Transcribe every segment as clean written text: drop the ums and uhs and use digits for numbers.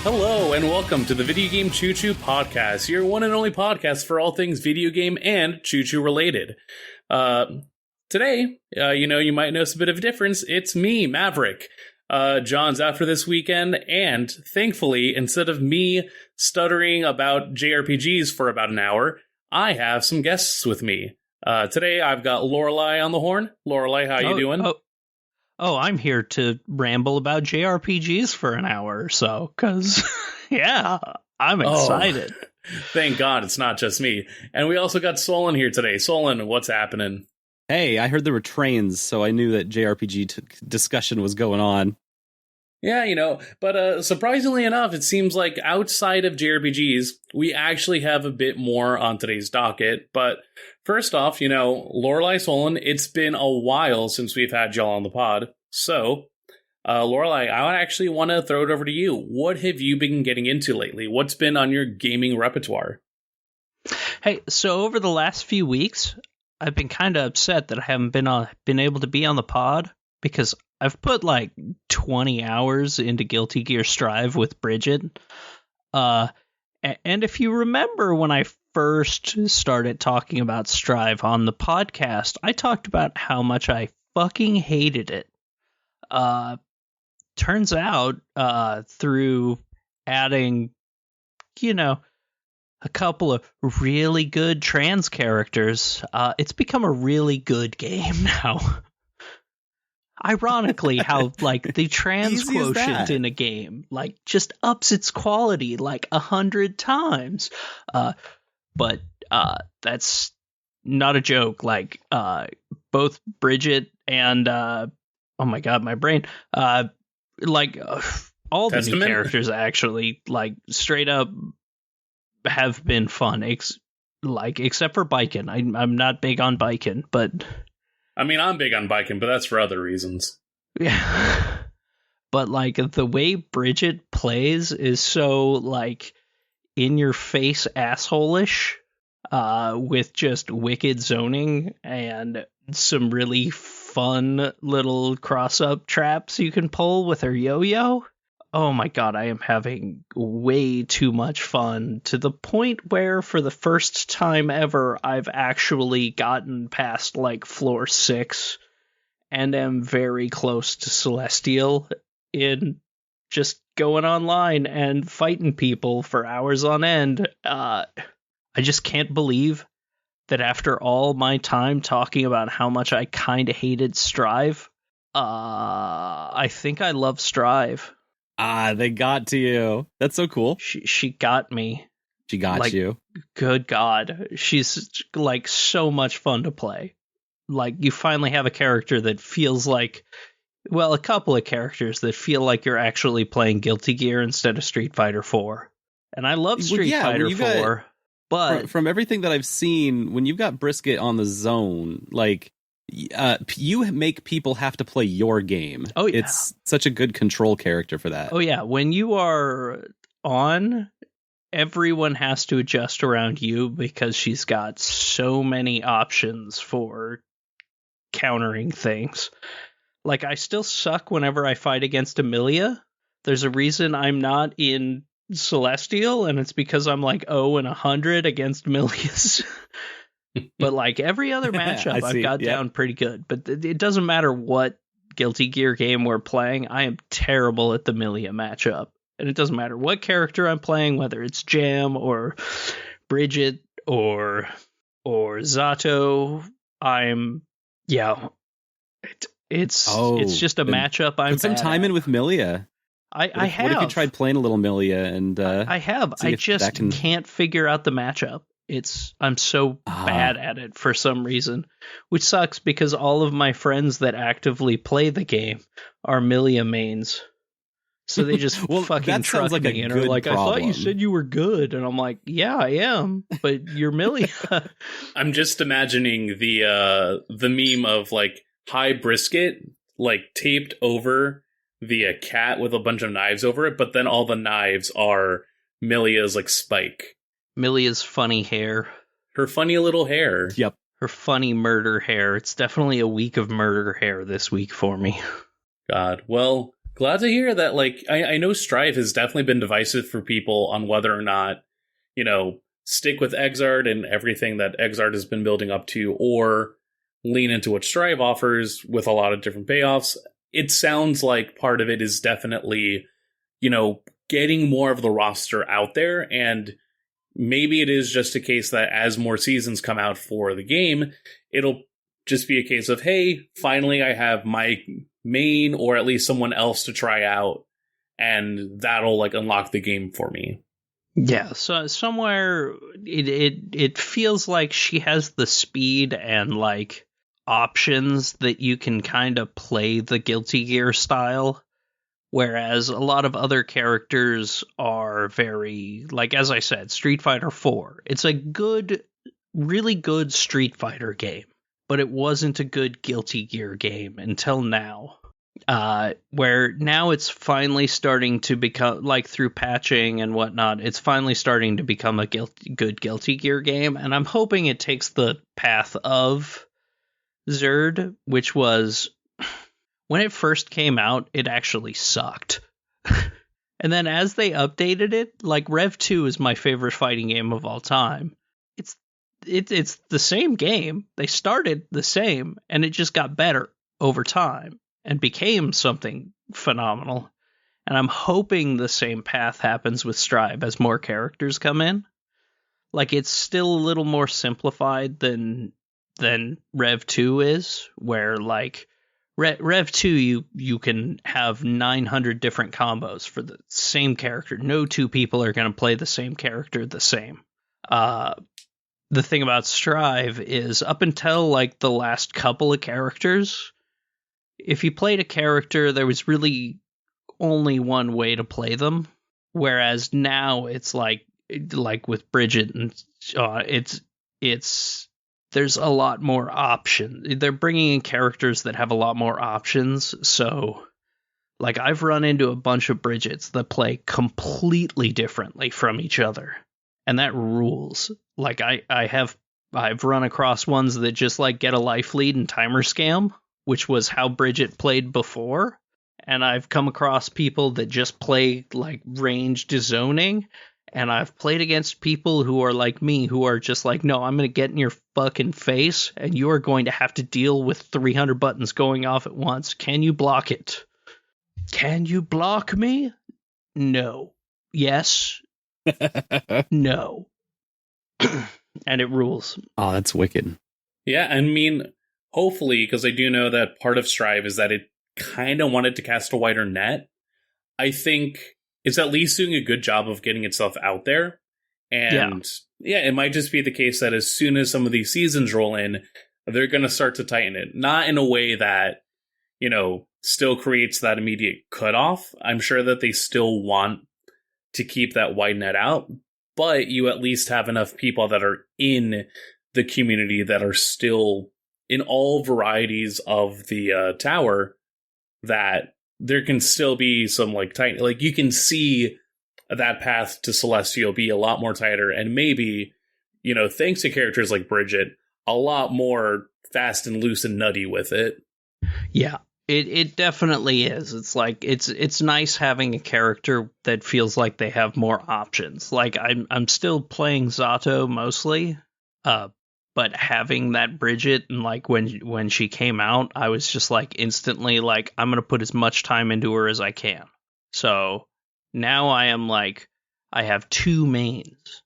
Hello and welcome to the Video Game Choo Choo Podcast, your one and only podcast for all things video game and choo choo related. Today, you might notice a bit of a difference. It's me, Maverick. John's out for this weekend, and thankfully, instead of me stuttering about JRPGs for about an hour, I have some guests with me. Today, I've got Lorelei on the horn. Lorelei, how you doing? Oh, I'm here to ramble about JRPGs for an hour or so, because, yeah, I'm excited. Thank God it's not just me. And we also got Solon here today. Solon, what's happening? Hey, I heard there were trains, so I knew that JRPG discussion was going on. Yeah, but surprisingly enough, it seems like outside of JRPGs, we actually have a bit more on today's docket. But first off, Lorelei, Solon, it's been a while since we've had y'all on the pod. So, Lorelei, I actually want to throw it over to you. What have you been getting into lately? What's been on your gaming repertoire? Hey, so over the last few weeks, I've been kind of upset that I haven't been able to be on the pod, because I've put like 20 hours into Guilty Gear Strive with Bridget. And if you remember when I first started talking about Strive on the podcast, I talked about how much I fucking hated it. Turns out, through adding, a couple of really good trans characters, it's become a really good game now. Ironically, how the trans quotient in a game just ups its quality 100 times. But that's not a joke. Both Bridget and oh my god, my brain. All the new characters actually straight up have been fun. Except for Biken. I'm not big on Biken, but. I mean, I'm big on biking, but that's for other reasons. Yeah. But, the way Bridget plays is so, in-your-face asshole-ish, with just wicked zoning and some really fun little cross-up traps you can pull with her yo-yo. Oh my god, I am having way too much fun, to the point where, for the first time ever, I've actually gotten past, floor 6, and am very close to Celestial in just going online and fighting people for hours on end. I just can't believe that after all my time talking about how much I kinda hated Strive, I think I love Strive. They got to you. That's so cool. She got me. She got you. Good God. She's so much fun to play. You finally have a character that feels a couple of characters that feel like you're actually playing Guilty Gear instead of Street Fighter 4. And I love Street Fighter 4, but from everything that I've seen, when you've got Brisket on the zone, you make people have to play your game. Oh, yeah. It's such a good control character for that. Oh, yeah. When you are on, everyone has to adjust around you because she's got so many options for countering things. I still suck whenever I fight against Amelia. There's a reason I'm not in Celestial, and it's because I'm 0 and 100 against Amelia's. But every other matchup, I've got down pretty good. But it doesn't matter what Guilty Gear game we're playing, I am terrible at the Milia matchup. And it doesn't matter what character I'm playing, whether it's Jam or Bridget or Zato. It's just a matchup I'm put some time in with Milia. I have. What if you tried playing a little Milia? And I have. I just can't figure out the matchup. I'm so bad at it for some reason, which sucks because all of my friends that actively play the game are Milia mains. So they just fucking truck me and are like, problem. I thought you said you were good. And I'm like, yeah, I am, but you're Milia. I'm just imagining the meme of high Brisket taped over the cat with a bunch of knives over it, but then all the knives are Milia's spike. Milia's funny hair. Her funny little hair. Yep. Her funny murder hair. It's definitely a week of murder hair this week for me. God. Well, glad to hear that. Like, I know Strive has definitely been divisive for people on whether or not, stick with Exart and everything that Exart has been building up to, or lean into what Strive offers with a lot of different payoffs. It sounds like part of it is definitely, getting more of the roster out there, and maybe it is just a case that as more seasons come out for the game, it'll just be a case of, hey, finally I have my main or at least someone else to try out, and that'll like unlock the game for me. Yeah, so somewhere it feels like she has the speed and like options that you can kind of play the Guilty Gear style, whereas a lot of other characters are very, like, as I said, Street Fighter 4. It's a good, really good Street Fighter game, but it wasn't a good Guilty Gear game until now. Where now it's finally starting to become, like, through patching and whatnot, it's finally starting to become a good Guilty Gear game, and I'm hoping it takes the path of Zerd, which was, when it first came out, it actually sucked. And then as they updated it, like, Rev 2 is my favorite fighting game of all time. It's the same game. They started the same, and it just got better over time and became something phenomenal. And I'm hoping the same path happens with Strive as more characters come in. Like, it's still a little more simplified than Rev 2 is, where, like, Rev 2, you can have 900 different combos for the same character. No two people are going to play the same character the same. The thing about Strive is, up until, like, the last couple of characters, if you played a character, there was really only one way to play them. Whereas now it's like with Bridget, and there's a lot more options. They're bringing in characters that have a lot more options. So, like, I've run into a bunch of Bridgets that play completely differently from each other, and that rules. Like, I've run across ones that just, like, get a life lead and timer scam, which was how Bridget played before. And I've come across people that just play, like, ranged zoning. And I've played against people who are like me, who are just like, no, I'm going to get in your fucking face, and you are going to have to deal with 300 buttons going off at once. Can you block it? Can you block me? No. Yes. No. And it rules. Oh, that's wicked. Yeah, I mean, hopefully, because I do know that part of Strive is that it kind of wanted to cast a wider net. I think it's at least doing a good job of getting itself out there. And yeah, it might just be the case that as soon as some of these seasons roll in, they're going to start to tighten it. Not in a way that, still creates that immediate cutoff. I'm sure that they still want to keep that wide net out, but you at least have enough people that are in the community that are still in all varieties of the tower, that there can still be some, like, tight, like, you can see that path to Celestial be a lot more tighter, and maybe, thanks to characters like Bridget, a lot more fast and loose and nutty with it. Yeah, it definitely is. It's like, it's nice having a character that feels like they have more options. Like, I'm still playing Zato mostly, but having that Bridget, and, like, when she came out, I was just, like, instantly like, I'm going to put as much time into her as I can. So now I am like, I have two mains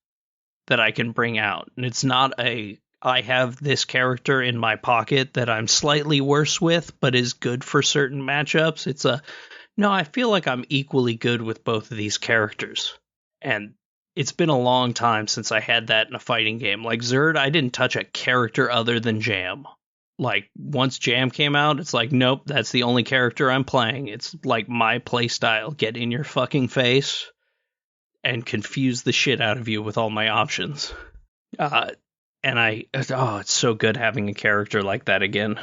that I can bring out. And it's not I have this character in my pocket that I'm slightly worse with, but is good for certain matchups. It's no, I feel like I'm equally good with both of these characters. And it's been a long time since I had that in a fighting game. Like, Zerd, I didn't touch a character other than Jam. Like, once Jam came out, it's like, nope, that's the only character I'm playing. It's like my play style. Get in your fucking face and confuse the shit out of you with all my options. And it's so good having a character like that again.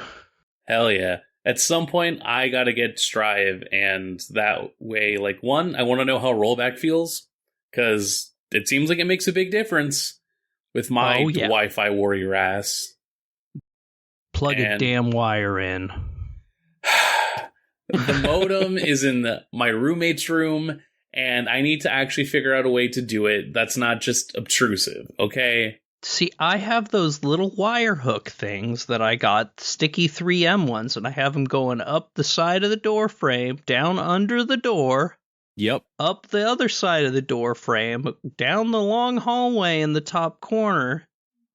Hell yeah. At some point, I gotta get Strive, and that way, like, one, I want to know how rollback feels, because it seems like it makes a big difference with my Wi-Fi warrior ass. Plug a damn wire in. The modem is in my roommate's room, and I need to actually figure out a way to do it that's not just obtrusive, okay? See, I have those little wire hook things that I got, sticky 3M ones, and I have them going up the side of the door frame, down under the door, Yep. up the other side of the door frame, down the long hallway in the top corner,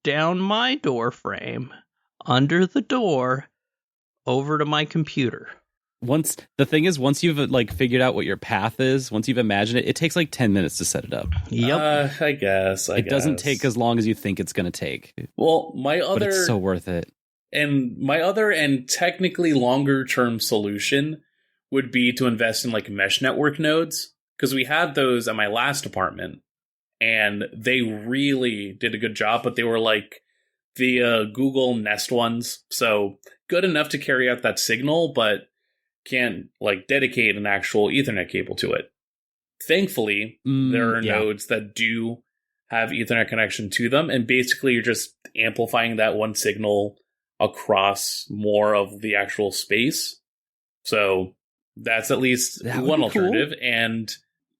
down my door frame, under the door, over to my computer. Once you've like figured out what your path is, once you've imagined it, it takes like 10 minutes to set it up. Yep. I guess. It doesn't take as long as you think it's going to take. Well, but it's so worth it. And my other and technically longer term solution would be to invest in like mesh network nodes, because we had those at my last apartment and they really did a good job, but they were like the Google Nest ones. So good enough to carry out that signal, but can't like dedicate an actual Ethernet cable to it. Thankfully, there are nodes that do have Ethernet connection to them, and basically you're just amplifying that one signal across more of the actual space. So that's at least one alternative, cool. And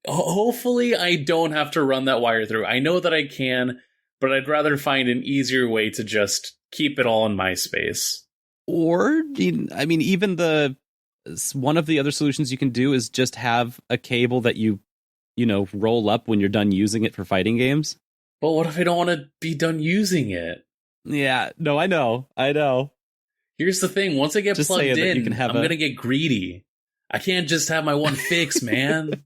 hopefully I don't have to run that wire through. I know that I can, but I'd rather find an easier way to just keep it all in my space. Or, I mean, even one of the other solutions you can do is just have a cable that you roll up when you're done using it for fighting games. But what if I don't want to be done using it? Yeah, no, I know. Here's the thing. Once I get just plugged in, I'm going to get greedy. I can't just have my one fix, man.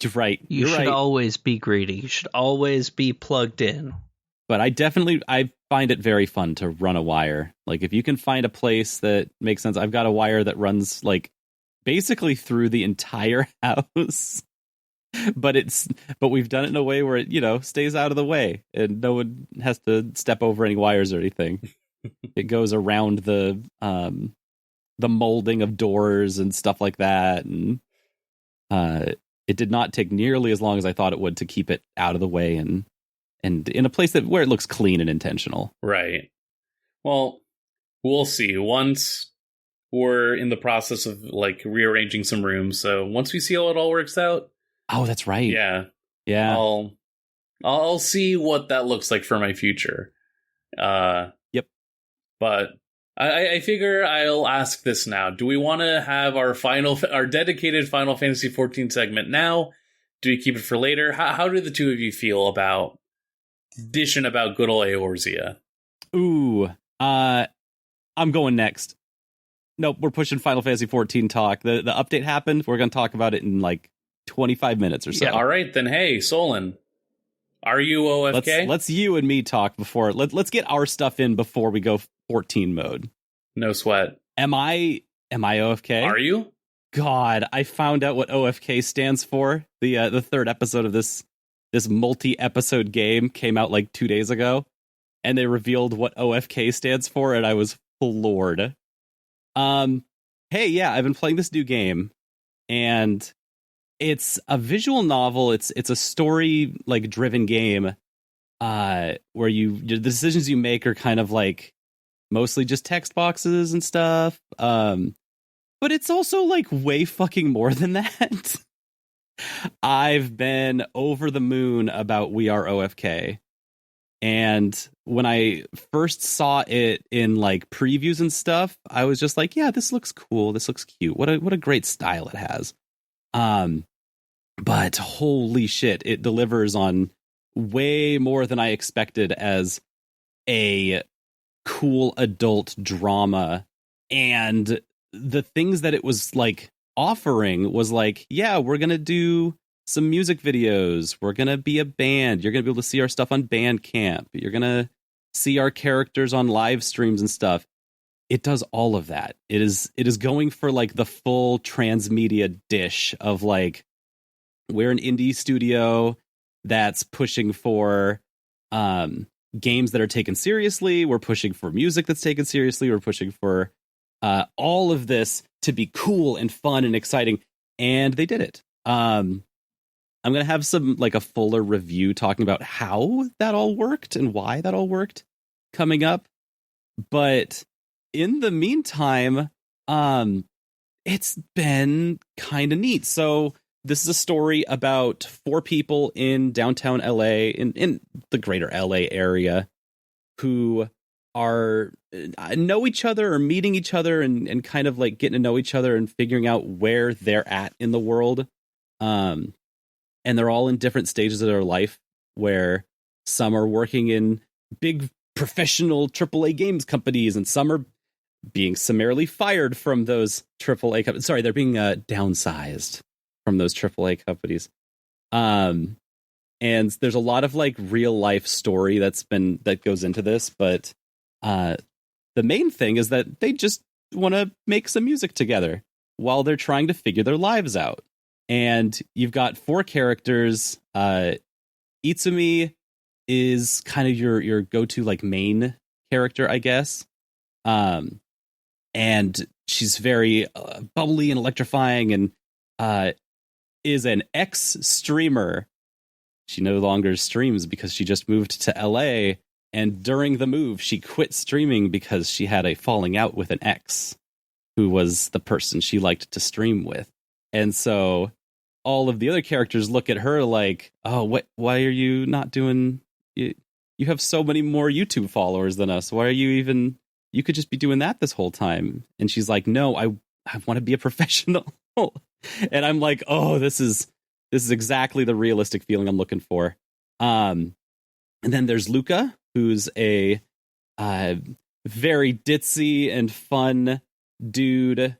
You're right. You should always be greedy. You should always be plugged in. But I find it very fun to run a wire. Like, if you can find a place that makes sense. I've got a wire that runs like basically through the entire house. But we've done it in a way where it, stays out of the way and no one has to step over any wires or anything. It goes around the molding of doors and stuff like that. And it did not take nearly as long as I thought it would to keep it out of the way and in a place where it looks clean and intentional. Right. Well, we'll see. Once we're in the process of like rearranging some rooms, so once we see how it all works out. Oh, that's right. Yeah. I'll see what that looks like for my future. Yep. But I figure I'll ask this now. Do we want to have our dedicated Final Fantasy XIV segment now? Do we keep it for later? How do the two of you feel about dishing about good old Eorzea? Ooh, I'm going next. Nope, we're pushing Final Fantasy XIV talk. The update happened. We're going to talk about it in like 25 minutes or so. Yeah, all right, then. Hey, Solon, are you OFK? Let's you and me talk before. Let's get our stuff in before we go 14 mode. No sweat. Am I OFK? Are you? God, I found out what OFK stands for. The third episode of this multi-episode game came out like 2 days ago, and they revealed what OFK stands for, and I was floored. Hey, yeah, I've been playing this new game, and it's a visual novel. It's a story like driven game, where the decisions you make are kind of like mostly just text boxes and stuff. But it's also like way fucking more than that. I've been over the moon about We Are OFK. And when I first saw it in like previews and stuff, I was just like, yeah, this looks cool. This looks cute. What a great style it has. But holy shit, it delivers on way more than I expected as a cool adult drama. And the things that it was like offering was like, yeah, we're going to do some music videos. We're going to be a band. You're going to be able to see our stuff on Bandcamp. You're going to see our characters on live streams and stuff. It does all of that. It is going for like the full transmedia dish of like, we're an indie studio that's pushing for games that are taken seriously. We're pushing for music that's taken seriously. We're pushing for all of this to be cool and fun and exciting. And they did it. I'm going to have a fuller review talking about how that all worked and why that all worked coming up. But in the meantime, it's been kind of neat. So this is a story about 4 people in downtown LA, in the greater LA area, who are know each other or meeting each other and kind of like getting to know each other and figuring out where they're at in the world. And they're all in different stages of their life, where some are working in big professional AAA games companies, and some are being summarily fired from those AAA companies. Sorry, they're being downsized from those AAA companies. And there's a lot of like real life story that goes into this, but the main thing is that they just want to make some music together while they're trying to figure their lives out. And you've got 4 characters. Itsumi is kind of your go-to like main character, I guess. And she's very bubbly and electrifying, and is an ex-streamer. She no longer streams because she just moved to LA, and during the move, she quit streaming because she had a falling out with an ex who was the person she liked to stream with. And so all of the other characters look at her like, oh, why are you not doing... You have so many more YouTube followers than us. Why are you even... You could just be doing that this whole time. And she's like, no, I want to be a professional. And I'm like, oh, this is exactly the realistic feeling I'm looking for. And then there's Luca, who's a very ditzy and fun dude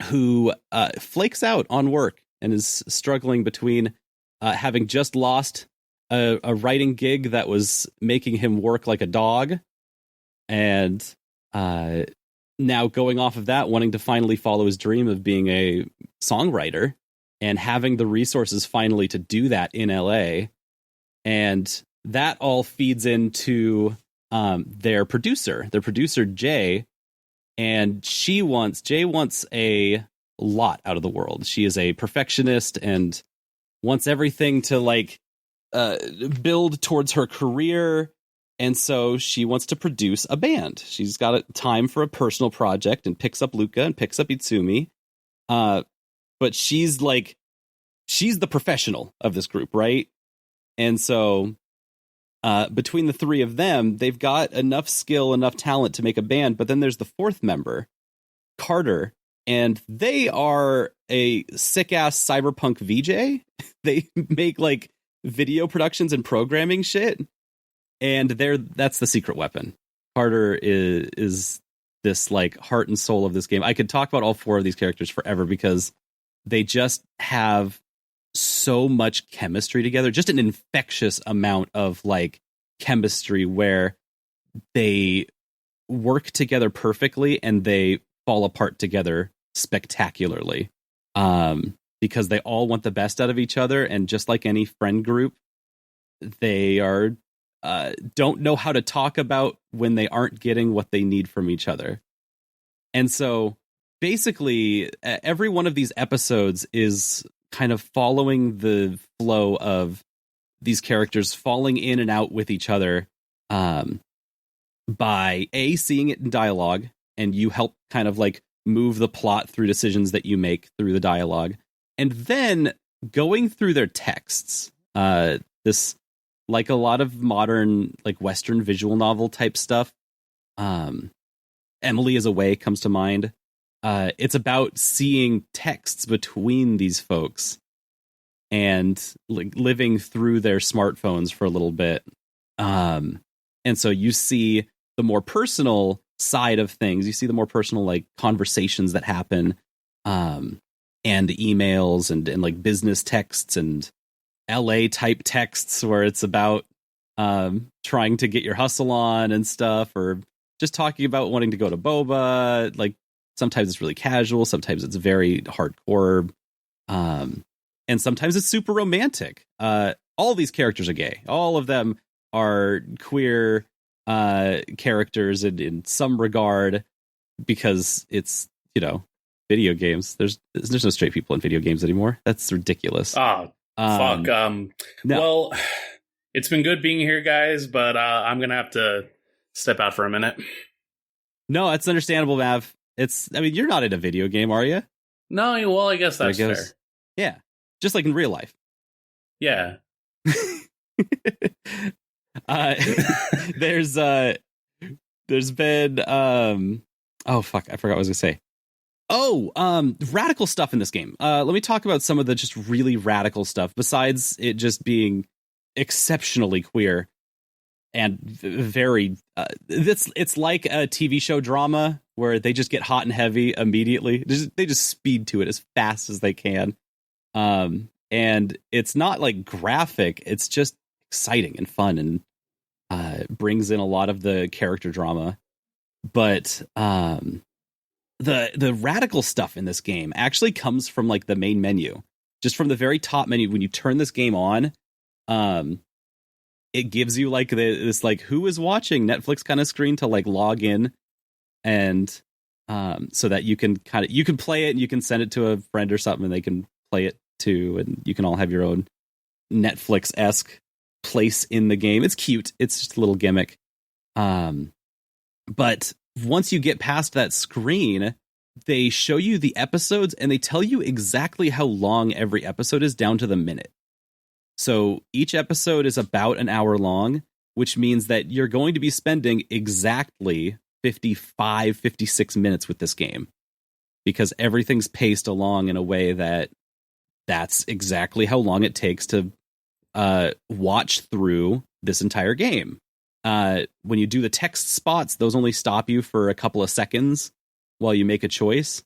who flakes out on work and is struggling between having just lost a writing gig that was making him work like a dog, and now going off of that, wanting to finally follow his dream of being a songwriter and having the resources finally to do that in LA. And that all feeds into their producer Jay, and Jay wants a lot out of the world. She is a perfectionist and wants everything to like build towards her career. And so she wants to produce a band. She's got a time for a personal project and picks up Luca and picks up Itsumi. But she's the professional of this group, right? And so between the 3 of them, they've got enough skill, enough talent to make a band. But then there's the 4th member, Carter, and they are a sick-ass cyberpunk VJ. They make like video productions and programming shit. And that's the secret weapon. Carter is this like heart and soul of this game. I could talk about all 4 of these characters forever because they just have so much chemistry together, just an infectious amount of like chemistry where they work together perfectly and they fall apart together spectacularly, because they all want the best out of each other. And just like any friend group, they are don't know how to talk about when they aren't getting what they need from each other. And so basically every one of these episodes is kind of following the flow of these characters falling in and out with each other, by seeing it in dialogue, and you help kind of like move the plot through decisions that you make through the dialogue, and then going through their texts. This, like a lot of modern like Western visual novel type stuff, Emily is Away comes to mind. It's about seeing texts between these folks and like living through their smartphones for a little bit. And so you see the more personal side of things. You see the more personal like conversations that happen, and emails and like business texts and LA type texts where it's about trying to get your hustle on and stuff, or just talking about wanting to go to boba. Like sometimes it's really casual, sometimes it's very hardcore, and sometimes it's super romantic. All these characters are gay. All of them are queer characters in some regard, because it's, video games. There's no straight people in video games anymore. That's ridiculous. Fuck. No. Well, it's been good being here, guys, but I'm gonna have to step out for a minute. No, it's understandable, Mav. I mean, you're not in a video game, are you? No, well, I guess that's fair. Yeah, just like in real life. Yeah. There's been oh fuck, I forgot what I was gonna say. Radical stuff in this game. Let me talk about some of the just really radical stuff besides it just being exceptionally queer and very it's like a TV show drama where they just get hot and heavy immediately. They just speed to it as fast as they can. And it's not like graphic, it's just exciting and fun and brings in a lot of the character drama. But the radical stuff in this game actually comes from like the main menu. Just from the very top menu, when you turn this game on, it gives you like this like who is watching Netflix kind of screen to like log in, and so that you can play it and you can send it to a friend or something and they can play it too, and you can all have your own Netflix-esque place in the game. It's cute. It's just a little gimmick. But once you get past that screen, they show you the episodes and they tell you exactly how long every episode is down to the minute. So each episode is about an hour long, which means that you're going to be spending exactly 56 minutes with this game, because everything's paced along in a way that's exactly how long it takes to watch through this entire game. When you do the text spots, those only stop you for a couple of seconds while you make a choice.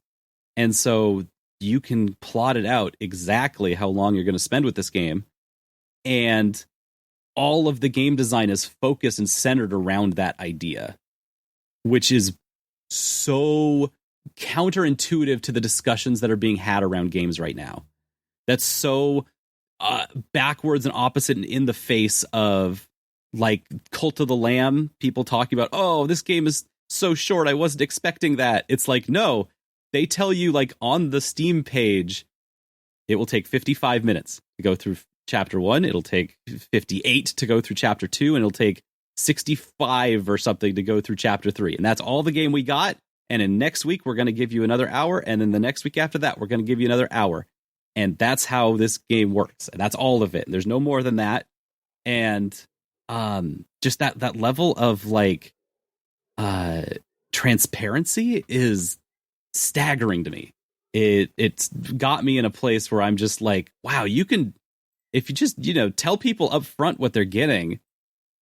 And so you can plot it out exactly how long you're going to spend with this game. And all of the game design is focused and centered around that idea, which is so counterintuitive to the discussions that are being had around games right now. That's so backwards and opposite and in the face of like Cult of the Lamb, people talking about, oh, this game is so short, I wasn't expecting that. It's like, no, they tell you like on the Steam page, it will take 55 minutes to go through chapter 1, it'll take 58 to go through chapter 2, and it'll take 65 or something to go through chapter 3. And that's all the game we got. And in next week, we're going to give you another hour. And then the next week after that, we're going to give you another hour. And that's how this game works. And that's all of it. There's no more than that. And just that level of like transparency is staggering to me. It's got me in a place where I'm just like, wow, you can, if you just, tell people up front what they're getting,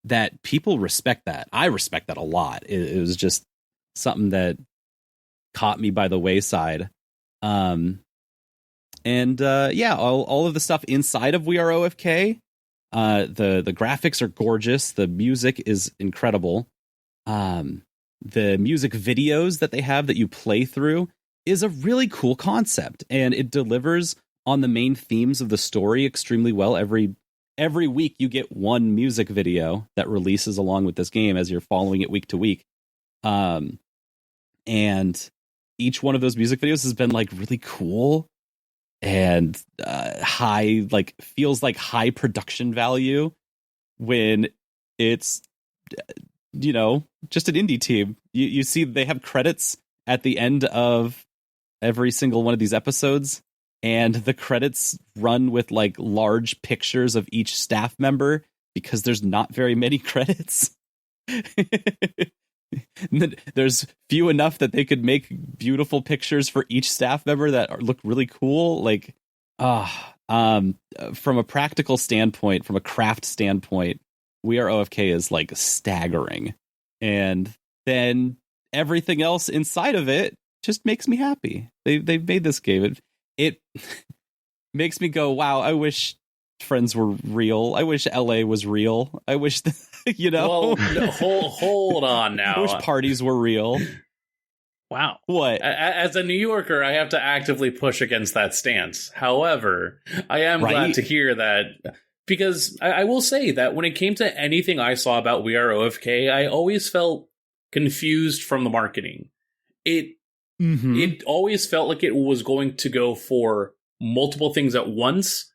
that people respect that. I respect that a lot. It was just something that caught me by the wayside. All of the stuff inside of We Are OFK, the graphics are gorgeous. The music is incredible. The music videos that they have that you play through is a really cool concept, and it delivers on the main themes of the story extremely well. Every week you get one music video that releases along with this game as you're following it week to week. And each one of those music videos has been like really cool and high, like feels like high production value when it's, just an indie team. You see they have credits at the end of every single one of these episodes, and the credits run with like large pictures of each staff member because there's not very many credits. There's few enough that they could make beautiful pictures for each staff member that look really cool. Like, from a practical standpoint, from a craft standpoint, We Are OFK is like staggering. And then everything else inside of it just makes me happy. They've made this game. It makes me go, wow, I wish friends were real. I wish LA was real. I wish, Well, no, hold on now. I wish parties were real. Wow. What? As a New Yorker, I have to actively push against that stance. However, I am glad to hear that, because I will say that when it came to anything I saw about We Are OFK, I always felt confused from the marketing. It always felt like it was going to go for multiple things at once,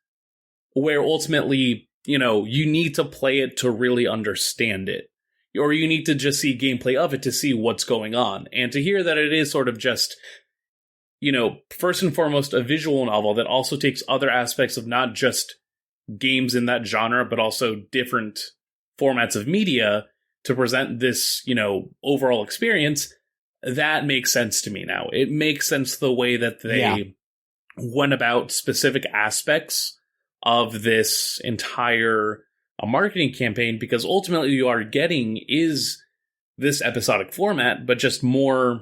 where ultimately, you need to play it to really understand it. or you need to just see gameplay of it to see what's going on. And to hear that it is sort of just, first and foremost, a visual novel that also takes other aspects of not just games in that genre, but also different formats of media to present this, overall experience, that makes sense to me now. It makes sense the way that they went about specific aspects of this entire marketing campaign, because ultimately you are getting is this episodic format, but just more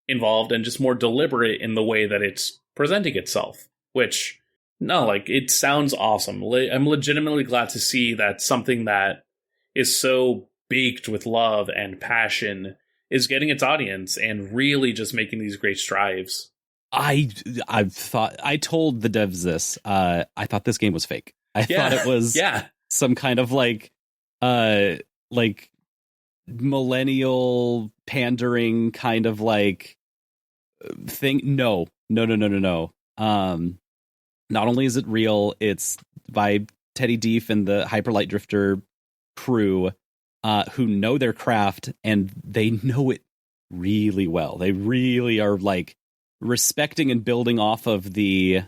involved and just more deliberate in the way that it's presenting itself, which, no, it sounds awesome. I'm legitimately glad to see that something that is so baked with love and passion is getting its audience and really just making these great strides. I told the devs this. I thought this game was fake. I thought it was some kind of millennial pandering kind of thing. No. Not only is it real, it's by Teddy Deef and the Hyperlight Drifter crew, who know their craft, and they know it really well. They really are respecting and building off of the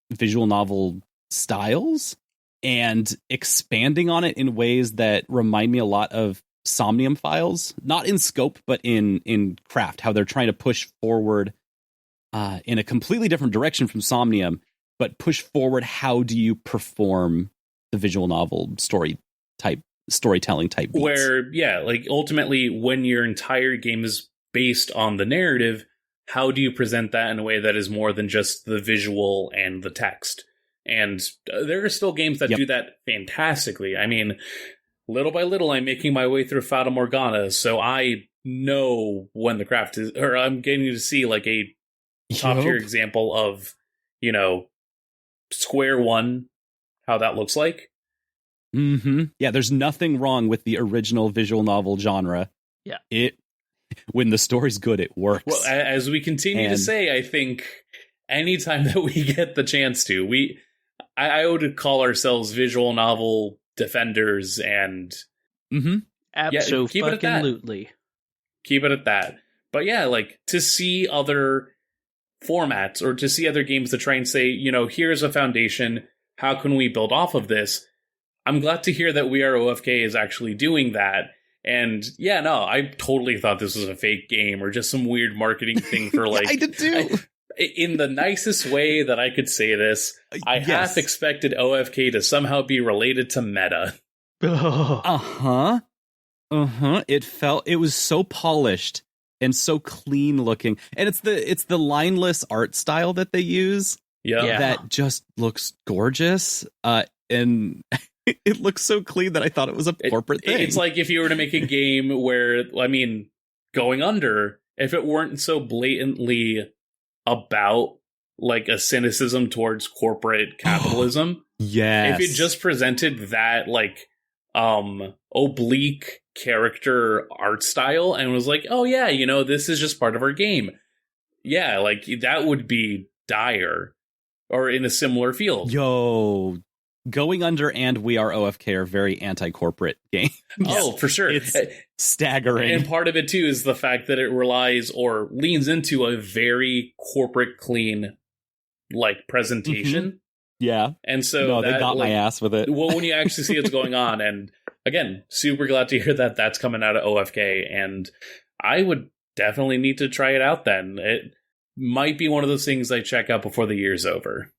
visual novel styles and expanding on it in ways that remind me a lot of Somnium Files, not in scope, but in craft, how they're trying to push forward in a completely different direction from Somnium, but push forward how do you perform the visual novel storytelling type beats. Where, ultimately, when your entire game is based on the narrative, how do you present that in a way that is more than just the visual and the text? And there are still games that do that fantastically. I mean, little by little, I'm making my way through Fata Morgana, so I know when the craft is, or I'm getting to see a top tier example of, Square One, how that looks like. Mm-hmm. Yeah, there's nothing wrong with the original visual novel genre. Yeah. When the story's good, it works. Well, as we continue to say, I think anytime that we get the chance to, I would call ourselves visual novel defenders, and absolutely. Keep it at that. But to see other formats or to see other games that try and say, here's a foundation, how can we build off of this? I'm glad to hear that We Are OFK is actually doing that. And I totally thought this was a fake game or just some weird marketing thing for I did too. In the nicest way that I could say this, I half expected OFK to somehow be related to Meta. It was so polished and so clean looking, and it's the lineless art style that they use. That just looks gorgeous. And it looks so clean that I thought it was a corporate thing. It's like if you were to make a game where, Going Under, if it weren't so blatantly about a cynicism towards corporate capitalism. Yes. If it just presented that oblique character art style and was this is just part of our game. Yeah, that would be dire or in a similar field. Yo, Going Under and We Are OFK are very anti-corporate games. Oh, for sure. It's staggering. And part of it, too, is the fact that it relies or leans into a very corporate clean, presentation. Mm-hmm. Yeah. And so they got my ass with it. Well, when you actually see what's going on, and again, super glad to hear that that's coming out of OFK, and I would definitely need to try it out then. It might be one of those things I check out before the year's over.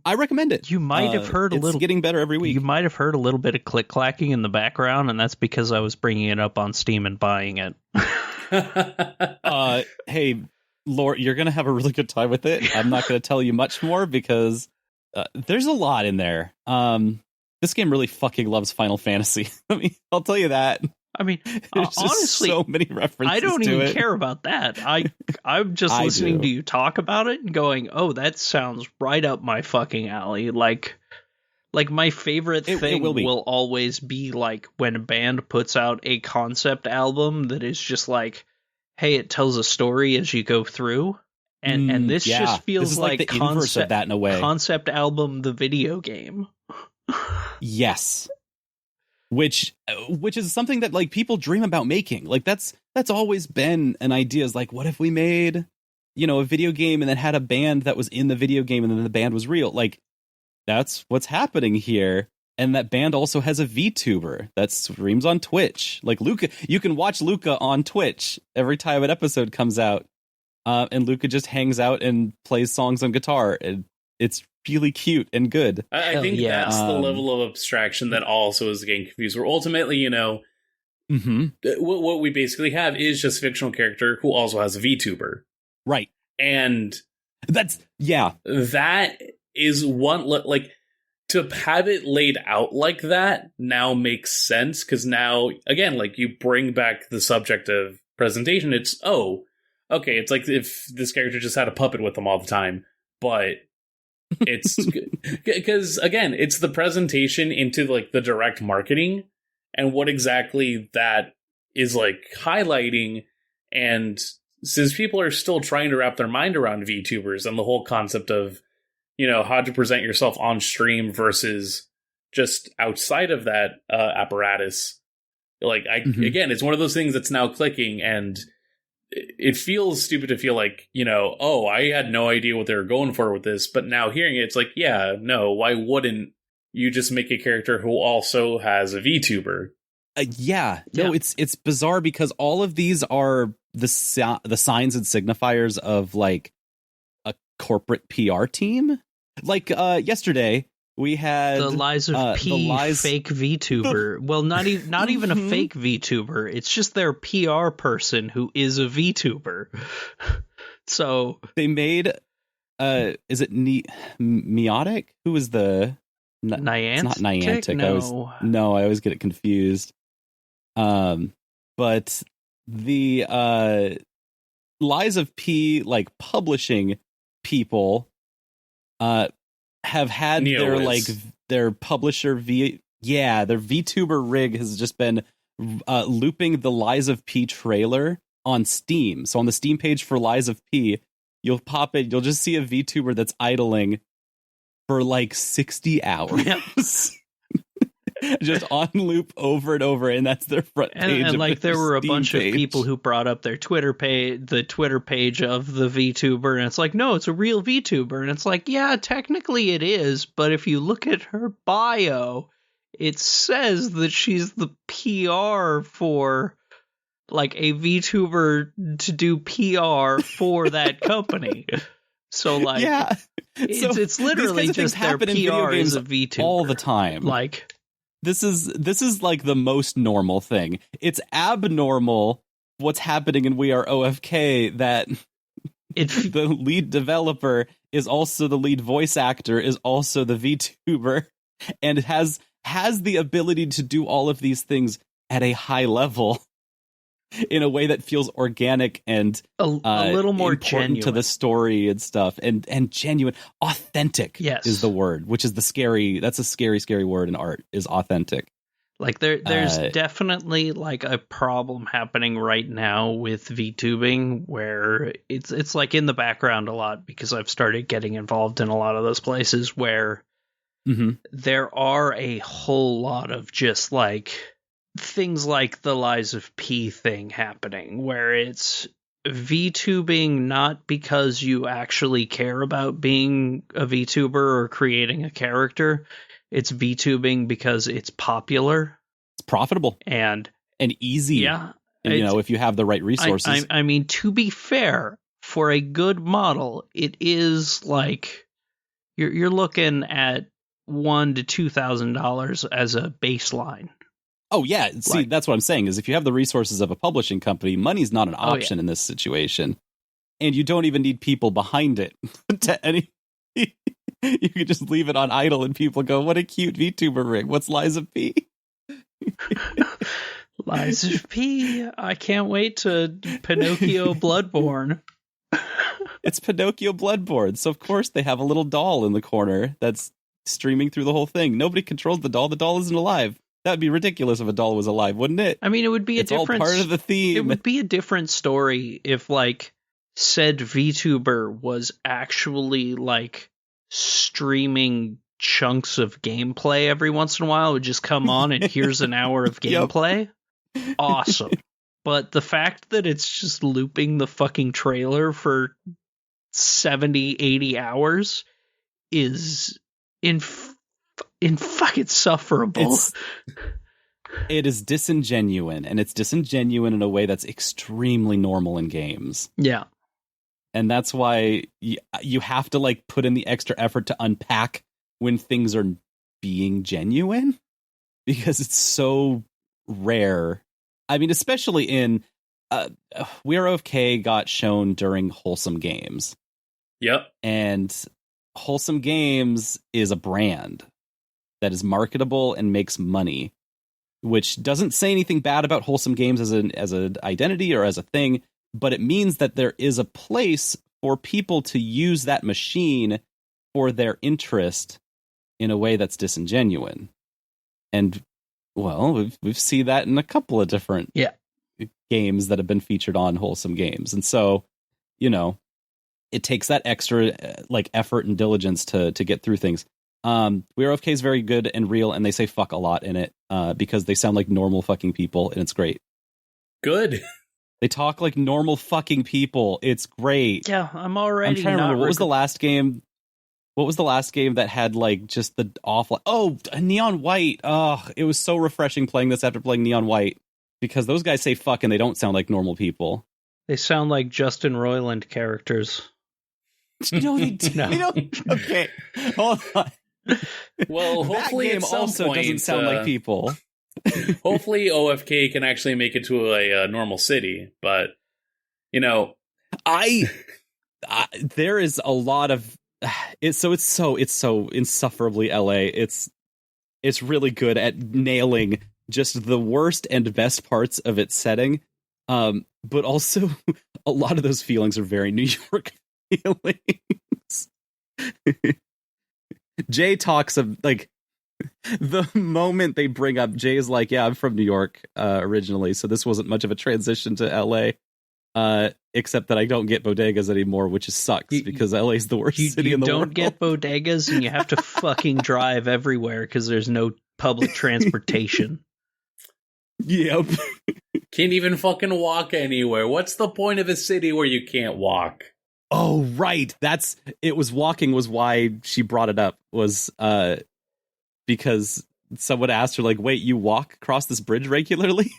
I recommend it. You might have heard a little. It's getting better every week. You might have heard a little bit of click clacking in the background, and that's because I was bringing it up on Steam and buying it. Hey, Laura, you're gonna have a really good time with it. I'm not gonna tell you much more because there's a lot in there. This game really fucking loves Final Fantasy. I'll tell you that. I mean, honestly, so many references. I don't even care about that. I'm just listening to you talk about it and going, "Oh, that sounds right up my fucking alley." Like my favorite thing will always be when a band puts out a concept album that is just hey, it tells a story as you go through, and this just feels like the inverse of that in a way. Concept album, the video game. Yes. which is something that like people dream about making. Like that's always been an idea, is like, what if we made, a video game and then had a band that was in the video game and then the band was real? Like, that's what's happening here. And that band also has a VTuber that streams on Twitch. Like Luca, you can watch Luca on Twitch every time an episode comes out. And Luca just hangs out and plays songs on guitar. And it's really cute and good. I think that's the level of abstraction that also is getting confused. Where ultimately, what we basically have is just a fictional character who also has a VTuber. Right. And that is one, like, to have it laid out like that now makes sense, because now, again, like, you bring back the subject of presentation. It's, okay, it's like if this character just had a puppet with them all the time, but it's because, again, it's the presentation into, like, the direct marketing and what exactly that is, like, highlighting. And since people are still trying to wrap their mind around VTubers and the whole concept of, how to present yourself on stream versus just outside of that apparatus. Like, again, it's one of those things that's now clicking, and it feels stupid to feel like, I had no idea what they were going for with this, but now hearing it, it's like, yeah, no, why wouldn't you just make a character who also has a VTuber? No, it's bizarre because all of these are the signs and signifiers of, like, a corporate PR team. Like, yesterday we had the Lies of P fake VTuber. Well, not even a fake VTuber. It's just their PR person who is a VTuber. So they made is it Meotic? Who was the Niantic? It's not Niantic. No. I always get it confused. But the Lies of P, like, publishing people have had their publisher their VTuber rig has just been looping the Lies of P trailer on Steam. So on the Steam page for Lies of P, you'll just see a VTuber that's idling for like 60 hours. Just on loop over and over, and that's their front page. And like, there were a Steam bunch page. of people who brought up their Twitter page, the Twitter page of the VTuber, and it's like, no, it's a real VTuber, and it's like, yeah, technically it is, but if you look at her bio, it says that she's the PR for, like, a VTuber to do PR for that company. So, like, it's literally just their PR is a VTuber all the time. Like, This is like the most normal thing. It's abnormal what's happening in We Are OFK that the lead developer is also the lead voice actor, is also the VTuber, and has the ability to do all of these things at a high level in a way that feels organic and a little more important genuine to the story and stuff, and genuine. Authentic is the word, which is that's a scary word in art, is authentic. Like, there's definitely, like, a problem happening right now with VTubing where it's like in the background a lot, because I've started getting involved in a lot of those places where there are a whole lot of just, like, things like the Lies of P thing happening, where it's VTubing not because you actually care about being a VTuber or creating a character. It's VTubing because it's popular. It's profitable. And easy. Yeah. If you have the right resources. I mean, to be fair, for a good model, it is like you're looking at $1,000 to $2,000 as a baseline. Oh, yeah. See, that's what I'm saying, is if you have the resources of a publishing company, money's not an option in this situation. And you don't even need people behind it. You could just leave it on idle and people go, what a cute VTuber rig. What's Lies of P? Lies of P. I can't wait to Pinocchio Bloodborne. It's Pinocchio Bloodborne. So, of course, they have a little doll in the corner that's streaming through the whole thing. Nobody controls the doll. The doll isn't alive. That'd be ridiculous if a doll was alive, wouldn't it? I mean, it would be all part of the theme. It would be a different story if, like, said VTuber was actually, like, streaming chunks of gameplay every once in a while. It would just come on and here's an hour of gameplay. Awesome. But the fact that it's just looping the fucking trailer for 70, 80 hours is fucking sufferable. It is disingenuine, and it's disingenuine in a way that's extremely normal in games. Yeah. And that's why you have to like put in the extra effort to unpack when things are being genuine, because it's so rare. I mean, especially in We Are OFK got shown during Wholesome Games. Yep. And Wholesome Games is a brand that is marketable and makes money, which doesn't say anything bad about Wholesome Games as an identity or as a thing, but it means that there is a place for people to use that machine for their interest in a way that's disingenuine. And, well, we've seen that in a couple of different games that have been featured on Wholesome Games. And so, you know, it takes that extra like effort and diligence to get through things. We Are OFK is very good and real, and they say fuck a lot in it because they sound like normal fucking people, and it's great. Good. They talk like normal fucking people. It's great. Yeah, I'm trying to remember, what was the last game? What was the last game that had like just the awful? Oh, Neon White. Oh, it was so refreshing playing this after playing Neon White, because those guys say fuck and they don't sound like normal people. They sound like Justin Roiland characters. No, they do. No. They don't. Okay, hold on. Well, hopefully that game at some also point, doesn't sound like people. Hopefully OFK can actually make it to a normal city, but you know, there is a lot of it's so insufferably LA. It's really good at nailing just the worst and best parts of its setting, but also a lot of those feelings are very New York feelings. Jay talks of like the moment they bring up, Jay is like, yeah, I'm from New York originally, so this wasn't much of a transition to LA, except that I don't get bodegas anymore, which sucks because LA is the worst city in the world. You don't get bodegas, and you have to fucking drive everywhere because there's no public transportation. Yep. Can't even fucking walk anywhere. What's the point of a city where you can't walk? Oh, right. Walking was why she brought it up, was because someone asked her, like, wait, you walk across this bridge regularly?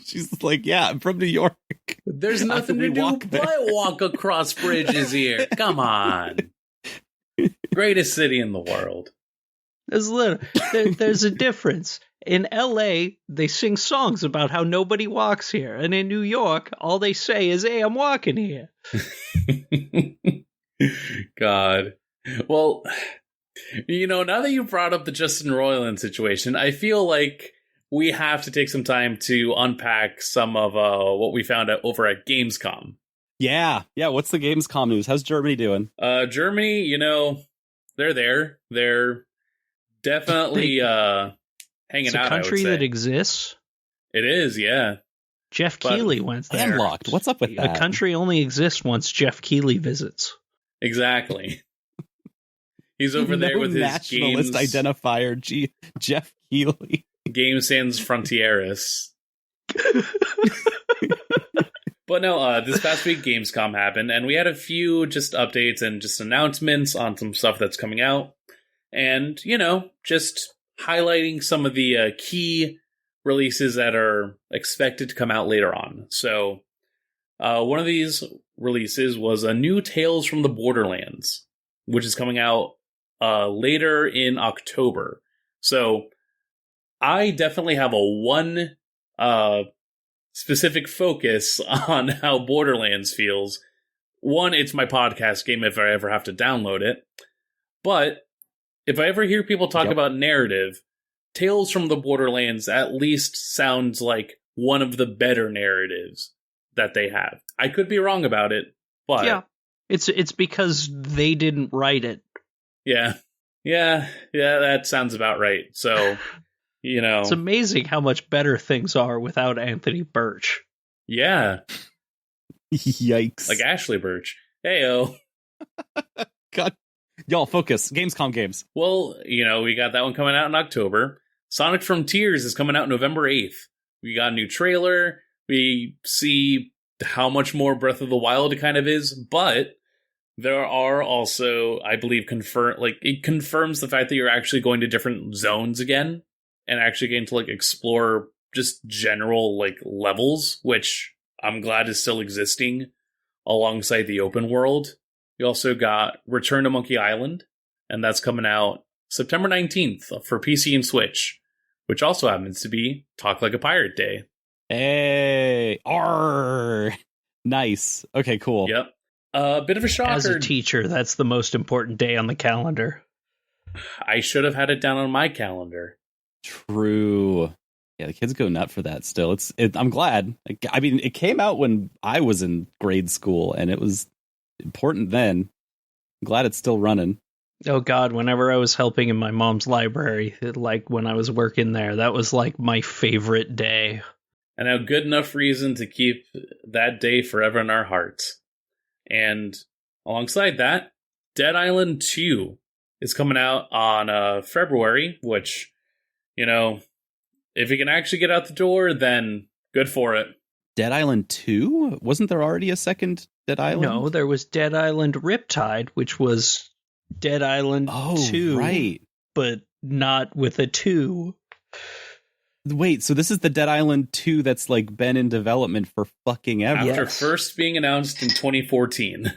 She's like, yeah, I'm from New York. There's nothing to do but walk across bridges here. Come on. Greatest city in the world. There's a difference. In LA, they sing songs about how nobody walks here. And in New York, all they say is, hey, I'm walking here. God. Well, you know, now that you brought up the Justin Roiland situation, I feel like we have to take some time to unpack some of what we found out over at Gamescom. Yeah. What's the Gamescom news? How's Germany doing? Germany, you know, they're there. They're definitely hanging out. It's a country that exists. It is, yeah. Jeff Keighley went there. Landlocked. What's up with that? A country only exists once Jeff Keighley visits. Exactly. He's over there with his nationalist identifier, Jeff Keighley. Game Sans Frontieres. But no, this past week Gamescom happened, and we had a few just updates and just announcements on some stuff that's coming out. And, you know, just highlighting some of the key releases that are expected to come out later on. So, one of these releases was a new Tales from the Borderlands, which is coming out later in October. So, I definitely have a one specific focus on how Borderlands feels. One, it's my podcast game if I ever have to download it. But if I ever hear people talk about narrative, Tales from the Borderlands at least sounds like one of the better narratives that they have. I could be wrong about it, but yeah, it's because they didn't write it. Yeah, that sounds about right. So, you know, it's amazing how much better things are without Anthony Birch. Yeah, yikes! Like Ashley Birch. Heyo. God, Y'all, focus. Gamescom games. Well, we got that one coming out in October. Sonic Frontiers is coming out November 8th. We got a new trailer. We see how much more Breath of the Wild it kind of is, but there are also, I believe, it confirms the fact that you're actually going to different zones again and actually getting to explore just general levels, which I'm glad is still existing alongside the open world. We also got Return to Monkey Island, and that's coming out September 19th for PC and Switch, which also happens to be Talk Like a Pirate Day. Hey, arr, nice. Okay, cool. Yep. A bit of a shocker. As a teacher, that's the most important day on the calendar. I should have had it down on my calendar. True. Yeah, the kids go nut for that still. I'm glad. I mean, it came out when I was in grade school, and it was important then. I'm glad it's still running. Oh God, whenever I was helping in my mom's library, when I was working there, that was my favorite day. And a good enough reason to keep that day forever in our hearts. And alongside that, Dead Island 2 is coming out on February, which, if you can actually get out the door, then good for it. Dead Island 2? Wasn't there already a second Dead Island? No, there was Dead Island Riptide, which was Dead Island 2. Right. But not with a 2. Wait, so this is the Dead Island 2 that's been in development for fucking ever. After first being announced in 2014.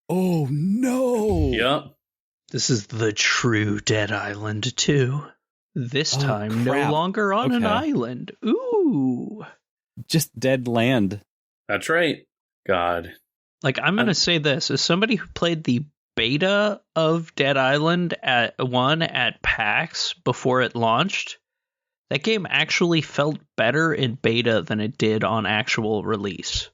Oh no. Yep. This is the true Dead Island 2. This time no crap. longer on an island. Ooh. Just dead land. That's right. God. I'm going to say this. As somebody who played the beta of Dead Island at PAX before it launched, that game actually felt better in beta than it did on actual release.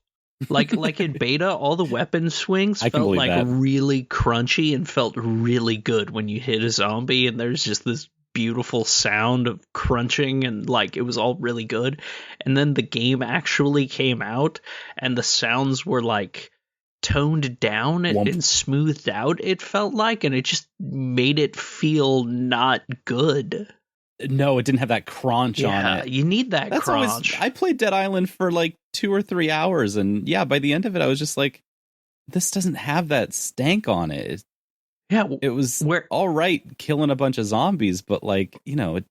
In beta, all the weapon swings felt really crunchy and felt really good when you hit a zombie, and there's just this beautiful sound of crunching, and it was all really good. And then the game actually came out, and the sounds were toned down and smoothed out, it felt and it just made it feel not good. No, it didn't have that crunch on it. You need that crunch. I played Dead Island for 2 or 3 hours, and by the end of it, I was just this doesn't have that stank on it. Yeah, it was all right killing a bunch of zombies, but it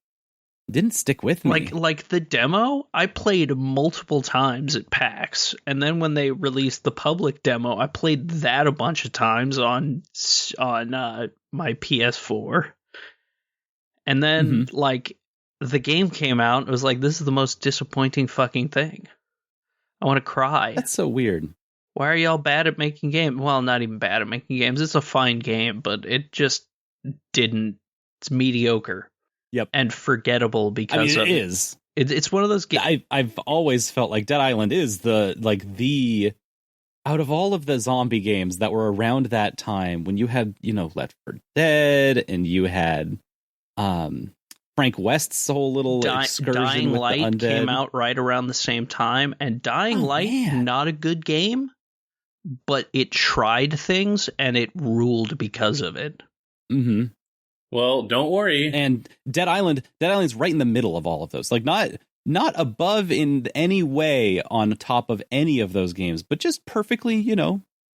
didn't stick with me. The demo, I played multiple times at PAX, and then when they released the public demo, I played that a bunch of times on my PS4. And then, the game came out, and it was this is the most disappointing fucking thing. I want to cry. That's so weird. Why are y'all bad at making games? Well, not even bad at making games. It's a fine game, but it just didn't. It's mediocre. Yep. And forgettable because it is. It's one of those games. I've always felt like Dead Island is the out of all of the zombie games that were around that time, when you had, Left 4 Dead, and you had Frank West's whole little excursion Dying with Light the undead came out right around the same time, and Dying Light, not a good game, but it tried things and it ruled because of it. Mm-hmm. Well, don't worry. And Dead Island's right in the middle of all of those. Not above in any way on top of any of those games, but just perfectly,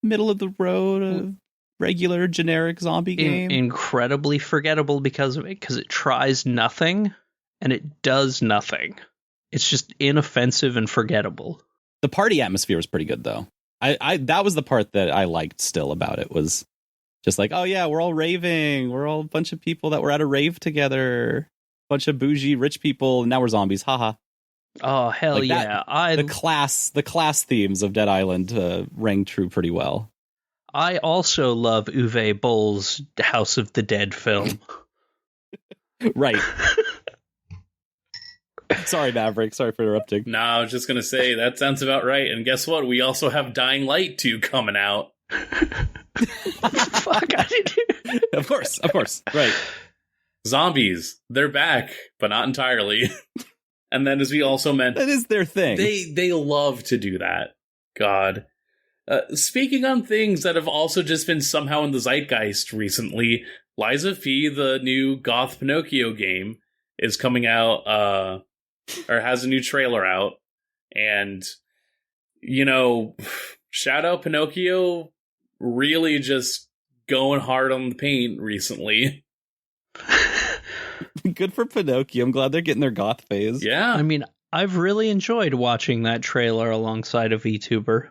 middle of the road, regular generic zombie game. Incredibly forgettable because of it, because it tries nothing and it does nothing. It's just inoffensive and forgettable. The party atmosphere was pretty good, though. I that was the part that I liked still about it, was just oh yeah, we're all raving. We're all a bunch of people that were at a rave together. Bunch of bougie rich people, and now we're zombies. Haha. Oh hell yeah! The class themes of Dead Island rang true pretty well. I also love Uwe Boll's House of the Dead film. Right. Sorry, Maverick. Sorry for interrupting. No, I was just going to say, that sounds about right. And guess what? We also have Dying Light 2 coming out. Fuck, I didn't. Of course. Right. Zombies. They're back, but not entirely. And then, as we also meant... That is their thing. They love to do that. God. Speaking on things that have also just been somehow in the zeitgeist recently, Lies of P, the new goth Pinocchio game, is coming out, or has a new trailer out. And, shout out Pinocchio really just going hard on the paint recently. Good for Pinocchio. I'm glad they're getting their goth phase. Yeah. I mean, I've really enjoyed watching that trailer alongside a VTuber.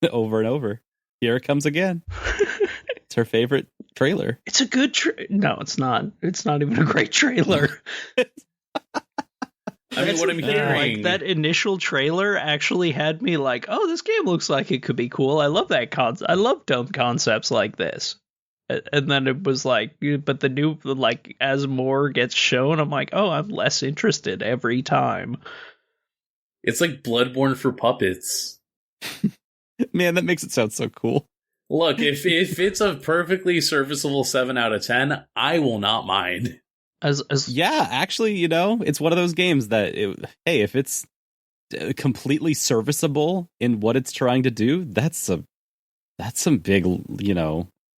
Over and over. Here it comes again. It's her favorite trailer. It's a good no, it's not. It's not even a great trailer. I mean, what I'm hearing, like, that initial trailer actually had me like, oh, this game looks like it could be cool. I love that concept. I love dumb concepts like this. And then it was like, but the new, like, as more gets shown, I'm like, oh, I'm less interested every time. It's like Bloodborne for puppets. Man, that makes it sound so cool. Look, if it's a perfectly serviceable 7 out of 10, I will not mind. Yeah, actually, it's one of those games that, if it's completely serviceable in what it's trying to do, that's some big,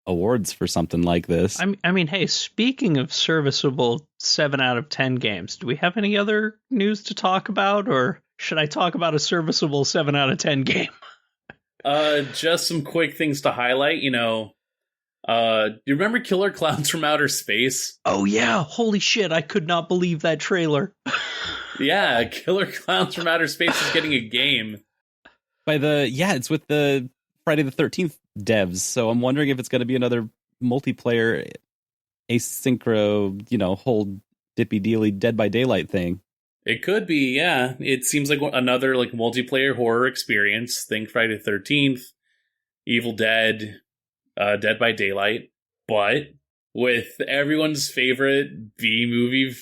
awards for something like this. I mean, hey, speaking of serviceable 7 out of 10 games, do we have any other news to talk about, or should I talk about a serviceable 7 out of 10 game? Just some quick things to highlight, do you remember Killer Clowns from Outer Space? Oh yeah, holy shit, I could not believe that trailer. Yeah, Killer Clowns from Outer Space is getting a game. It's with the Friday the 13th devs, so I'm wondering if it's going to be another multiplayer asynchro, whole dippy-dealy Dead by Daylight thing. It could be, yeah. It seems like another like multiplayer horror experience. Think Friday the 13th, Evil Dead, Dead by Daylight, but with everyone's favorite B-movie,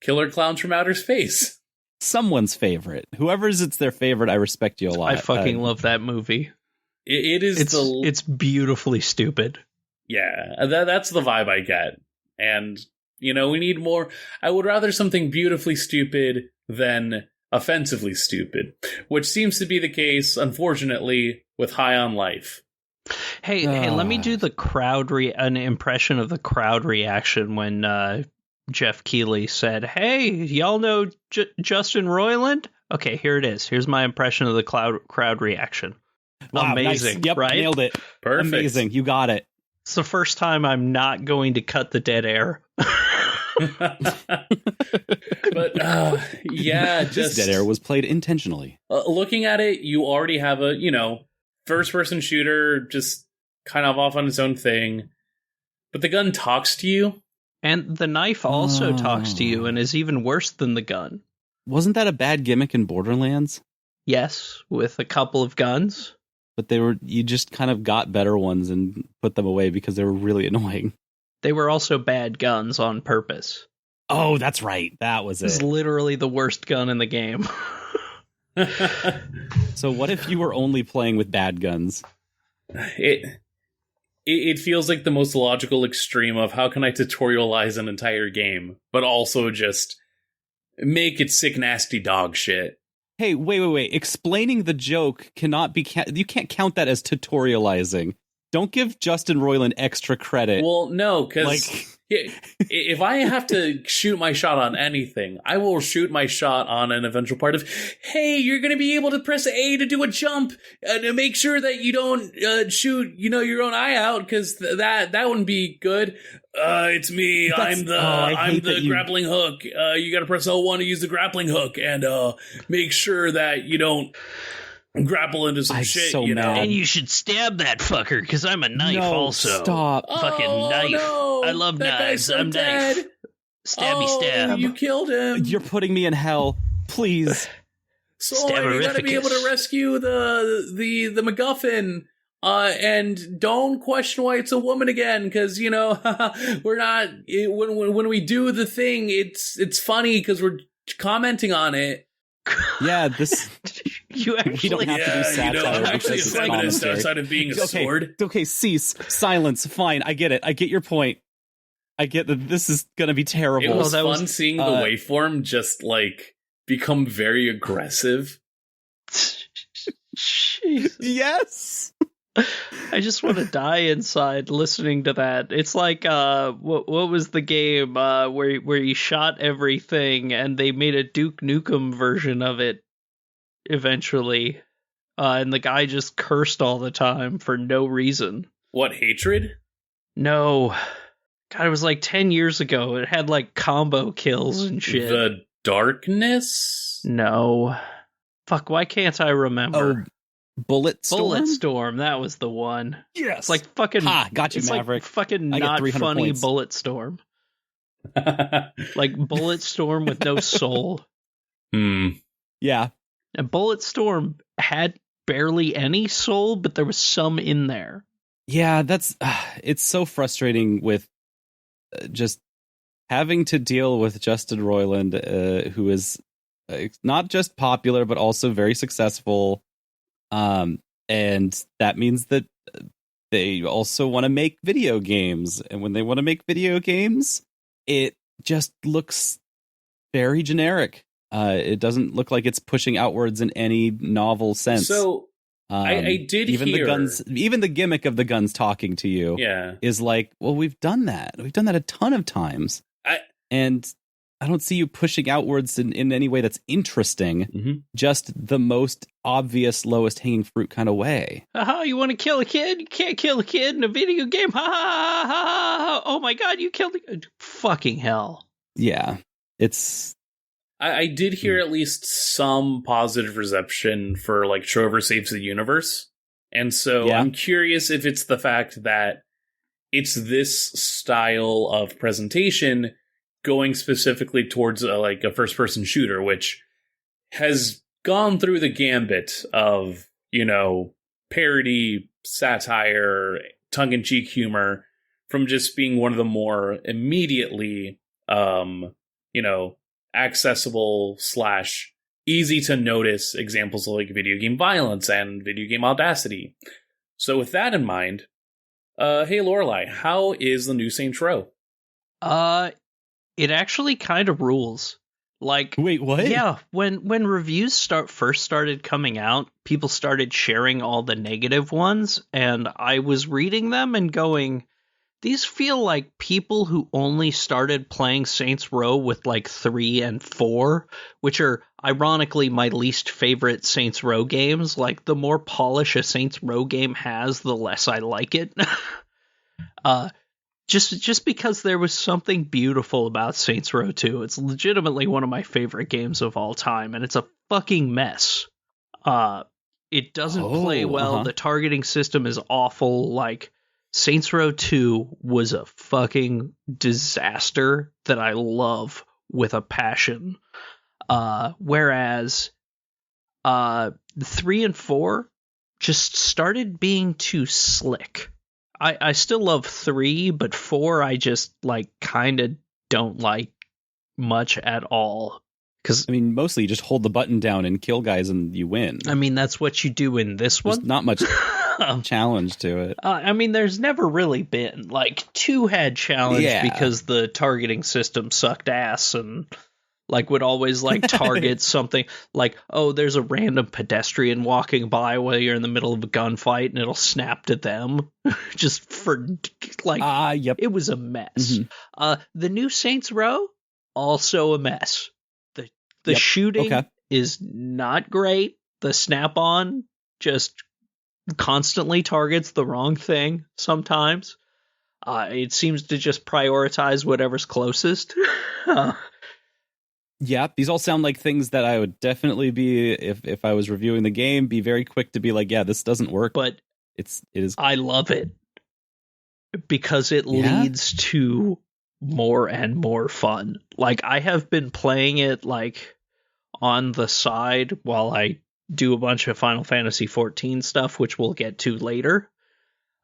Killer Clowns from Outer Space. Someone's favorite. Whoever's it's their favorite, I respect you a lot. I fucking love that movie. It's beautifully stupid. Yeah, that's the vibe I get. And, we need more. I would rather something beautifully stupid than offensively stupid, which seems to be the case, unfortunately, with High on Life. Hey, let me do an impression of the crowd reaction when Jeff Keighley said, "Hey, y'all know Justin Roiland?" Okay, here it is. Here's my impression of the crowd reaction. Wow, amazing, nice. Yep, right? Nailed it. Perfect. Amazing. You got it. It's the first time I'm not going to cut the dead air. But yeah, this dead air was played intentionally. Looking at it, you already have a first-person shooter, just kind of off on its own thing. But the gun talks to you, and the knife also talks to you, and is even worse than the gun. Wasn't that a bad gimmick in Borderlands? Yes, with a couple of guns. But you just kind of got better ones and put them away because they were really annoying. They were also bad guns on purpose. Oh, that's right. That was it. It's literally the worst gun in the game. So what if you were only playing with bad guns? It feels like the most logical extreme of how can I tutorialize an entire game, but also just make it sick, nasty dog shit. Hey, wait. Explaining the joke cannot be... You can't count that as tutorializing. Don't give Justin Roiland extra credit. Well, no, because if I have to shoot my shot on anything, I will shoot my shot on an eventual part of, hey, you're going to be able to press A to do a jump to make sure that you don't shoot, your own eye out, because that wouldn't be good. It's me. I'm the grappling hook. You got to press L1 to use the grappling hook, and make sure that you don't grapple into some shit, so mad. And you should stab that fucker, because I'm a knife also. Stop. Fucking knife. No, I love that knives. guy's so I'm dead. knife. Stabby stab. You killed him. You're putting me in hell. Please. So you gotta be able to rescue the MacGuffin. And don't question why it's a woman again, because we're not. When we do the thing, it's funny because we're commenting on it. Yeah, this. You actually we don't have to do satire. Actually, a feminist outside of being a sword. Okay, cease. Silence. Fine, I get it. I get your point. I get that this is gonna be terrible. It was fun seeing the waveform just become very aggressive. Jesus. Yes. I just want to die inside listening to that. It's like what was the game where you shot everything and they made a Duke Nukem version of it eventually, and the guy just cursed all the time for no reason. What, Hatred? No, God, it was like 10 years ago. It had like combo kills and shit. The Darkness? No, fuck. Why can't I remember? Oh, Bulletstorm? That was the one. Yes. It's like fucking. Got you, it's Maverick. like fucking I get not 300 funny points. Bulletstorm. Like Bulletstorm with no soul. Yeah. And Bulletstorm had barely any soul, but there was some in there. Yeah, that's it's so frustrating with just having to deal with Justin Roiland, who is not just popular but also very successful. And that means that they also want to make video games, and when they want to make video games, it just looks very generic. It doesn't look like it's pushing outwards in any novel sense. So I did even hear the guns, even the gimmick of the guns talking to you, is like, well, we've done that. We've done that a ton of times, and I don't see you pushing outwards in any way that's interesting. Mm-hmm. Just the most obvious, lowest hanging fruit kind of way. Aha, you want to kill a kid? You can't kill a kid in a video game. Ha ha ha ha! Oh my god, you killed a fucking hell. Yeah, it's. I did hear at least some positive reception for like Trover Saves the Universe. And so I'm curious if it's the fact that it's this style of presentation going specifically towards a first-person shooter, which has gone through the gambit of, parody, satire, tongue-in-cheek humor, from just being one of the more immediately, accessible / easy to notice examples of like video game violence and video game audacity. So with that in mind, hey Lorelai, how is the new Saints Row? It actually kind of rules. Like, wait, what? Yeah, when reviews first started coming out, people started sharing all the negative ones, and I was reading them and going, these feel like people who only started playing Saints Row with like 3 and 4, which are ironically my least favorite Saints Row games. Like, the more polish a Saints Row game has, the less I like it. Just because there was something beautiful about Saints Row 2. It's legitimately one of my favorite games of all time, and it's a fucking mess. It doesn't play well. Uh-huh. The targeting system is awful. Like, Saints Row 2 was a fucking disaster that I love with a passion. Whereas 3 and 4 just started being too slick. I still love 3, but 4 I just kind of don't like much at all. Because mostly you just hold the button down and kill guys and you win. That's what you do in this one. There's not much challenge to it. There's never really been. 2 had challenge because the targeting system sucked ass and would always target something there's a random pedestrian walking by while you're in the middle of a gunfight and it'll snap to them just for yep. It was a mess. Mm-hmm. The new Saints Row, also a mess. The shooting is not great. The snap-on just constantly targets the wrong thing sometimes. It seems to just prioritize whatever's closest. Yeah, these all sound like things that I would definitely be, if I was reviewing the game, be very quick to be like, yeah, this doesn't work. But it is. I love it because it leads to more and more fun. I have been playing it on the side while I do a bunch of Final Fantasy XIV stuff, which we'll get to later.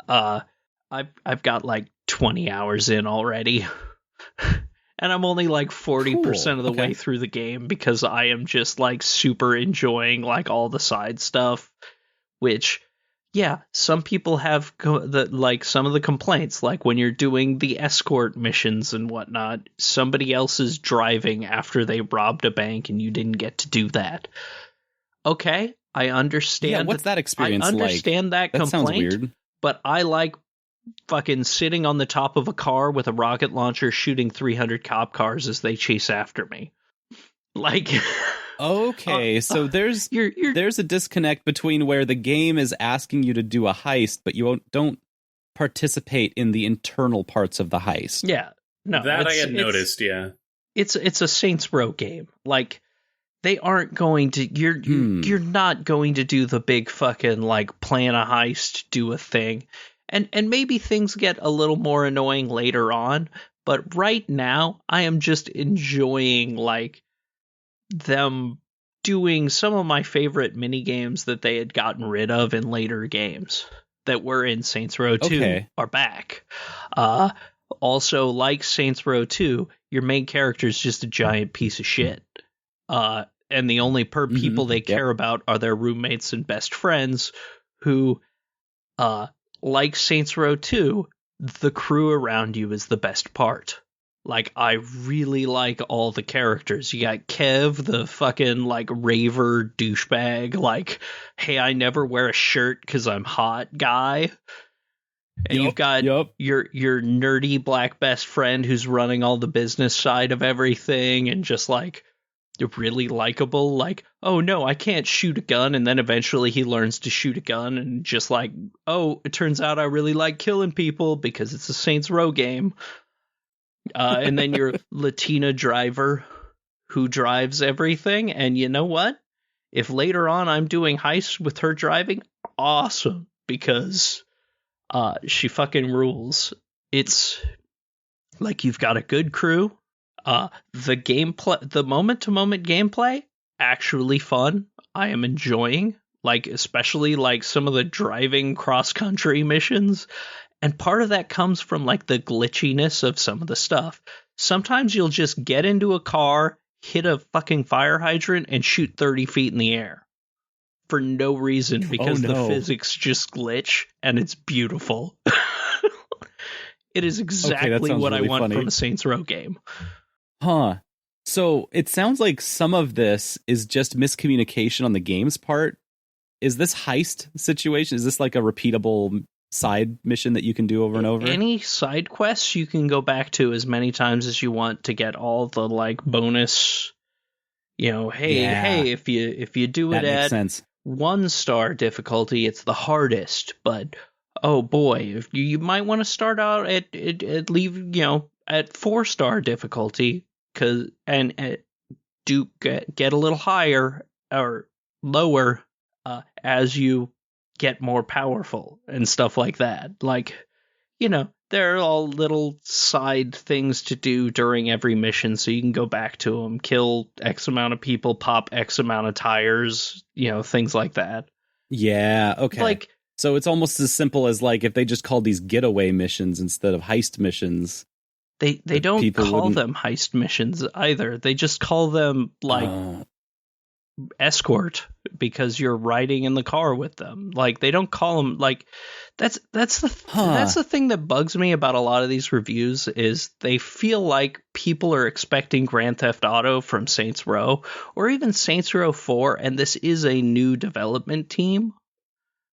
I've got 20 hours in already. And I'm only 40% of the way through the game because I am just super enjoying all the side stuff, which, some people have some of the complaints, when you're doing the escort missions and whatnot, somebody else is driving after they robbed a bank and you didn't get to do that. Okay, I understand. Yeah, what's that experience I understand like? that complaint. Sounds weird. But I like fucking sitting on the top of a car with a rocket launcher shooting 300 cop cars as they chase after me. Like, okay, so there's a disconnect between where the game is asking you to do a heist, but you don't participate in the internal parts of the heist. Yeah, no, that I had noticed. Yeah, it's a Saints Row game. Like, they aren't going to. You're not going to do the big fucking like plan a heist, do a thing, and maybe things get a little more annoying later on. But right now, I am just enjoying like them doing some of my favorite mini games that they had gotten rid of in later games that were in Saints Row 2 are back. Also, like Saints Row 2, your main character is just a giant piece of shit. And the only people they care about are their roommates and best friends who, like Saints Row 2, the crew around you is the best part. Like, I really like all the characters. You got Kev, the fucking, like, raver douchebag, like, hey, I never wear a shirt because I'm hot guy. And you've got your nerdy black best friend who's running all the business side of everything and just, like, really likable. Like, oh, no, I can't shoot a gun. And then eventually he learns to shoot a gun and just, like, oh, it turns out I really like killing people because it's a Saints Row game. And then your Latina driver who drives everything. And you know what? If later on I'm doing heists with her driving, awesome, because she fucking rules. It's like you've got a good crew. The gameplay, the moment-to-moment gameplay, actually fun. I am enjoying, like, especially like some of the driving cross-country missions. And part of that comes from like the glitchiness of some of the stuff. Sometimes you'll just get into a car, hit a fucking fire hydrant, and shoot 30 feet in the air for no reason because the physics just glitch, and it's beautiful. It is exactly what I want from a Saints Row game. Huh. So it sounds like some of this is just miscommunication on the game's part. Is this heist situation? Is this like a repeatable side mission that you can do over and over? Any side quests you can go back to as many times as you want to get all the like bonus, you know, hey, if you do it at 1-star difficulty, it's the hardest, but oh boy, if you might want to start out at leave, you know, at 4-star difficulty and do get a little higher or lower as you get more powerful and stuff like that. Like, you know, there are all little side things to do during every mission, so you can go back to them, kill X amount of people, pop X amount of tires, you know, things like that. Yeah, okay. Like, so it's almost as simple as like if they just called these getaway missions instead of heist missions. They don't call them heist missions either. They just call them like escort because you're riding in the car with them. Like, they don't call them like that's the thing that bugs me about a lot of these reviews is they feel like people are expecting Grand Theft Auto from Saints Row or even Saints Row 4, and this is a new development team.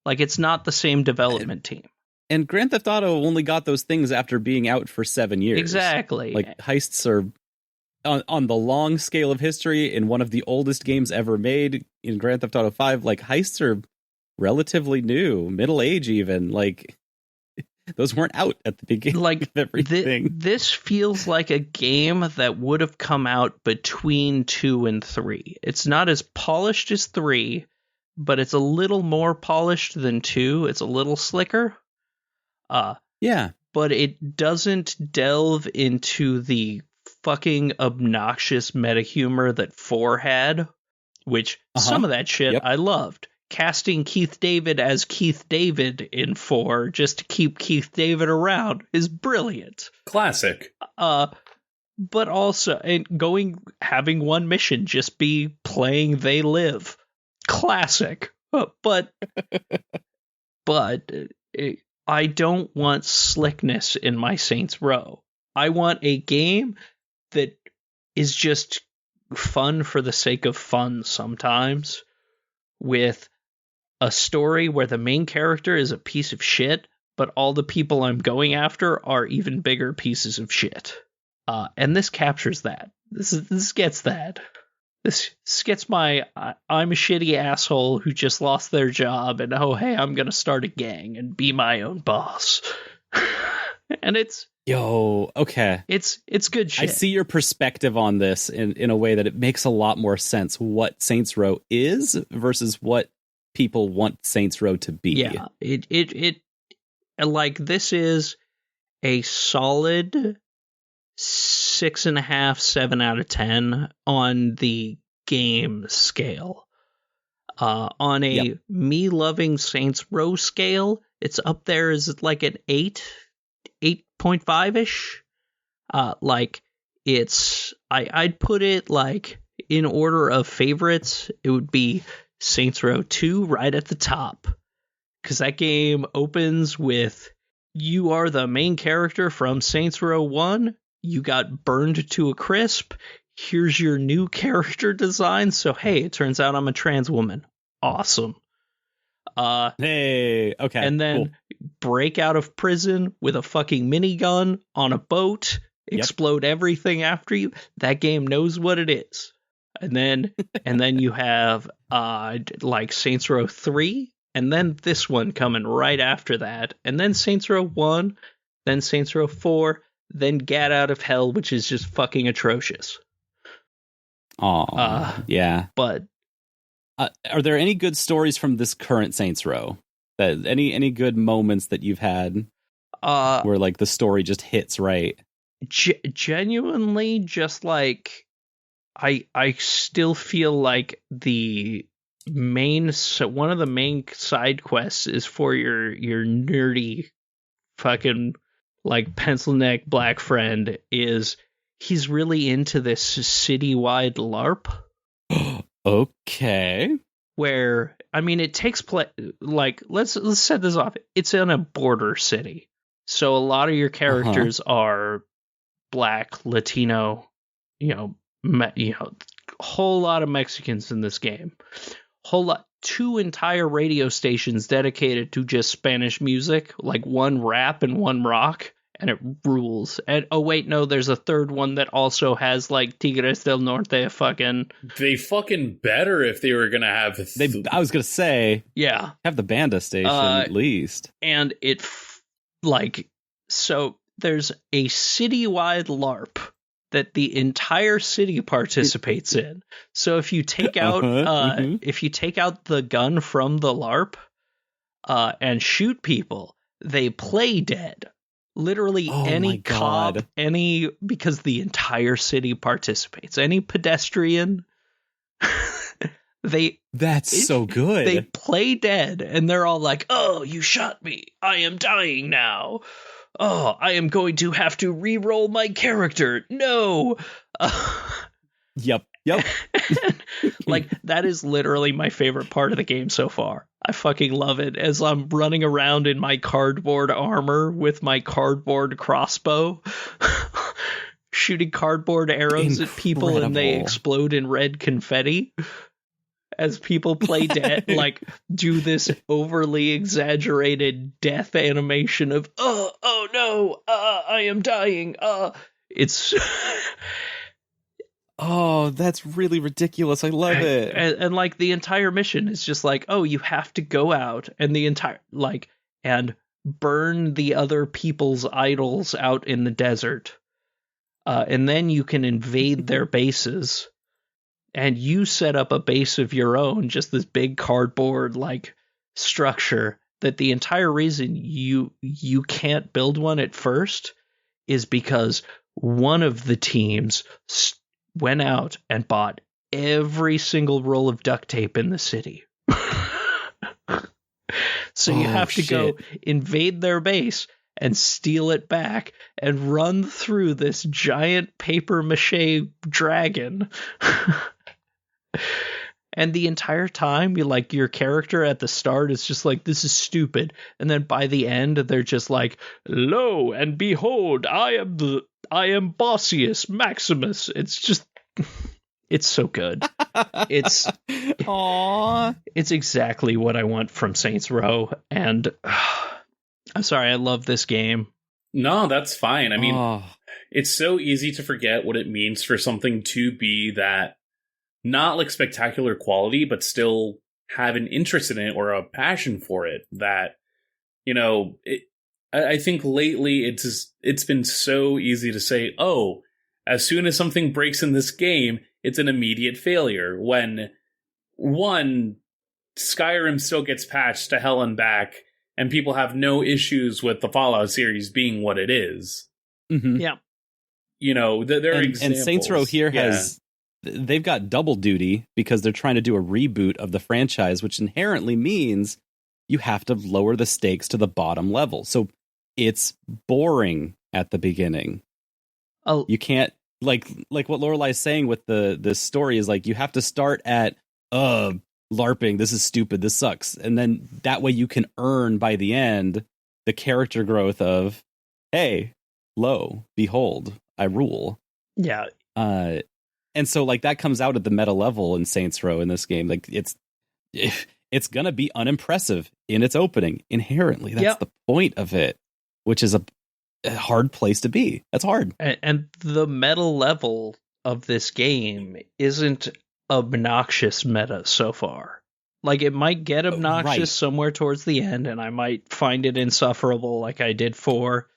Like, it's not the same development team. And Grand Theft Auto only got those things after being out for 7 years. Exactly. Like, heists are on the long scale of history in one of the oldest games ever made in Grand Theft Auto 5. Like, heists are relatively new, middle age even. Like, those weren't out at the beginning like, of everything. This feels like a game that would have come out between 2 and 3. It's not as polished as 3, but it's a little more polished than 2. It's a little slicker. Yeah. But it doesn't delve into the fucking obnoxious meta humor that 4 had, which some of that shit I loved. Casting Keith David as Keith David in 4 just to keep Keith David around is brilliant. Classic. But also, and having one mission just be playing They Live. Classic. But I don't want slickness in my Saints Row. I want a game that is just fun for the sake of fun sometimes, with a story where the main character is a piece of shit, but all the people I'm going after are even bigger pieces of shit. And this captures that. This gets that. This gets my I'm a shitty asshole who just lost their job, and oh hey, I'm gonna start a gang and be my own boss. And it's okay. It's good shit. I see your perspective on this in a way that it makes a lot more sense what Saints Row is versus what people want Saints Row to be. Yeah, it like this is a solid 6.5, 7 out of 10 on the game scale. On a me loving Saints Row scale, it's up there as like an 8.5-ish. Like it's I'd put it like in order of favorites, it would be Saints Row 2 right at the top. Because that game opens with you are the main character from Saints Row 1. You got burned to a crisp. Here's your new character design. So, hey, it turns out I'm a trans woman. Awesome. Hey, okay. And then break out of prison with a fucking minigun on a boat, explode everything after you. That game knows what it is. And then you have like Saints Row 3, and then this one coming right after that, and then Saints Row 1, then Saints Row 4, then Get Out of Hell, which is just fucking atrocious. Yeah. But are there any good stories from this current Saints Row? That any good moments that you've had where like the story just hits right? Genuinely, just like I still feel like one of the main side quests is for your nerdy fucking like pencil neck black friend. Is he's really into this citywide LARP? Okay. Where I mean, it takes place like let's set this off. It's in a border city, so a lot of your characters are black, Latino, whole lot of Mexicans in this game. Whole lot. 2 entire radio stations dedicated to just Spanish music, like one rap and one rock, and it rules. And oh wait, no, there's a third one that also has like Tigres del Norte fucking. They fucking better if they were gonna have. I was gonna say, yeah, have the Banda station at least. And it so there's a citywide LARP that the entire city participates in. So if you take out if you take out the gun from the LARP and shoot people, they play dead. Literally any cop, because the entire city participates. Any pedestrian, that's so good. They play dead, and they're all like, "Oh, you shot me. I am dying now. Oh, I am going to have to re-roll my character. No." Yep. Like, that is literally my favorite part of the game so far. I fucking love it as I'm running around in my cardboard armor with my cardboard crossbow, shooting cardboard arrows at people, and they explode in red confetti. As people play dead, like do this overly exaggerated death animation of oh no, I am dying. It's that's really ridiculous. I love it. And like the entire mission is just like, oh, you have to go out and and burn the other people's idols out in the desert, and then you can invade their bases. And you set up a base of your own, just this big cardboard like structure, that the entire reason you can't build one at first is because one of the teams went out and bought every single roll of duct tape in the city. So you have to go invade their base and steal it back and run through this giant paper mache dragon. And the entire time, your character at the start is just like, this is stupid. And then by the end, they're just like, lo and behold, I am Bossius Maximus. It's just, It's so good. It's Aww. It's exactly what I want from Saints Row, and I'm sorry, I love this game. No, that's fine. I mean, Oh. it's so easy to forget what it means for something to be that not like spectacular quality, but still have an interest in it or a passion for it. That, you know, I think lately it's been so easy to say, oh, as soon as something breaks in this game, it's an immediate failure. When one, Skyrim still gets patched to hell and back, and people have no issues with the Fallout series being what it is. Mm-hmm. Yeah. You know, there are examples. And Saints Row here they've got double duty because they're trying to do a reboot of the franchise, which inherently means you have to lower the stakes to the bottom level. So it's boring at the beginning. Oh, You can't like what Lorelai's saying with the story is like you have to start at LARPing, this is stupid, this sucks. And then that way you can earn by the end the character growth of, hey, lo, behold, I rule. yeah. And so like that comes out at the meta level in Saints Row in this game. Like it's gonna be unimpressive in its opening inherently. That's the point of it, which is a hard place to be. That's hard. And the meta level of this game isn't obnoxious meta so far. Like, it might get obnoxious somewhere towards the end, and I might find it insufferable like I did for.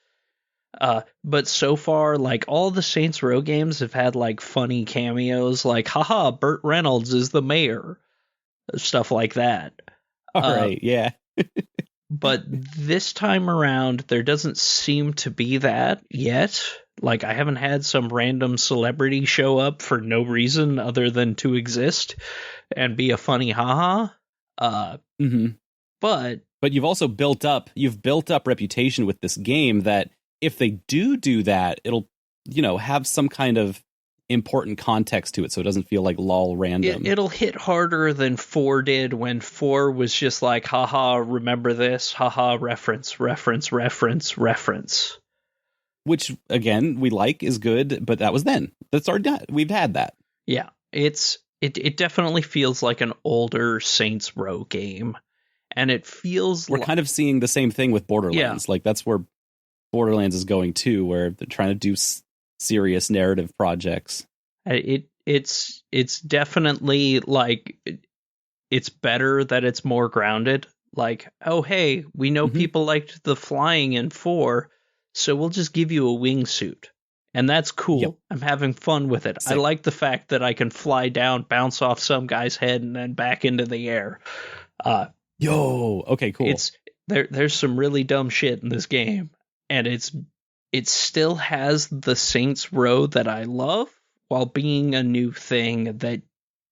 But so far, like, all the Saints Row games have had, like, funny cameos, like, haha, Burt Reynolds is the mayor. Stuff like that. All right, yeah. But this time around, there doesn't seem to be that yet. Like, I haven't had some random celebrity show up for no reason other than to exist and be a funny haha. But you've also built up reputation with this game that if they do that, it'll, have some kind of important context to it, so it doesn't feel like lol random. It'll hit harder than 4 did when 4 was just like, haha, remember this, haha, reference. Which, again, we like, is good, but that was then. That's already done. We've had that. Yeah, it definitely feels like an older Saints Row game, and it feels we're kind of seeing the same thing with Borderlands. Like that's where Borderlands is going too, where they're trying to do serious narrative projects. It's definitely like it's better that it's more grounded. Like, oh hey, we know people liked the flying in 4, so we'll just give you a wingsuit. And that's cool. Yep. I'm having fun with it. Same. I like the fact that I can fly down, bounce off some guy's head, and then back into the air. Okay, cool. There's some really dumb shit in this game, and it still has the Saints Row that I love, while being a new thing that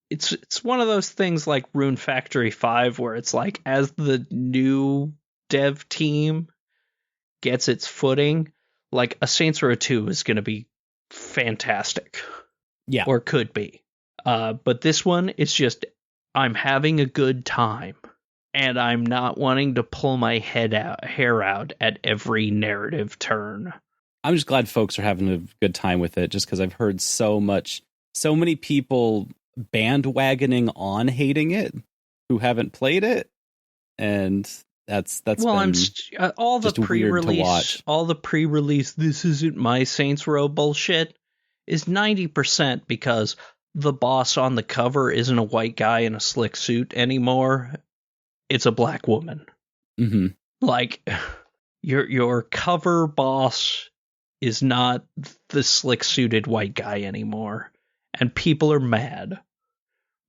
it's one of those things like Rune Factory 5, where it's like, as the new dev team gets its footing, like a Saints Row 2 is going to be fantastic. Yeah. Or could be. But this one, it's just, I'm having a good time. And I'm not wanting to pull my hair out at every narrative turn. I'm just glad folks are having a good time with it, just because I've heard so many people bandwagoning on hating it who haven't played it. And that's well, been all the just weird to watch. All the pre-release, this isn't my Saints Row bullshit is 90% because the boss on the cover isn't a white guy in a slick suit anymore. It's a black woman. Mm-hmm. Like, your cover boss is not the slick suited white guy anymore, and people are mad.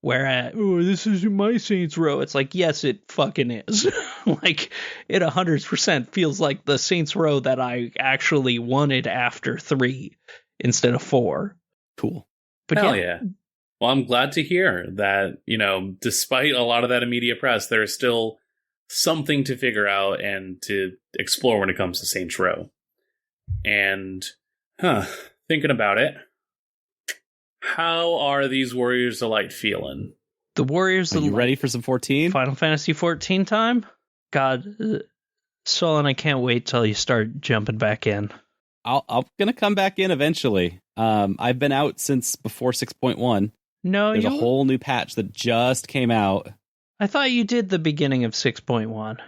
Whereas, this isn't my Saints Row. It's like, yes, it fucking is. Like, it 100% feels like the Saints Row that I actually wanted after 3 instead of 4. Cool. But hell yeah. Well, I'm glad to hear that, despite a lot of that immediate press, there's still something to figure out and to explore when it comes to Saints Row. And, thinking about it, how are these Warriors of Light feeling? The Warriors of Light. You ready for some 14? Final Fantasy 14 time? God, Solon, I can't wait till you start jumping back in. I'm gonna come back in eventually. I've been out since before 6.1. No, There's a whole new patch that just came out. I thought you did the beginning of 6.1.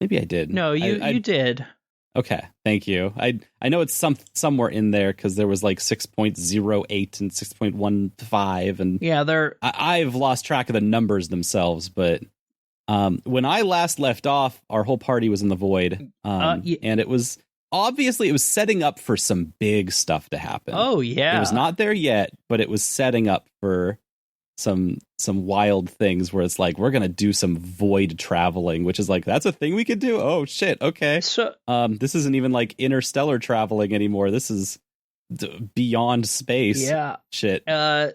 Maybe I did. No, you did. Okay, thank you. I know it's somewhere in there because there was like 6.08 and 6.15, and yeah, I've lost track of the numbers themselves. But when I last left off, our whole party was in the void, and it was setting up for some big stuff to happen. Oh yeah, it was not there yet, but it was setting up for some wild things where it's like we're gonna do some void traveling, which is like that's a thing we could do. Oh shit, okay. So this isn't even like interstellar traveling anymore. This is beyond space. Yeah, shit.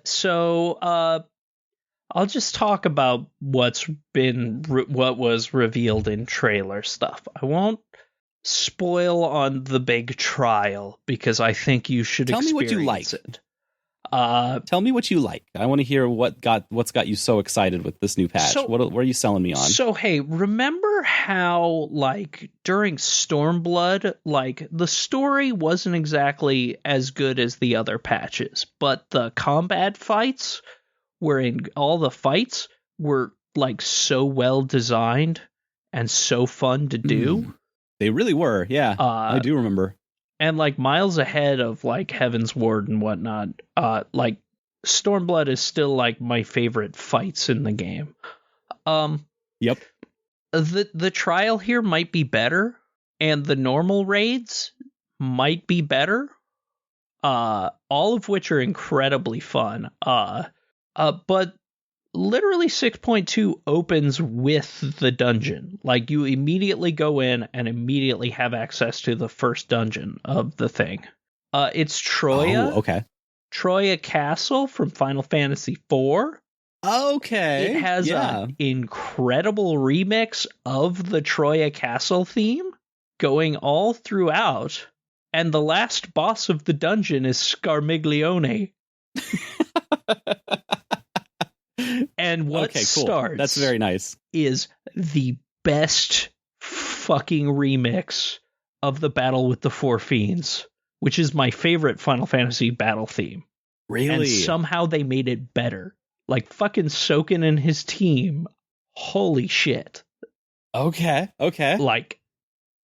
So I'll just talk about what was revealed in trailer stuff. I won't spoil on the big trial because I think you should tell me what you experience like. it. Tell me what you like. I want to hear what's got you so excited with this new patch. What are you selling me on? So hey, remember how like during Stormblood, like the story wasn't exactly as good as the other patches, but the combat fights all the fights were like so well designed and so fun to do. They really were, yeah. I do remember. And like miles ahead of like Heaven's Ward and whatnot, like Stormblood is still like my favorite fights in the game. Yep. The trial here might be better, and the normal raids might be better. All of which are incredibly fun. But literally 6.2 opens with the dungeon. Like you immediately go in and immediately have access to the first dungeon of the thing. It's Troya. Oh, okay. Troya Castle from Final Fantasy IV. Okay. It has an incredible remix of the Troya Castle theme going all throughout. And the last boss of the dungeon is Scarmiglione. And what starts that's very nice is the best fucking remix of the Battle with the Four Fiends, which is my favorite Final Fantasy battle theme. Really? And somehow they made it better. Like fucking Soken and his team. Holy shit. Okay. Like,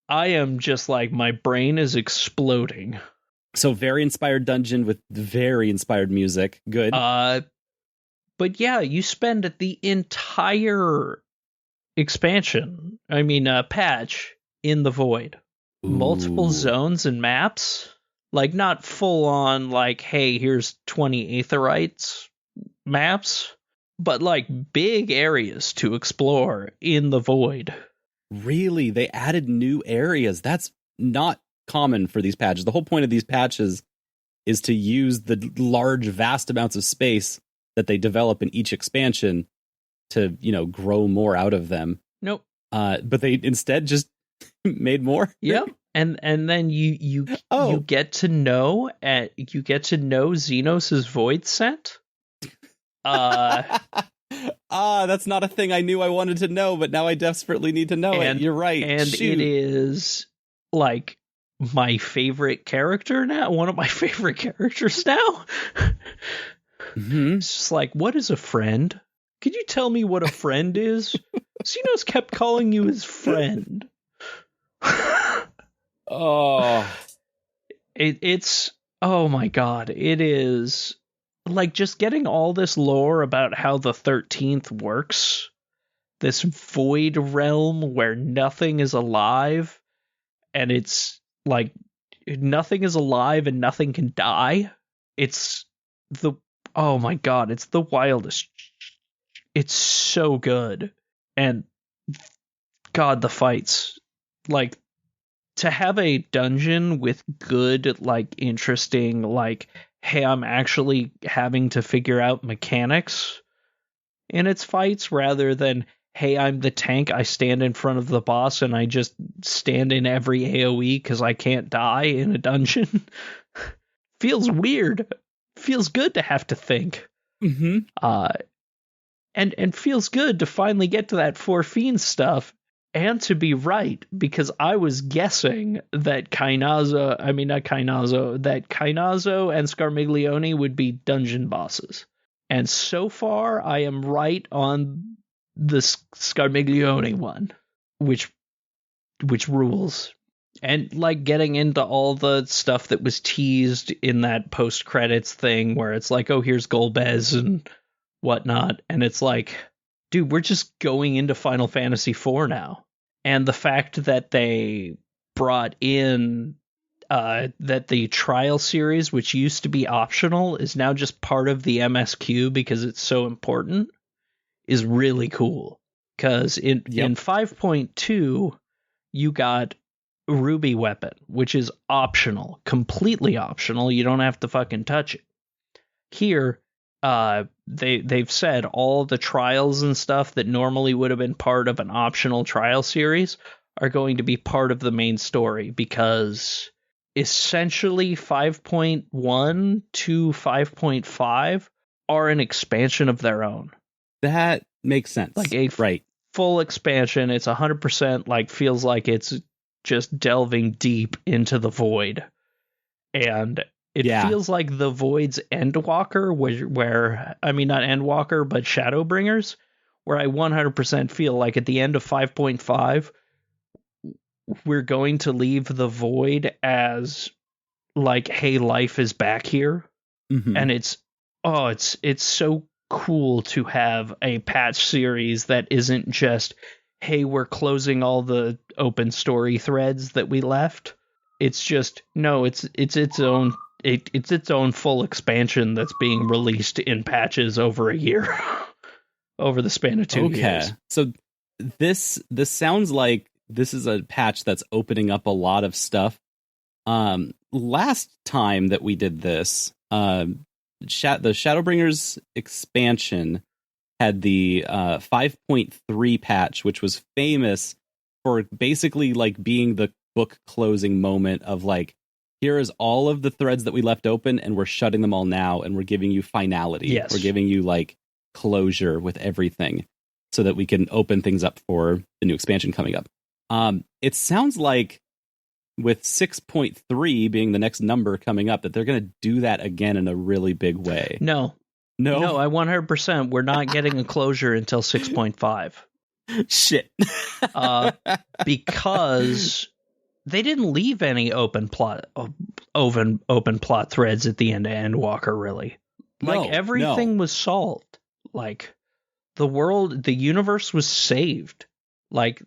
I am just like, my brain is exploding. So very inspired dungeon with very inspired music. Good. But yeah, you spend the entire patch in the void. Ooh. Multiple zones and maps. Like, not full on, like, hey, here's 20 Aetherites maps, but like big areas to explore in the void. Really? They added new areas. That's not common for these patches. The whole point of these patches is to use the large, vast amounts of space that they develop in each expansion to, grow more out of them. Nope. But they instead just made more. Yep. And then you get to know Xenos' void set. That's not a thing I knew I wanted to know, but now I desperately need to know it. You're right. And Shoot. It is like my favorite character now. One of my favorite characters now. Mm-hmm. It's just like, what is a friend? Could you tell me what a friend is? Xenos kept calling you his friend. Oh. It's oh my god. It is like just getting all this lore about how the 13th works. This void realm where nothing is alive, and it's like nothing is alive and nothing can die. It's oh my god, it's the wildest. It's so good. And god, the fights. Like, to have a dungeon with good, like, interesting, like, hey, I'm actually having to figure out mechanics in its fights rather than, hey, I'm the tank, I stand in front of the boss and I just stand in every AoE because I can't die in a dungeon. Feels weird. Feels good to have to think. Mm-hmm. And feels good to finally get to that Four Fiends stuff and to be right, because I was guessing that Kainazo and Scarmiglione would be dungeon bosses. And so far, I am right on the Scarmiglione one, which rules. And like getting into all the stuff that was teased in that post-credits thing where it's like, oh, here's Golbez and whatnot. And it's like, dude, we're just going into Final Fantasy IV now. And the fact that they brought in that the trial series, which used to be optional, is now just part of the MSQ because it's so important, is really cool. Because in 5.2, you got Ruby Weapon, which is optional, completely optional. You don't have to fucking touch it. Here, they've said all the trials and stuff that normally would have been part of an optional trial series are going to be part of the main story, because essentially 5.1 to 5.5 are an expansion of their own. That makes sense. Like a full expansion. It's 100% like feels like it's just delving deep into the void. And it feels like the Void's Endwalker, where I mean, not Endwalker, but Shadowbringers, where I 100% feel like at the end of 5.5, we're going to leave the Void as like, hey, life is back here. Mm-hmm. And it's so cool to have a patch series that isn't just, hey, we're closing all the open story threads that we left. It's just, no, it's its own full expansion that's being released in patches over a year, over the span of 2 years. So this sounds like this is a patch that's opening up a lot of stuff. Last time that we did this, the Shadowbringers expansion had the 5.3 patch, which was famous for basically like being the book closing moment of like, here is all of the threads that we left open and we're shutting them all now and we're giving you finality. Yes. We're giving you like closure with everything so that we can open things up for the new expansion coming up. It sounds like with 6.3 being the next number coming up that they're going to do that again in a really big way. No, I 100%. We're not getting a closure until 6.5. Shit. Because they didn't leave any open plot threads at the end of Endwalker, really. Like, everything was solved. Like, the universe was saved. Like,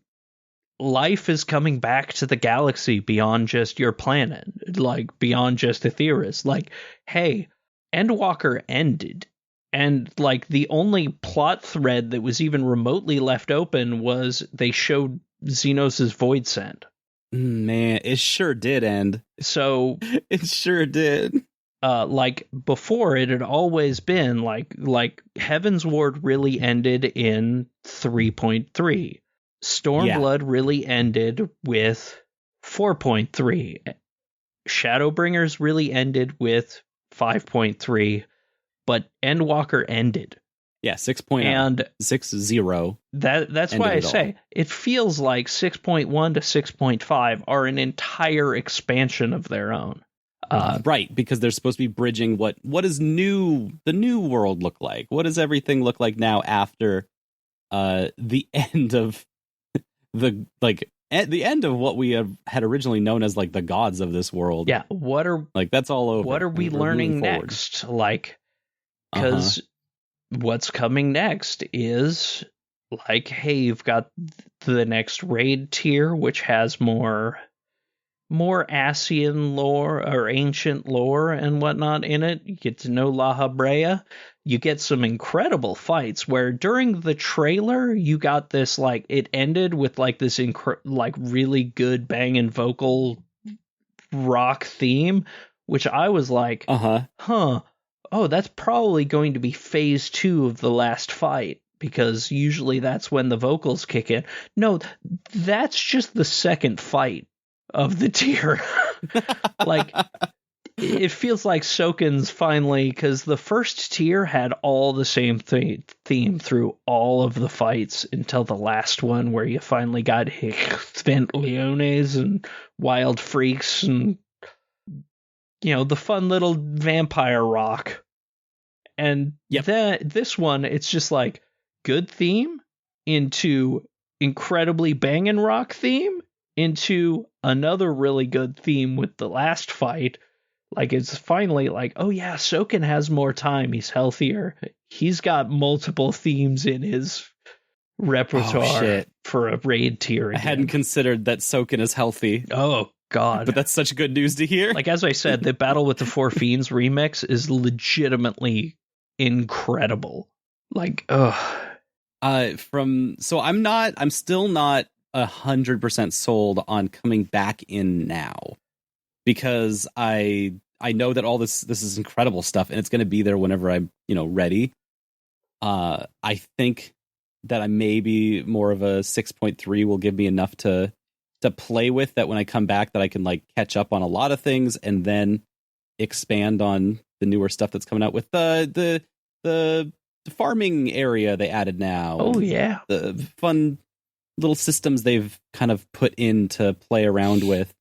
life is coming back to the galaxy beyond just your planet. Like, beyond just Aetheris. Like, hey, Endwalker ended. And, like, the only plot thread that was even remotely left open was they showed Xenos' Void Send. Man, it sure did end. So it sure did. Like before, it had always been like Heaven's Ward really ended in 3.3. Stormblood really ended with 4.3. Shadowbringers really ended with 5.3. But Endwalker ended. Yeah, 6.0. And 6.0. That's why I say it feels like 6.1 to 6.5 are an entire expansion of their own. Right, because they're supposed to be bridging what is new, the new world look like. What does everything look like now after the end of at the end of what we had originally known as like the gods of this world. Yeah, that's all over. What are we learning next? Like, because what's coming next is like, hey, you've got the next raid tier, which has more Ascian lore or ancient lore and whatnot in it. You get to know La Habrea. You get some incredible fights where during the trailer you got this, like, it ended with like this really good banging vocal rock theme, which I was like, oh, that's probably going to be phase 2 of the last fight, because usually that's when the vocals kick in. No, that's just the second fight of the tier. Like, it feels like Soken's finally, because the first tier had all the same theme through all of the fights until the last one, where you finally got Spent Leones and Wild Freaks and, you know, the fun little vampire rock. And Yep. this one, it's just like good theme into incredibly bangin' rock theme into another really good theme with the last fight. Like, it's finally like, oh yeah, Soken has more time. He's healthier. He's got multiple themes in his repertoire for a raid tier again. I hadn't considered that Soken is healthy. Oh, God. But that's such good news to hear. Like, as I said, the Battle with the Four Fiends remix is legitimately incredible. Like, ugh. So I'm still not 100% sold on coming back in now, because I know that all this is incredible stuff and it's going to be there whenever I'm, ready. I think that I maybe more of a 6.3 will give me enough to play with, that when I come back that I can like catch up on a lot of things and then expand on the newer stuff that's coming out with the farming area they added now. Oh yeah. The fun little systems they've kind of put in to play around with.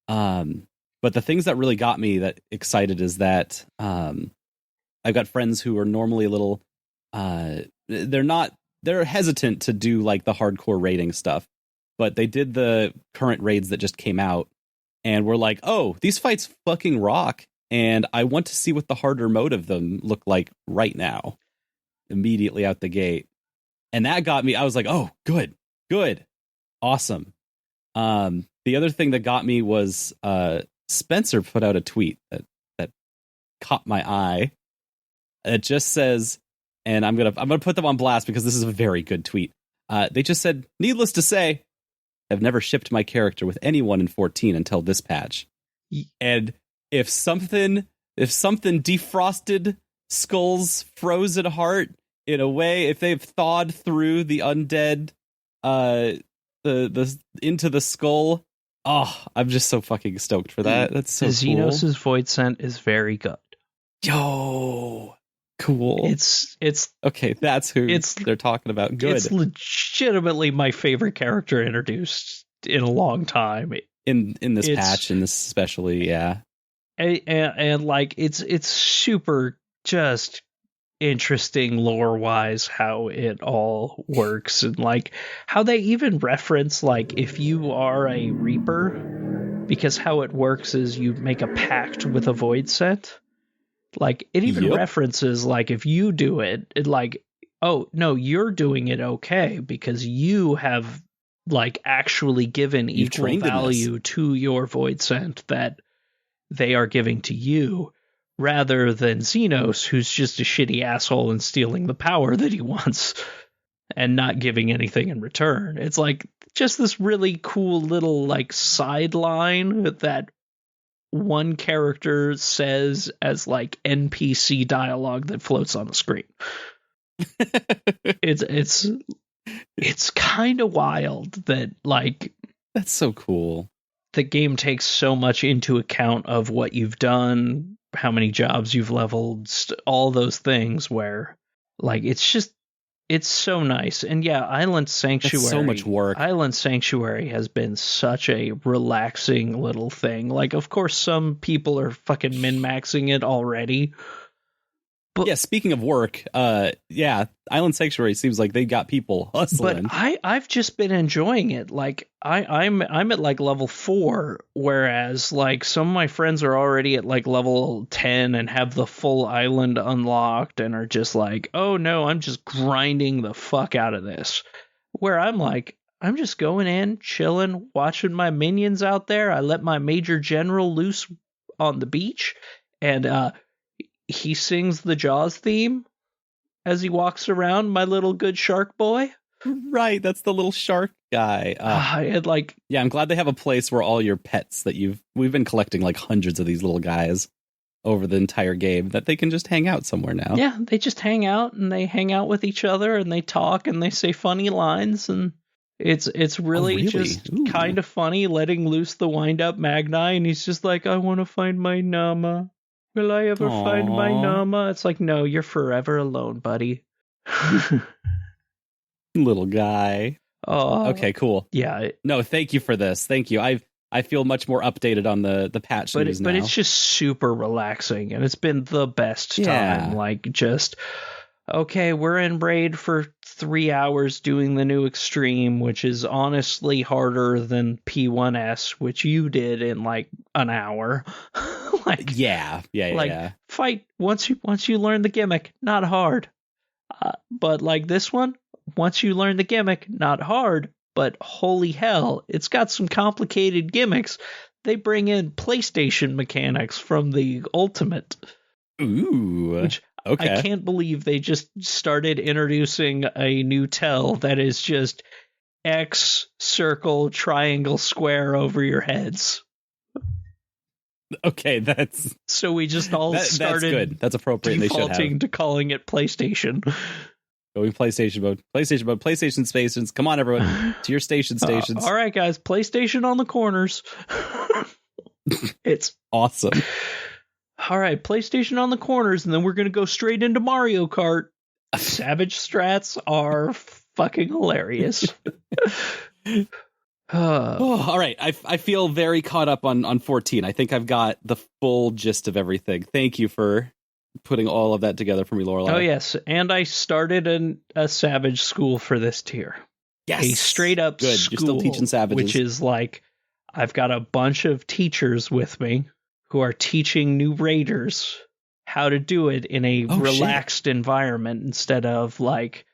But the things that really got me that excited is that I've got friends who are normally a little they're hesitant to do like the hardcore raiding stuff, but they did the current raids that just came out and were like, oh, these fights fucking rock, and I want to see what the harder mode of them look like right now, immediately out the gate. And that got me. I was like, oh, good, awesome. The other thing that got me was Spencer put out a tweet that caught my eye. It just says, and I'm gonna put them on blast because this is a very good tweet. They just said, needless to say, I've never shipped my character with anyone in 14 until this patch. And if something defrosted Skull's frozen heart in a way, if they've thawed through the undead the into the skull, oh, I'm just so fucking stoked for that. That's so Xenos' cool. void scent is very good. Yo, cool. It's okay. That's who they're talking about. Good. It's legitimately my favorite character introduced in a long time. In this patch, and this especially, yeah. And like it's super just interesting lore wise how it all works, and like how they even reference like if you are a Reaper, because how it works is you make a pact with a void scent. Like it even references like if you do it like, oh no, you're doing it okay because you have like actually given equal value to your void scent that they are giving to you, rather than Xenos, who's just a shitty asshole and stealing the power that he wants and not giving anything in return. It's like just this really cool little like sideline that one character says as like NPC dialogue that floats on the screen. It's kind of wild that like that's so cool. The game takes so much into account of what you've done, how many jobs you've leveled, all those things where like it's so nice. And yeah, Island Sanctuary. That's so much work. Island Sanctuary has been such a relaxing little thing. Like, of course, some people are fucking min-maxing it already. But, yeah, speaking of work, Island Sanctuary seems like they got people hustling. But I've just been enjoying it. Like I'm at like level 4, whereas like some of my friends are already at like level 10 and have the full island unlocked and are just like, oh no, I'm just grinding the fuck out of this. Where I'm like, I'm just going in, chilling, watching my minions out there. I let my Major General loose on the beach, and he sings the Jaws theme as he walks around, my little good shark boy. Right, that's the little shark guy. Yeah, I'm glad they have a place where all your pets that we've been collecting like hundreds of these little guys over the entire game, that they can just hang out somewhere now. Yeah, they just hang out, and they hang out with each other, and they talk, and they say funny lines, and it's really just kind of funny letting loose the wind-up Magni, and he's just like, I want to find my Nama. Will I ever find my Nama? It's like, no, you're forever alone, buddy. Little guy. Oh, okay, cool. Yeah. No, thank you for this. Thank you. I feel much more updated on the patch news now. But it's just super relaxing, and it's been the best time. Like, just, okay, we're in raid for 3 hours doing the new extreme, which is honestly harder than P1S, which you did in like an hour. Like, fight once you learn the gimmick, not hard. But like this one, once you learn the gimmick, not hard, but holy hell, it's got some complicated gimmicks. They bring in PlayStation mechanics from the Ultimate. Ooh. Which okay. I can't believe they just started introducing a new tell that is just X, circle, triangle, square over your heads. Okay, that's... So we just all started... That's good. That's appropriate. Defaulting to calling it PlayStation. Going PlayStation mode. PlayStation stations. Come on, everyone. To your stations. All right, guys. PlayStation on the corners. It's awesome. All right, PlayStation on the corners, and then we're going to go straight into Mario Kart. Savage strats are fucking hilarious. All right, I feel very caught up on 14. I think I've got the full gist of everything. Thank you for putting all of that together for me, Lorelai. Oh, yes, and I started a Savage school for this tier. Yes. A straight-up school, you're still teaching Savages. Which is like, I've got a bunch of teachers with me who are teaching new raiders how to do it in a relaxed environment instead of like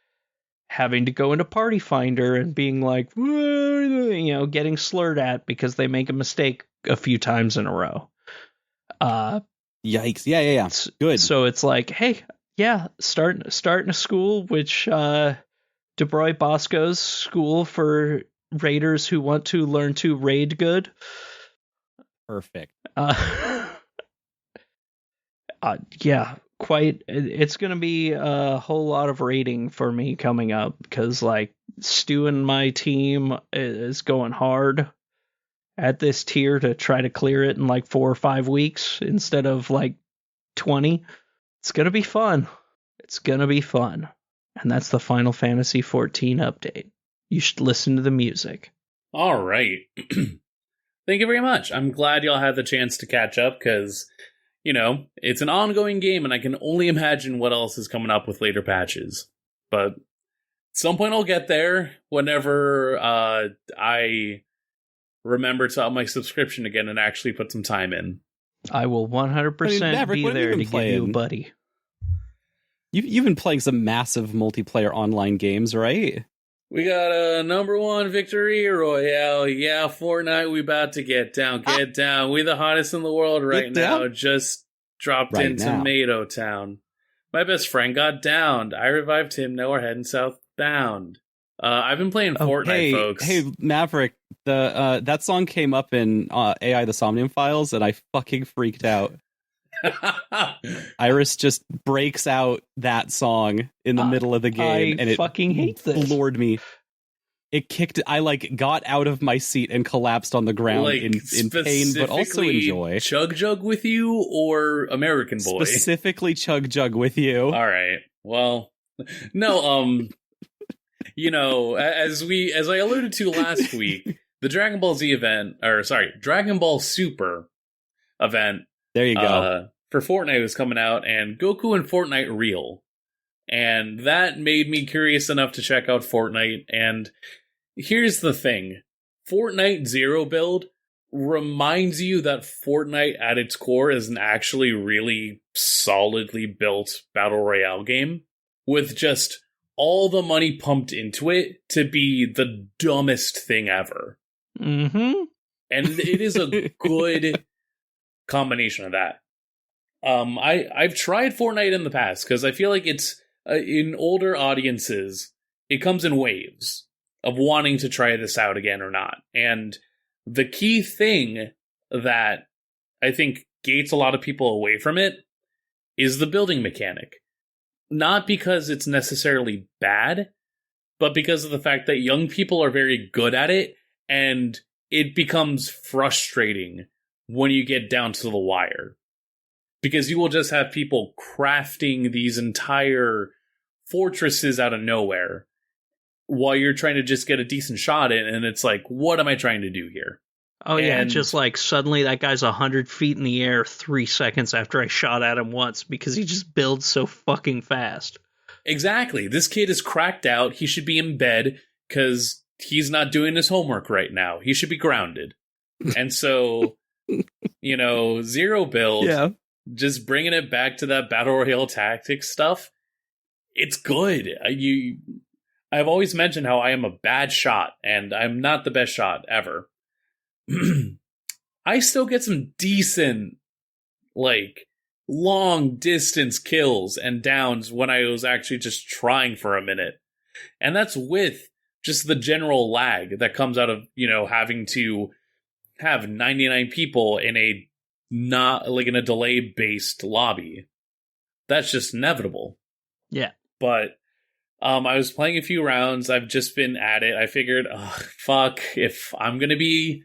having to go into Party Finder and being like, getting slurred at because they make a mistake a few times in a row. Yikes. Yeah. Good. So it's like, hey, starting a school, which DeBroy Bosco's school for raiders who want to learn to raid good. Perfect. Yeah, quite. It's going to be a whole lot of raiding for me coming up because, like, Stu and my team is going hard at this tier to try to clear it in like 4 or 5 weeks instead of like 20. It's going to be fun. And that's the Final Fantasy 14 update. You should listen to the music. All right. Thank you very much. I'm glad y'all had the chance to catch up because, it's an ongoing game and I can only imagine what else is coming up with later patches. But at some point I'll get there whenever I remember to up my subscription again and actually put some time in. I will 100% Maverick, be there to give you a buddy. You've been playing some massive multiplayer online games, right? We got a #1 victory royale. Yeah, Fortnite, we about to get down. Get down. We the hottest in the world right now. Just dropped in Tomato Town. My best friend got downed. I revived him. Now we're heading southbound. I've been playing Fortnite, folks. Hey, Maverick, that song came up in AI the Somnium Files, and I fucking freaked out. Iris just breaks out that song in the middle of the game, and it fucking hate this. Floored me. It kicked. I got out of my seat and collapsed on the ground in pain, but also in joy. Chug Jug with you or American Boy? Specifically Chug Jug with you. All right. Well, no. As I alluded to last week, the Dragon Ball Z event, Dragon Ball Super event. There you go. For Fortnite was coming out, and Goku and Fortnite Real. And that made me curious enough to check out Fortnite. And here's the thing. Fortnite Zero Build reminds you that Fortnite at its core is an actually really solidly built Battle Royale game with just all the money pumped into it to be the dumbest thing ever. Mm-hmm. And it is a good combination of that. I've tried Fortnite in the past because I feel like it's in older audiences, it comes in waves of wanting to try this out again or not. And the key thing that I think gates a lot of people away from it is the building mechanic. Not because it's necessarily bad, but because of the fact that young people are very good at it, and it becomes frustrating when you get down to the wire. Because you will just have people crafting these entire fortresses out of nowhere while you're trying to just get a decent shot in, and it's like, what am I trying to do here? Oh, yeah, And just like suddenly that guy's 100 feet in the air 3 seconds after I shot at him once because he just builds so fucking fast. exactly, this kid is cracked out. He should be in bed because he's not doing his homework right now. He should be grounded. And so, Zero Build, just bringing it back to that Battle Royale tactics stuff, it's good. I've always mentioned how I am a bad shot, and I'm not the best shot ever. I still get some decent, long distance kills and downs when I was actually just trying for a minute. And that's with just the general lag that comes out of, having to have 99 people in a delay-based lobby. That's just inevitable. Yeah. But I was playing a few rounds. I've just been at it. I figured, fuck, if I'm going to be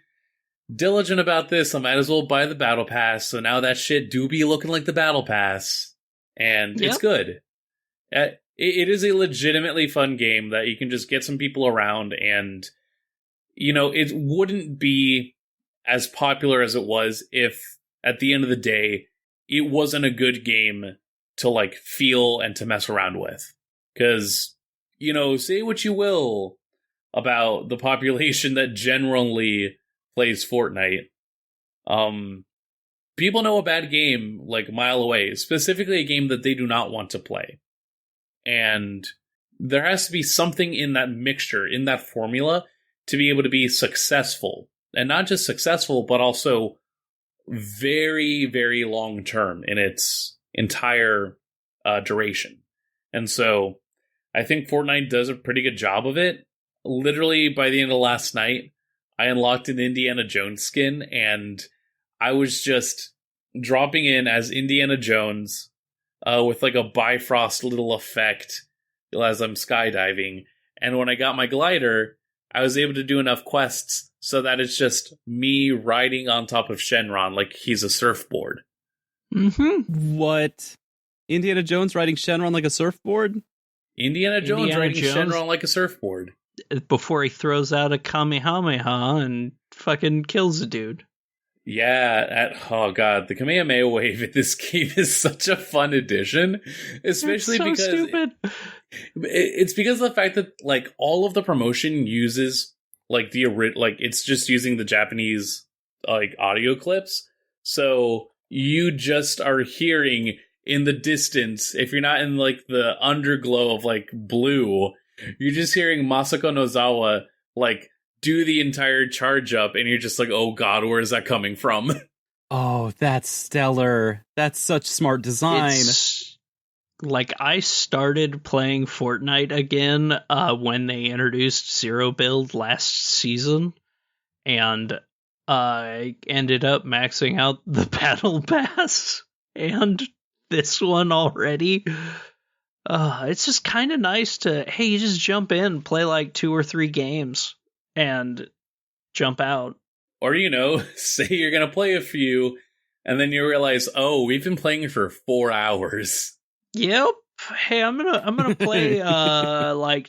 diligent about this, I might as well buy the Battle Pass. So now that shit do be looking like the Battle Pass. And It's good. It is a legitimately fun game that you can just get some people around and, it wouldn't be as popular as it was if, at the end of the day, it wasn't a good game to, feel and to mess around with. Because, say what you will about the population that generally plays Fortnite. People know a bad game, a mile away, specifically a game that they do not want to play. And there has to be something in that mixture, in that formula, to be able to be successful. And not just successful, but also very, very long term in its entire duration. And so I think Fortnite does a pretty good job of it. Literally, by the end of last night, I unlocked an Indiana Jones skin, and I was just dropping in as Indiana Jones with a Bifrost little effect as I'm skydiving. And when I got my glider, I was able to do enough quests so that it's just me riding on top of Shenron like he's a surfboard. Mm-hmm. What? Indiana Jones riding Shenron like a surfboard? Indiana Jones riding Shenron like a surfboard. Before he throws out a Kamehameha and fucking kills a dude. Yeah, oh god, the Kamehameha wave in this game is such a fun addition, especially because stupid. It's because of the fact that all of the promotion uses it's just using the Japanese audio clips, so you just are hearing in the distance, if you're not in the underglow of blue, you're just hearing Masako Nozawa do the entire charge up, and you're just like, oh god, where is that coming from? Oh, that's stellar. That's such smart design. I started playing Fortnite again when they introduced Zero Build last season, and I ended up maxing out the Battle Pass and this one already. It's just kind of nice to, hey, you just jump in, play 2 or 3 games, and jump out. Or, say you're going to play a few, and then you realize, oh, we've been playing for 4 hours. Yep. Hey, I'm gonna play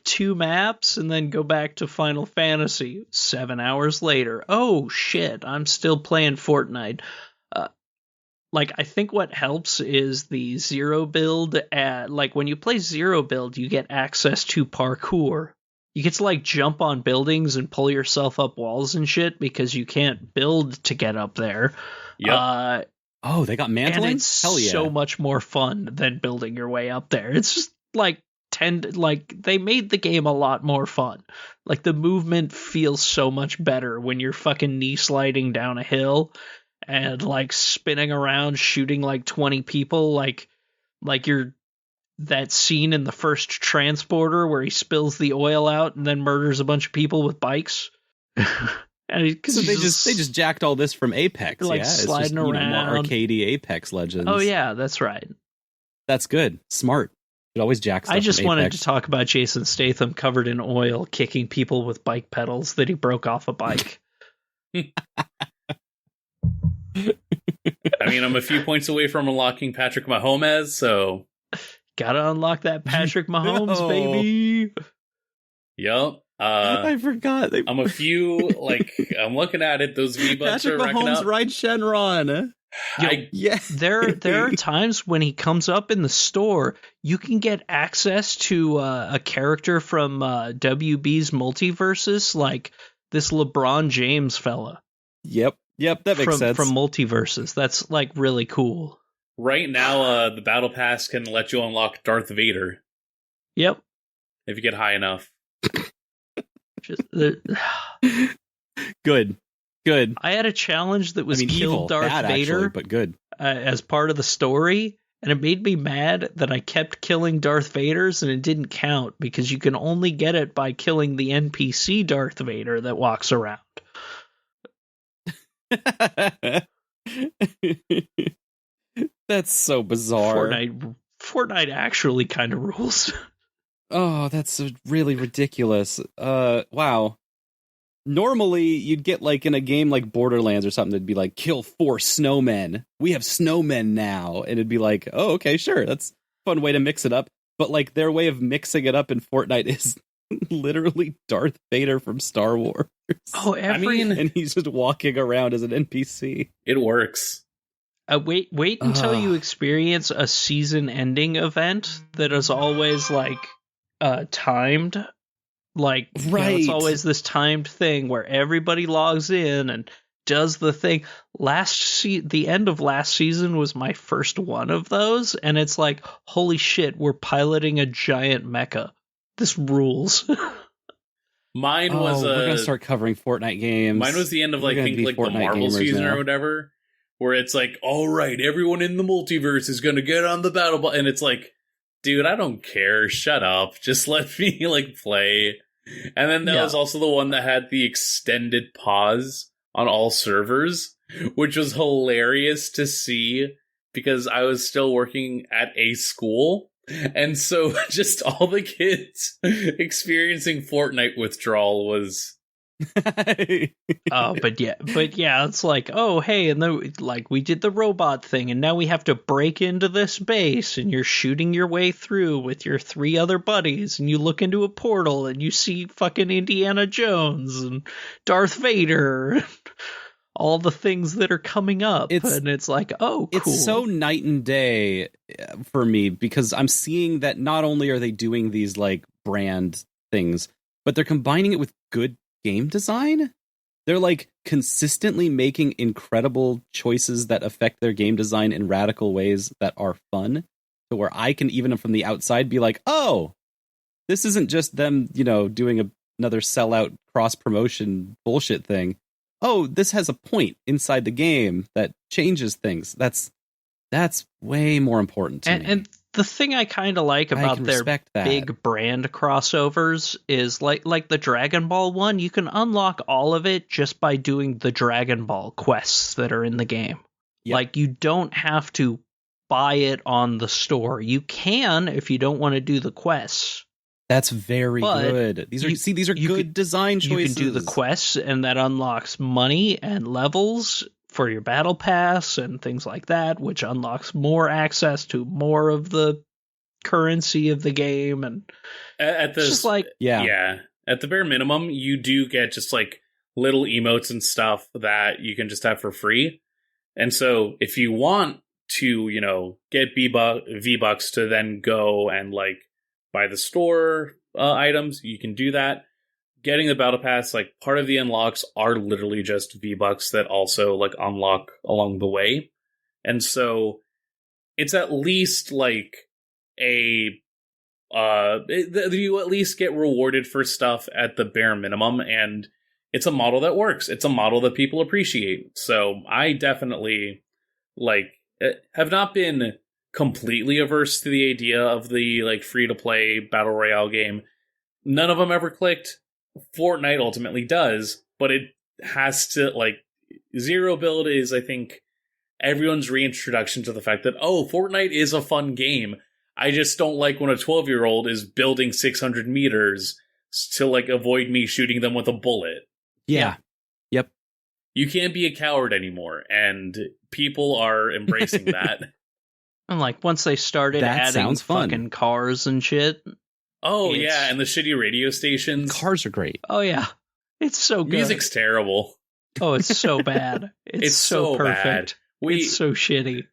2 maps and then go back to Final Fantasy 7 hours later. Oh shit, I'm still playing Fortnite. I think what helps is the Zero Build. When you play Zero Build, you get access to parkour. You get to jump on buildings and pull yourself up walls and shit because you can't build to get up there. Yep. Oh, they got mantling? And it's Hell yeah. so much more fun than building your way up there. It's just they made the game a lot more fun. The movement feels so much better when you're fucking knee sliding down a hill and spinning around shooting 20 people like you're that scene in the first Transporter where he spills the oil out and then murders a bunch of people with bikes. So they just jacked all this from Apex, sliding it's just, more arcadey Apex Legends. Oh yeah, that's right. That's good, smart. It always jacks. I just wanted to talk about Jason Statham covered in oil, kicking people with bike pedals that he broke off a bike. I mean, I'm a few points away from unlocking Patrick Mahomes, so gotta unlock that Patrick Mahomes, baby. Yup. I forgot. I'm a few, like, I'm looking at it. Those V-Bucks Patrick are racking Mahomes up. rides Shenron. Yeah. There are times when he comes up in the store, you can get access to a character from WB's Multiverses, like this LeBron James fella. Yep, that makes sense. From Multiverses. That's like really cool. Right now, the Battle Pass can let you unlock Darth Vader. Yep. If you get high enough. Good. I had a challenge that was kill evil, Darth bad, Vader, actually, but good. As part of the story, and it made me mad that I kept killing Darth Vaders and it didn't count because you can only get it by killing the NPC Darth Vader that walks around. That's so bizarre. Fortnite actually kind of rules. Oh, that's really ridiculous. Wow. Normally, you'd get like in a game like Borderlands or something, it'd be like, kill 4 snowmen. We have snowmen now. And it'd be like, oh, okay, sure. That's a fun way to mix it up. But like their way of mixing it up in Fortnite is literally Darth Vader from Star Wars. Oh, and he's just walking around as an NPC. It works. Wait until you experience a season-ending event that is always like timed. Like, right. It's always this timed thing where everybody logs in and does the thing. The end of last season was my first one of those, and it's like, holy shit, we're piloting a giant mecha. This rules. Mine was we're gonna start covering Fortnite games. Mine was the end of like the Marvel season or whatever, where it's like, all right, everyone in the multiverse is gonna get on the battle ball, and it's like, dude, I don't care. Shut up. Just let me like play. And then there was also the one that had the extended pause on all servers, which was hilarious to see because I was still working at a school. And so just all the kids experiencing Fortnite withdrawal was... But yeah, it's like, oh, hey, and then like we did the robot thing, and now we have to break into this base, and you're shooting your way through with your 3 other buddies, and you look into a portal, and you see fucking Indiana Jones and Darth Vader, all the things that are coming up, and it's like, oh, cool. It's so night and day for me because I'm seeing that not only are they doing these like brand things, but they're combining it with good game design. They're like consistently making incredible choices that affect their game design in radical ways that are fun, to where I can, even from the outside, be like, oh, this isn't just them, doing another sellout cross promotion bullshit thing. Oh, this has a point inside the game that changes things. That's way more important to me. And the thing I kind of like about their big brand crossovers is like the Dragon Ball one, you can unlock all of it just by doing the Dragon Ball quests that are in the game. Yep. Like, you don't have to buy it on the store. You can if you don't want to do the quests. That's very good. These are good design choices. You can do the quests, and that unlocks money and levels for your battle pass and things like that, which unlocks more access to more of the currency of the game. And at the just like at the bare minimum, you do get just like little emotes and stuff that you can just have for free. And so if you want to, get V-Bucks to then go and like buy the store items, you can do that. Getting the battle pass, like, part of the unlocks are literally just V-Bucks that also like unlock along the way. And so it's at least like you at least get rewarded for stuff at the bare minimum, and it's a model that works. It's a model that people appreciate. So I definitely have not been completely averse to the idea of the like free to play battle royale game. None of them ever clicked. Fortnite ultimately does, but it has to, Zero Build is, I think, everyone's reintroduction to the fact that, Fortnite is a fun game. I just don't like when a 12-year-old is building 600 meters to, avoid me shooting them with a bullet. Yeah. Yep. You can't be a coward anymore, and people are embracing that. And, once they started adding fucking cars and shit, Oh, yeah, and the shitty radio stations. Cars are great. Oh, yeah. It's so good. Music's terrible. Oh, it's so bad. It's so perfect. Bad. It's so shitty.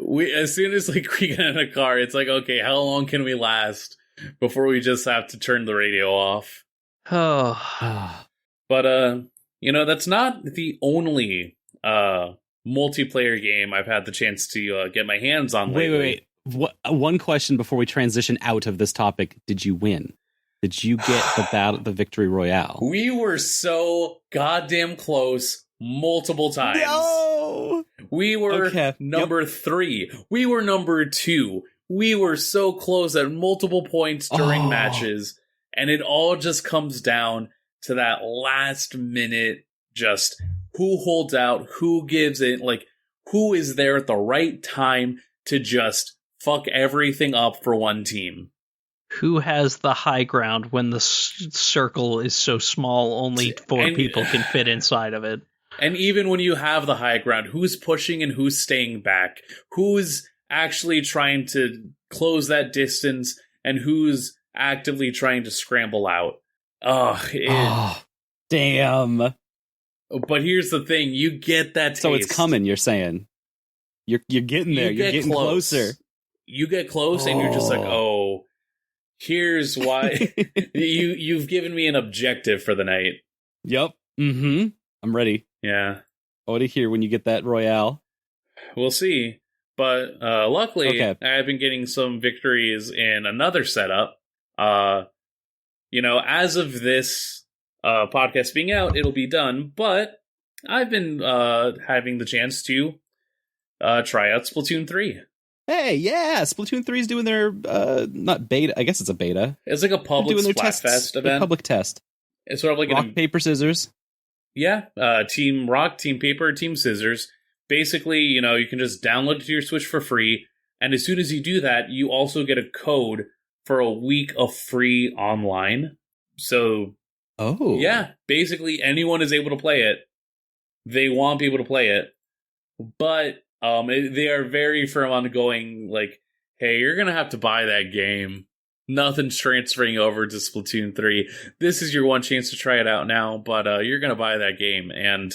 We as soon as like we get in a car, it's like, okay, how long can we last before we just have to turn the radio off? Oh. But that's not the only multiplayer game I've had the chance to get my hands on lately. Wait. One question before we transition out of this topic. Did you win? Did you get the victory royale? We were so goddamn close multiple times. No! We were number 3. We were number 2. We were so close at multiple points during matches. And it all just comes down to that last minute, just who holds out, who gives it, like, who is there at the right time to just fuck everything up for one team. Who has the high ground when the circle is so small, only 4 people can fit inside of it? And even when you have the high ground, who's pushing and who's staying back? Who's actually trying to close that distance and who's actively trying to scramble out? Damn. But here's the thing, you get that taste. So it's coming, you're saying. You're getting there. You're getting closer. You get close and you're just like, oh, here's why. You've given me an objective for the night. Yep. Mm-hmm. I'm ready. Yeah. I want to hear when you get that royale. We'll see. But luckily, I've been getting some victories in another setup. As of this podcast being out, it'll be done. But I've been having the chance to try out Splatoon 3. Hey, yeah, Splatoon 3 is doing their, not beta, I guess it's a beta. It's like a public Splatfest event. Public test. It's sort of like rock, paper, scissors. Yeah, Team Rock, Team Paper, Team Scissors. Basically, you can just download it to your Switch for free, and as soon as you do that, you also get a code for a week of free online. So, yeah, basically anyone is able to play it. They want people to play it, but they are very firm on going, like, hey, you're going to have to buy that game. Nothing's transferring over to Splatoon 3. This is your one chance to try it out now, but you're going to buy that game. And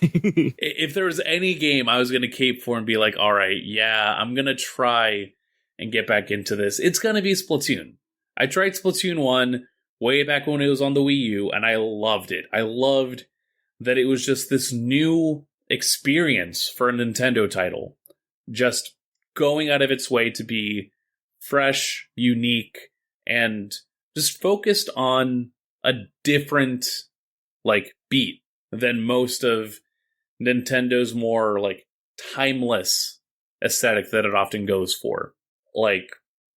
if there was any game I was going to cape for and be like, all right, yeah, I'm going to try and get back into this, it's going to be Splatoon. I tried Splatoon 1 way back when it was on the Wii U, and I loved it. I loved that it was just this new experience for a Nintendo title, just going out of its way to be fresh, unique, and just focused on a different beat than most of Nintendo's more timeless aesthetic that it often goes for.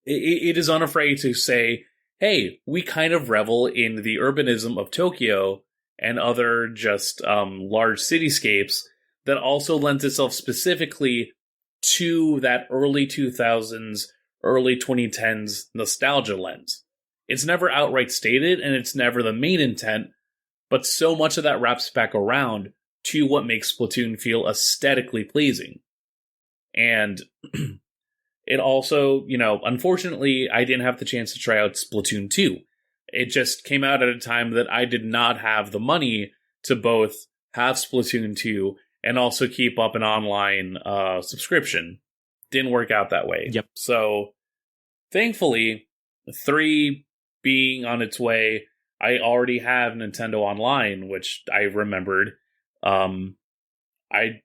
It is unafraid to say, hey, we kind of revel in the urbanism of Tokyo and other just large cityscapes that also lends itself specifically to that early 2000s, early 2010s nostalgia lens. It's never outright stated, and it's never the main intent, but so much of that wraps back around to what makes Splatoon feel aesthetically pleasing. And it also, unfortunately, I didn't have the chance to try out Splatoon 2. It just came out at a time that I did not have the money to both have Splatoon 2 and also keep up an online subscription. Didn't work out that way. Yep. So, thankfully, 3 being on its way, I already have Nintendo Online, which I remembered. I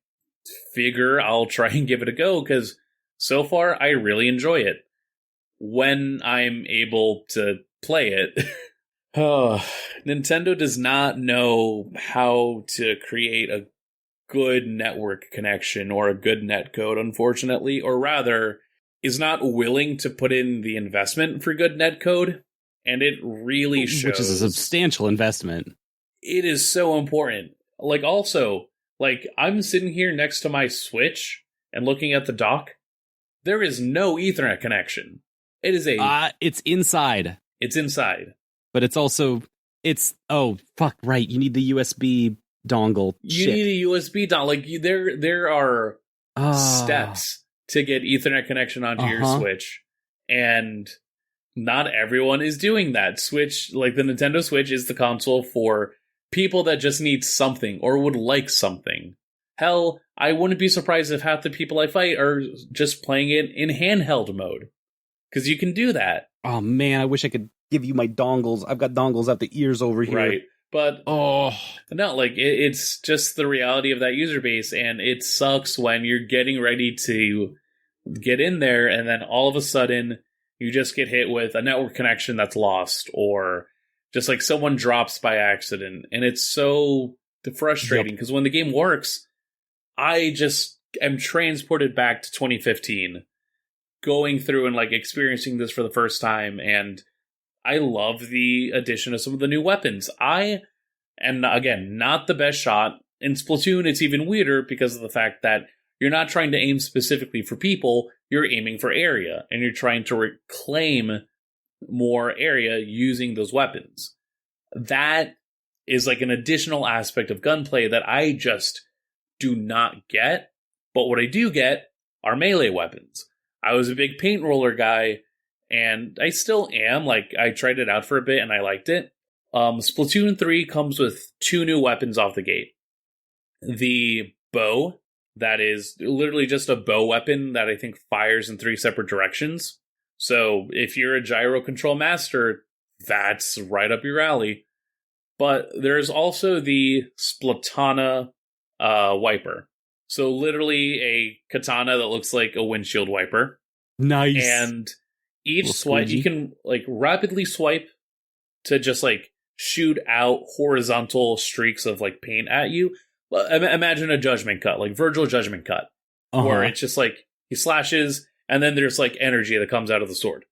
figure I'll try and give it a go, because so far, I really enjoy it. When I'm able to play it. Nintendo does not know how to create a good network connection or a good netcode, unfortunately, or rather, is not willing to put in the investment for good netcode, and it really shows. Which is a substantial investment. It is so important. I'm sitting here next to my Switch and looking at the dock. There is no Ethernet connection. It is it's inside. It's inside. But it's also, right, you need the USB dongle. You need a USB dongle. There are steps to get Ethernet connection onto your Switch. And not everyone is doing that. Switch, like the Nintendo Switch, is the console for people that just need something or would like something. Hell, I wouldn't be surprised if half the people I fight are just playing it in handheld mode. Because you can do that. Oh man, I wish I could give you my dongles. I've got dongles out the ears over here. Right. But no, like it's just the reality of that user base, and it sucks when you're getting ready to get in there, and then all of a sudden you just get hit with a network connection that's lost, or just like someone drops by accident, and it's so frustrating because when the game works, I just am transported back to 2015, going through and like experiencing this for the first time, and I love the addition of some of the new weapons. And again, not the best shot. In Splatoon, it's even weirder because of the fact that you're not trying to aim specifically for people, you're aiming for area, and you're trying to reclaim more area using those weapons. That is like an additional aspect of gunplay that I just do not get, but what I do get are melee weapons. I was a big paint roller guy, and I still am. Like, I tried it out for a bit and I liked it. Splatoon 3 comes with 2 new weapons off the gate. The bow, that is literally just a bow weapon that I think fires in 3 separate directions. So if you're a gyro control master, that's right up your alley. But there's also the Splatana wiper. So literally a katana that looks like a windshield wiper. Nice. And each swipe, you can like rapidly swipe to just like shoot out horizontal streaks of like paint at you. Well, imagine a judgment cut, like Virgil judgment cut, where it's just like he slashes and then there's like energy that comes out of the sword.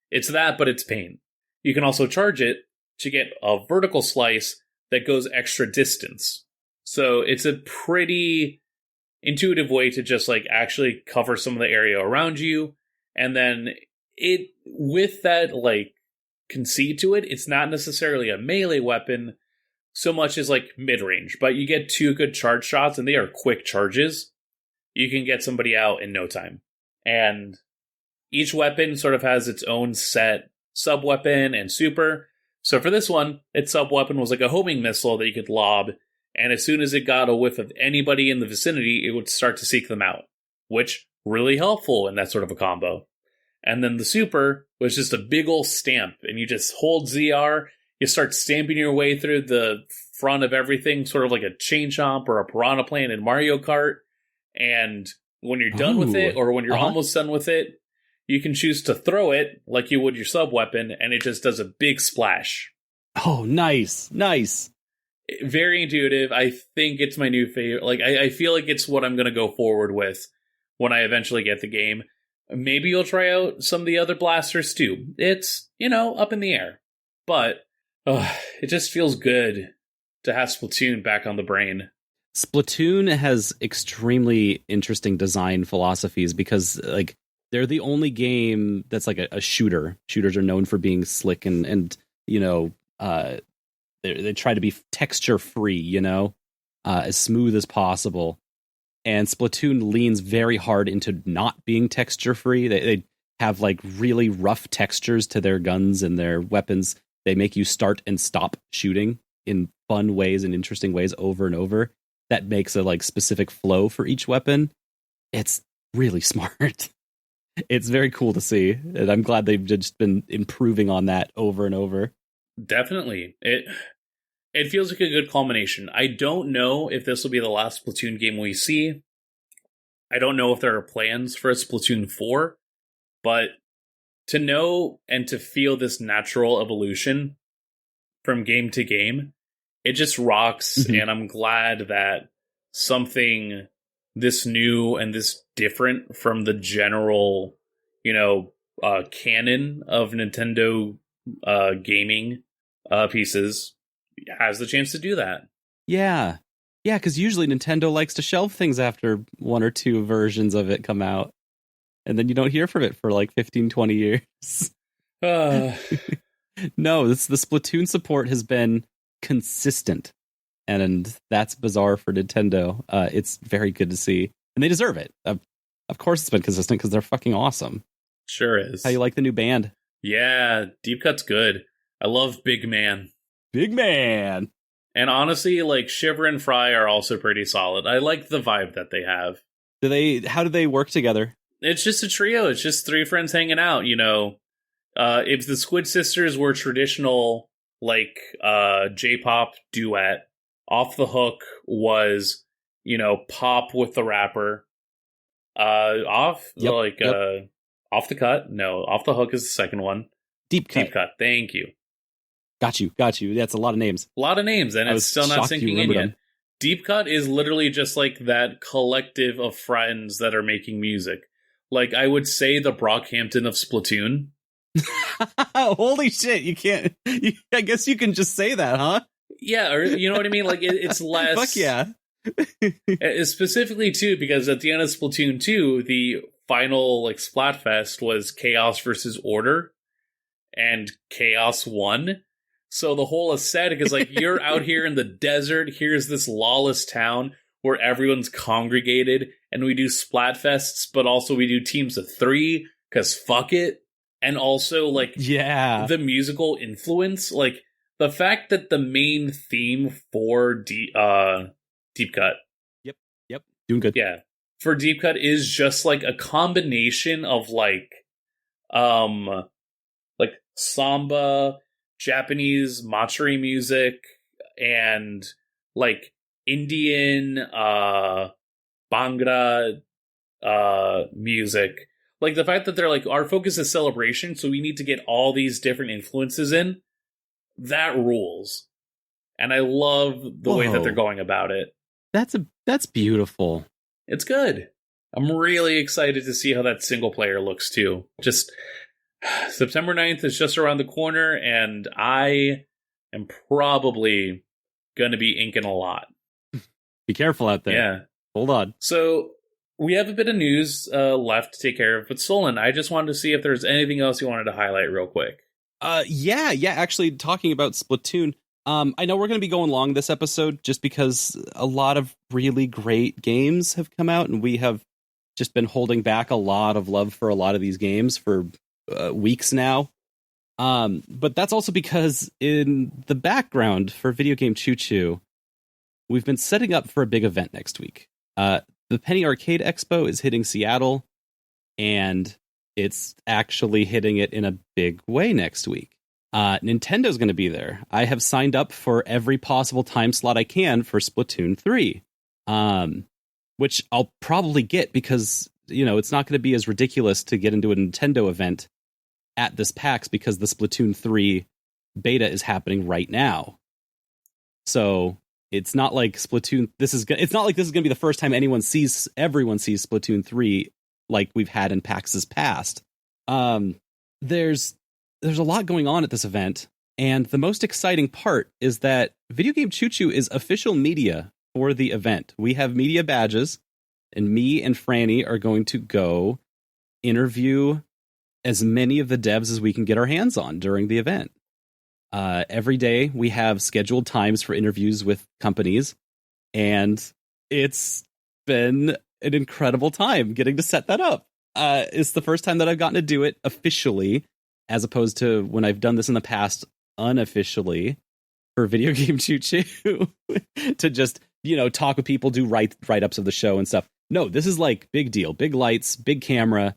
It's that, but it's paint. You can also charge it to get a vertical slice that goes extra distance. So it's a pretty intuitive way to just like actually cover some of the area around you. And then it, with that like conceit to it, it's not necessarily a melee weapon so much as like mid-range, but you get 2 good charge shots and they are quick charges. You can get somebody out in no time. And each weapon sort of has its own set sub-weapon and super. So for this one, its sub-weapon was like a homing missile that you could lob, and as soon as it got a whiff of anybody in the vicinity, it would start to seek them out, which really helpful in that sort of a combo. And then the super was just a big ol' stamp, and you just hold ZR, you start stamping your way through the front of everything, sort of like a chain chomp or a piranha plant in Mario Kart. And when you're done with it, or when you're almost done with it, you can choose to throw it like you would your sub-weapon, and it just does a big splash. Oh, nice. Nice. Very intuitive. I think it's my new favorite. Like, I feel like it's what I'm going to go forward with when I eventually get the game. Maybe you'll try out some of the other blasters too. It's, up in the air. But it just feels good to have Splatoon back on the brain. Splatoon has extremely interesting design philosophies because, like, they're the only game that's like a shooter. Shooters are known for being slick and they try to be texture free, as smooth as possible. And Splatoon leans very hard into not being texture free. They have like really rough textures to their guns and their weapons. They make you start and stop shooting in fun ways and interesting ways over and over. That makes a like specific flow for each weapon. It's really smart. It's very cool to see, and I'm glad they've just been improving on that over and over. Definitely. It feels like a good culmination. I don't know if this will be the last Splatoon game we see. I don't know if there are plans for a Splatoon 4, but to know and to feel this natural evolution from game to game, it just rocks, and I'm glad that something this new and this different from the general, canon of Nintendo gaming pieces has the chance to do that. Yeah, because usually Nintendo likes to shelve things after 1 or 2 versions of it come out, and then you don't hear from it for like 15, 20 years. No, the Splatoon support has been consistent, and that's bizarre for Nintendo. It's very good to see, and they deserve it. Of course it's been consistent because they're fucking awesome. Sure is. How you like the new band? Yeah, Deep Cut's good. I love Big Man. Big man. And honestly, like Shiver and Fry are also pretty solid. I like the vibe that they have. How do they work together? It's just a trio. It's just three friends hanging out, you know. If the Squid Sisters were traditional, like, J-pop duet, Off the Hook was, you know, pop with the rapper. Off the Cut? No, Off the Hook is the second one. Deep Cut. Deep Cut, thank you. Got you. That's a lot of names. A lot of names, and it's still not sinking in yet. Them. Deep Cut is literally just like that collective of friends that are making music. Like, I would say the Brockhampton of Splatoon. Holy shit, you can't... I guess you can just say that, huh? Yeah, or you know what I mean? Like, it's less... Fuck yeah. Specifically, too, because at the end of Splatoon 2, the final, like, Splatfest was Chaos versus Order, and Chaos won. So the whole aesthetic is like, you're out here in the desert, here's this lawless town where everyone's congregated, and we do Splatfests, but also we do teams of 3, because fuck it. And also, like, the musical influence, like, the fact that the main theme for Deep Cut. Yep, doing good. Yeah, for Deep Cut is just, like, a combination of, like samba, Japanese matsuri music, and like Indian Bhangra music. Like the fact that they're like, our focus is celebration, so we need to get all these different influences in. That rules. And I love the way that they're going about it. That's beautiful. It's good. I'm really excited to see how that single player looks too. Just September 9th is just around the corner, and I am probably going to be inking a lot. Be careful out there. Yeah. Hold on. So, we have a bit of news left to take care of, but Solon, I just wanted to see if there's anything else you wanted to highlight real quick. Yeah, actually, talking about Splatoon, I know we're going to be going long this episode just because a lot of really great games have come out, and we have just been holding back a lot of love for a lot of these games for weeks now. But that's also because in the background for Video Game Choo Choo, we've been setting up for a big event next week. The Penny Arcade Expo is hitting Seattle, and it's actually hitting it in a big way next week. Nintendo's going to be there. I have signed up for every possible time slot I can for Splatoon 3, which I'll probably get because, you know, it's not going to be as ridiculous to get into a Nintendo event at this PAX because the Splatoon 3 beta is happening right now. So it's not like Splatoon. It's not like this is going to be the first time everyone sees Splatoon 3 like we've had in PAX's past. There's a lot going on at this event, and the most exciting part is that Video Game Choo Choo is official media for the event. We have media badges, and me and Franny are going to go interview as many of the devs as we can get our hands on during the event. Every day we have scheduled times for interviews with companies, and it's been an incredible time getting to set that up. It's the first time that I've gotten to do it officially, as opposed to when I've done this in the past unofficially for Video Game Choo Choo to just, you know, talk with people, do write-ups of the show and stuff. No, this is like big deal, big lights, big camera.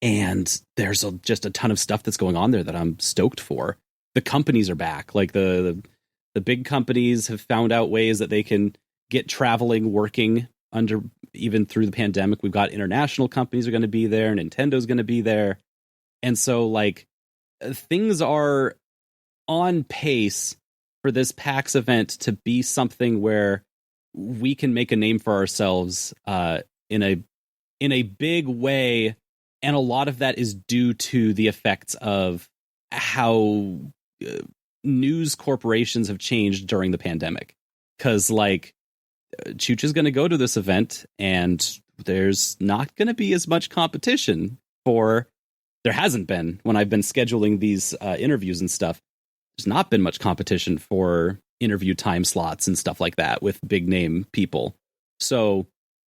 And there's just a ton of stuff that's going on there that I'm stoked for. The companies are back. Like the big companies have found out ways that they can get traveling working under even through the pandemic. We've got international companies are going to be there. Nintendo's going to be there. And so like things are on pace for this PAX event to be something where we can make a name for ourselves in a big way. And a lot of that is due to the effects of how news corporations have changed during the pandemic. Because, like, Chooch is going to go to this event, and there's not going to be as much competition for... There hasn't been when I've been scheduling these interviews and stuff. There's not been much competition for interview time slots and stuff like that with big-name people. So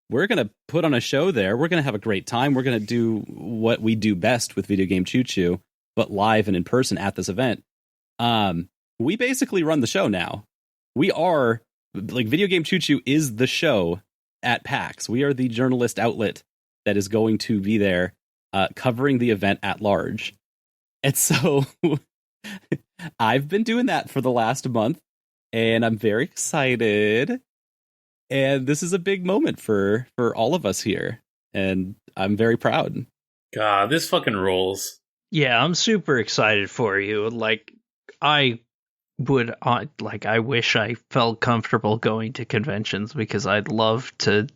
we're going to put on a show there. We're going to have a great time. We're going to do what we do best with Video Game Choo Choo, but live and in person at this event. We basically run the show now. We are, like, Video Game Choo Choo is the show at PAX. We are the journalist outlet that is going to be there covering the event at large. And so I've been doing that for the last month, and I'm very excited. And this is a big moment for all of us here, and I'm very proud. God, this fucking rules. Yeah, I'm super excited for you. Like, I wish I felt comfortable going to conventions, because I'd love to.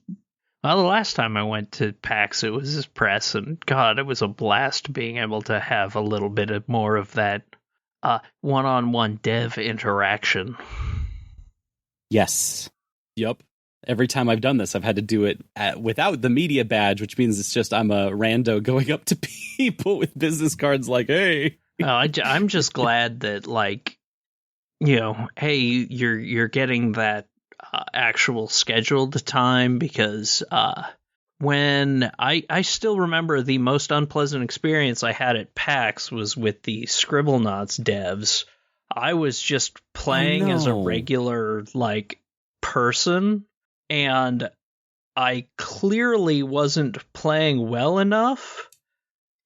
Well, the last time I went to PAX, it was just press, and God, it was a blast being able to have a little bit of more of that one-on-one dev interaction. Yes. Yep. Every time I've done this, I've had to do it without the media badge, which means it's just I'm a rando going up to people with business cards like, hey. I'm just glad that, like, you know, hey, you're getting that actual scheduled time, because when I still remember the most unpleasant experience I had at PAX was with the Scribblenauts devs. I was just playing as a regular, like, person, and I clearly wasn't playing well enough,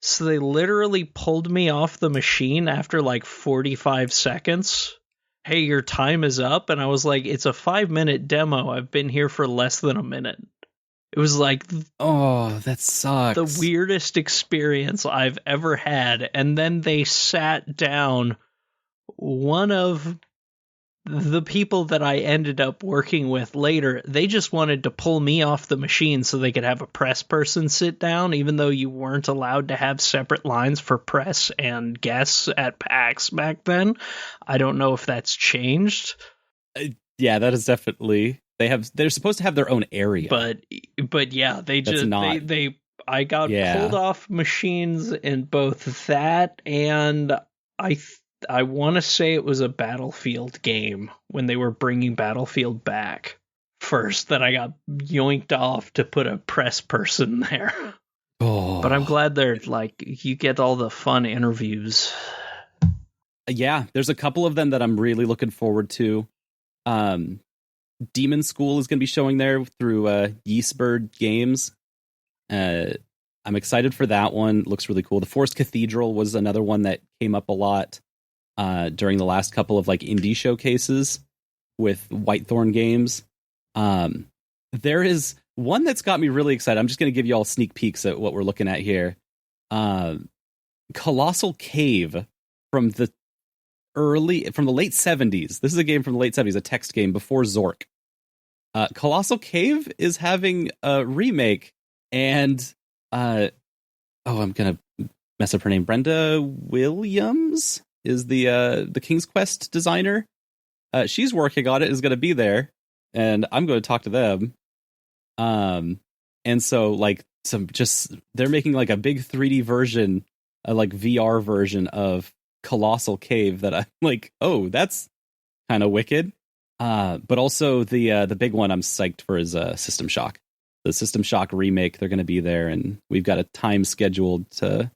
so they literally pulled me off the machine after like 45 seconds. Hey, your time is up. And I was like, it's a 5-minute demo. I've been here for less than a minute. It was like, oh, that sucks. The weirdest experience I've ever had. And then they sat down one of the people that I ended up working with later. They just wanted to pull me off the machine so they could have a press person sit down, even though you weren't allowed to have separate lines for press and guests at PAX back then. I don't know if that's changed. Yeah, that is definitely. They're supposed to have their own area. But yeah, they just I got pulled off machines in both that, and I want to say it was a Battlefield game when they were bringing Battlefield back first, that I got yoinked off to put a press person there. Oh. But I'm glad they're like, you get all the fun interviews. Yeah, there's a couple of them that I'm really looking forward to. Demon School is going to be showing there through Yeastbird Games. I'm excited for that one. It looks really cool. The Forest Cathedral was another one that came up a lot during the last couple of like indie showcases with Whitethorn Games. There is one that's got me really excited. I'm just going to give you all sneak peeks at what we're looking at here. Colossal Cave from the late 70s. This is a game from the late 70s, a text game before Zork. Colossal Cave is having a remake, and I'm gonna mess up her name. Brenda Williams is the King's Quest designer. She's working on it, is going to be there, and I'm going to talk to them. And so like they're making like a big 3D version, like VR version of Colossal Cave that I'm like, oh, that's kind of wicked. But also the big one I'm psyched for is System Shock. The System Shock remake, they're going to be there, and we've got a time scheduled to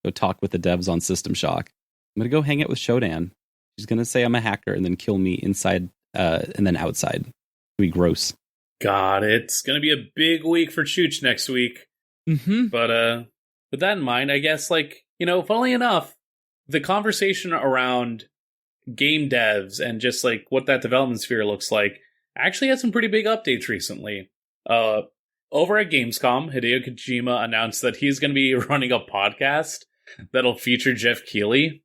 go talk with the devs on System Shock. I'm going to go hang out with Shodan. She's going to say I'm a hacker and then kill me inside and then outside. It'll be gross. God, it's going to be a big week for Chooch next week. Mm-hmm. But with that in mind, I guess, like, you know, funnily enough, the conversation around game devs and just like what that development sphere looks like actually had some pretty big updates recently. Over at Gamescom, Hideo Kojima announced that he's going to be running a podcast that'll feature Jeff Keighley.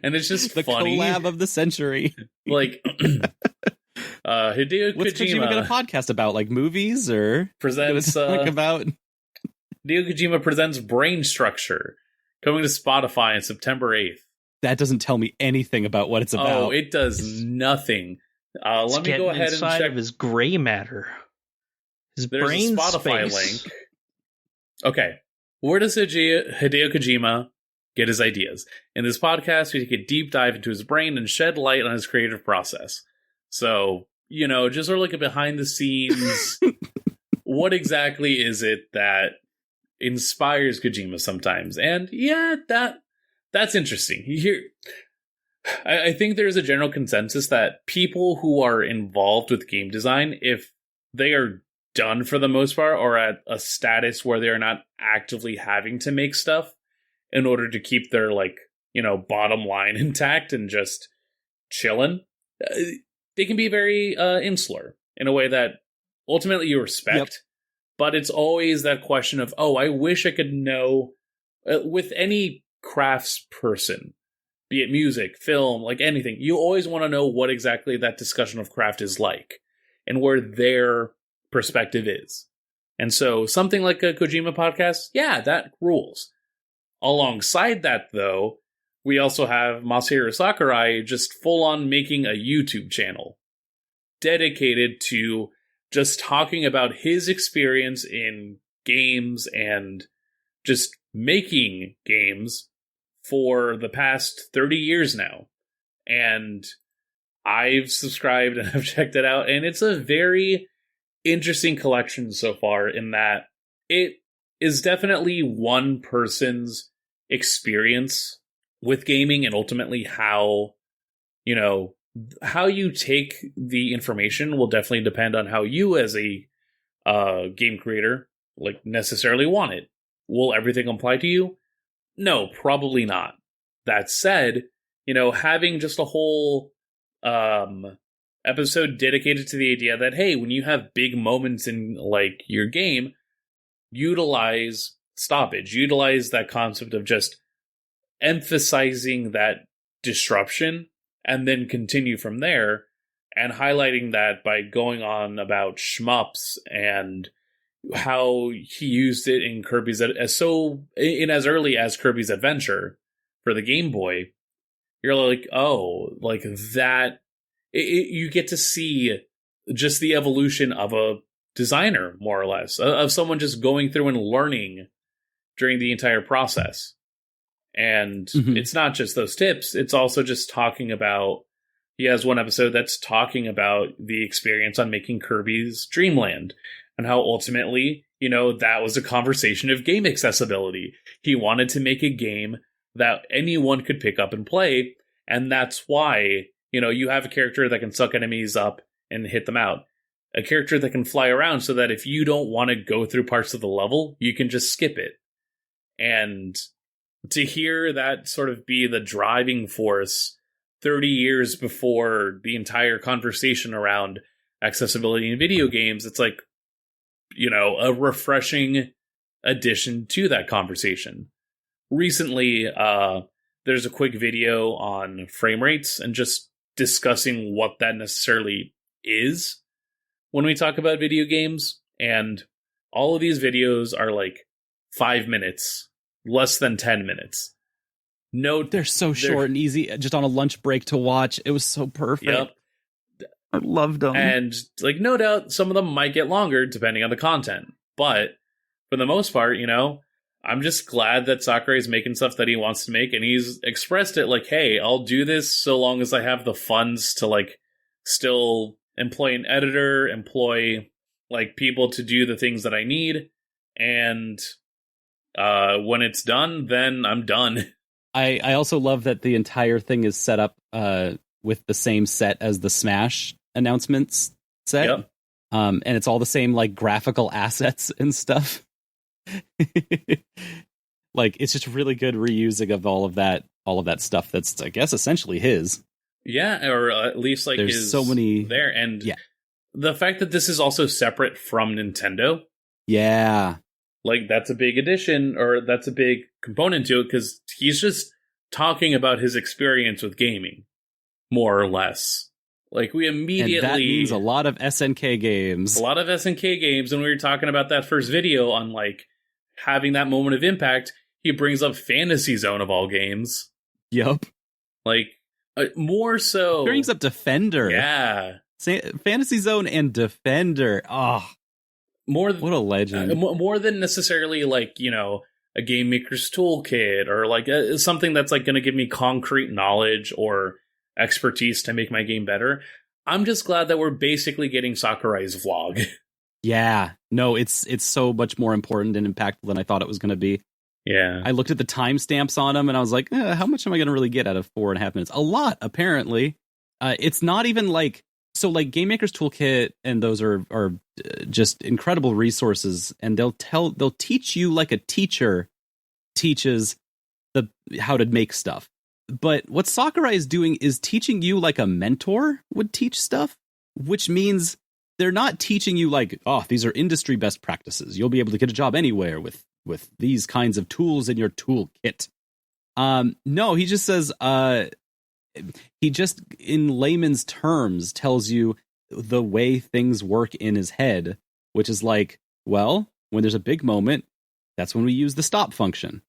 And it's just the funny. collab of the century. Like, Hideo What's Kojima got a podcast about? Like movies or presents talk about? Hideo Kojima presents Brain Structure, coming to Spotify on September 8th. That doesn't tell me anything about what it's about. Oh, it does nothing. Let me go ahead and check. Of his gray matter. His There's brain a Spotify space. link. Okay. Where does Hideo Kojima get his ideas? In this podcast, we take a deep dive into his brain and shed light on his creative process. So, just sort of like a behind the scenes. What exactly is it that inspires Kojima sometimes? And yeah, that's interesting. I think there's a general consensus that people who are involved with game design, if they are done for the most part, or at a status where they're not actively having to make stuff in order to keep their bottom line intact and just chilling, they can be very insular in a way that ultimately you respect. Yep. But it's always that question of, I wish I could know, with any crafts person, be it music, film, like anything, you always want to know what exactly that discussion of craft is like and where their perspective is. And so something like a Kojima podcast, yeah, that rules. Alongside that, though, we also have Masahiro Sakurai just full on making a YouTube channel dedicated to just talking about his experience in games and just making games for the past 30 years now. And I've subscribed and I've checked it out, and it's a very interesting collection so far in that it is definitely one person's experience with gaming, and ultimately how you take the information will definitely depend on how you as a game creator necessarily want it. Will everything apply to you? No, probably not. That said, having just a whole episode dedicated to the idea that, hey, when you have big moments in your game, utilize stoppage, utilize that concept of just emphasizing that disruption and then continue from there, and highlighting that by going on about shmups and how he used it in Kirby's as early as Kirby's Adventure for the Game Boy. You're like, that. You get to see just the evolution of a designer, more or less, of someone just going through and learning during the entire process. And It's not just those tips, it's also just talking about, he has one episode that's talking about the experience on making Kirby's Dream Land, and how ultimately, that was a conversation of game accessibility. He wanted to make a game that anyone could pick up and play, and that's why, you have a character that can suck enemies up and hit them out. A character that can fly around so that if you don't want to go through parts of the level, you can just skip it. And to hear that sort of be the driving force 30 years before the entire conversation around accessibility in video games, it's like, a refreshing addition to that conversation. Recently, there's a quick video on frame rates and just discussing what that necessarily is when we talk about video games. And all of these videos are 5 minutes, less than 10 minutes. They're so short and easy, just on a lunch break to watch. It was so perfect. Yep. I loved them. And no doubt some of them might get longer depending on the content. But for the most part, I'm just glad that Sakurai is making stuff that he wants to make, and he's expressed it hey, I'll do this so long as I have the funds to still employ an editor, employ people to do the things that I need, and when it's done, then I'm done. I also love that the entire thing is set up with the same set as the Smash announcements set. Yep. And it's all the same graphical assets and stuff. It's just really good reusing of all of that stuff that's, I guess, essentially his. Yeah, or at least there's his so many there. And the fact that this is also separate from Nintendo. Yeah. That's a big addition, or that's a big component to it, because he's just talking about his experience with gaming, more or less. We immediately... And that means a lot of SNK games. A lot of SNK games, and we were talking about that first video on, having that moment of impact. He brings up Fantasy Zone of all games. Yup. More so... He brings up Defender. Yeah. Fantasy Zone and Defender. Oh, what a legend. More than necessarily, a Game Maker's Toolkit, or, something that's, going to give me concrete knowledge or expertise to make my game better. I'm just glad that we're basically getting Sakurai's vlog. Yeah, no, it's so much more important and impactful than I thought it was going to be. Yeah. I looked at the timestamps on them and I was like, how much am I going to really get out of 4.5 minutes? A lot, apparently. It's not even like, so like Game Maker's Toolkit and those are just incredible resources, and they'll teach you like a teacher teaches how to make stuff. But what Sakurai is doing is teaching you like a mentor would teach stuff, which means they're not teaching you like, oh, these are industry best practices. You'll be able to get a job anywhere with these kinds of tools in your toolkit. No, he just says, he just in layman's terms tells you the way things work in his head, which is like, well, when there's a big moment, that's when we use the stop function.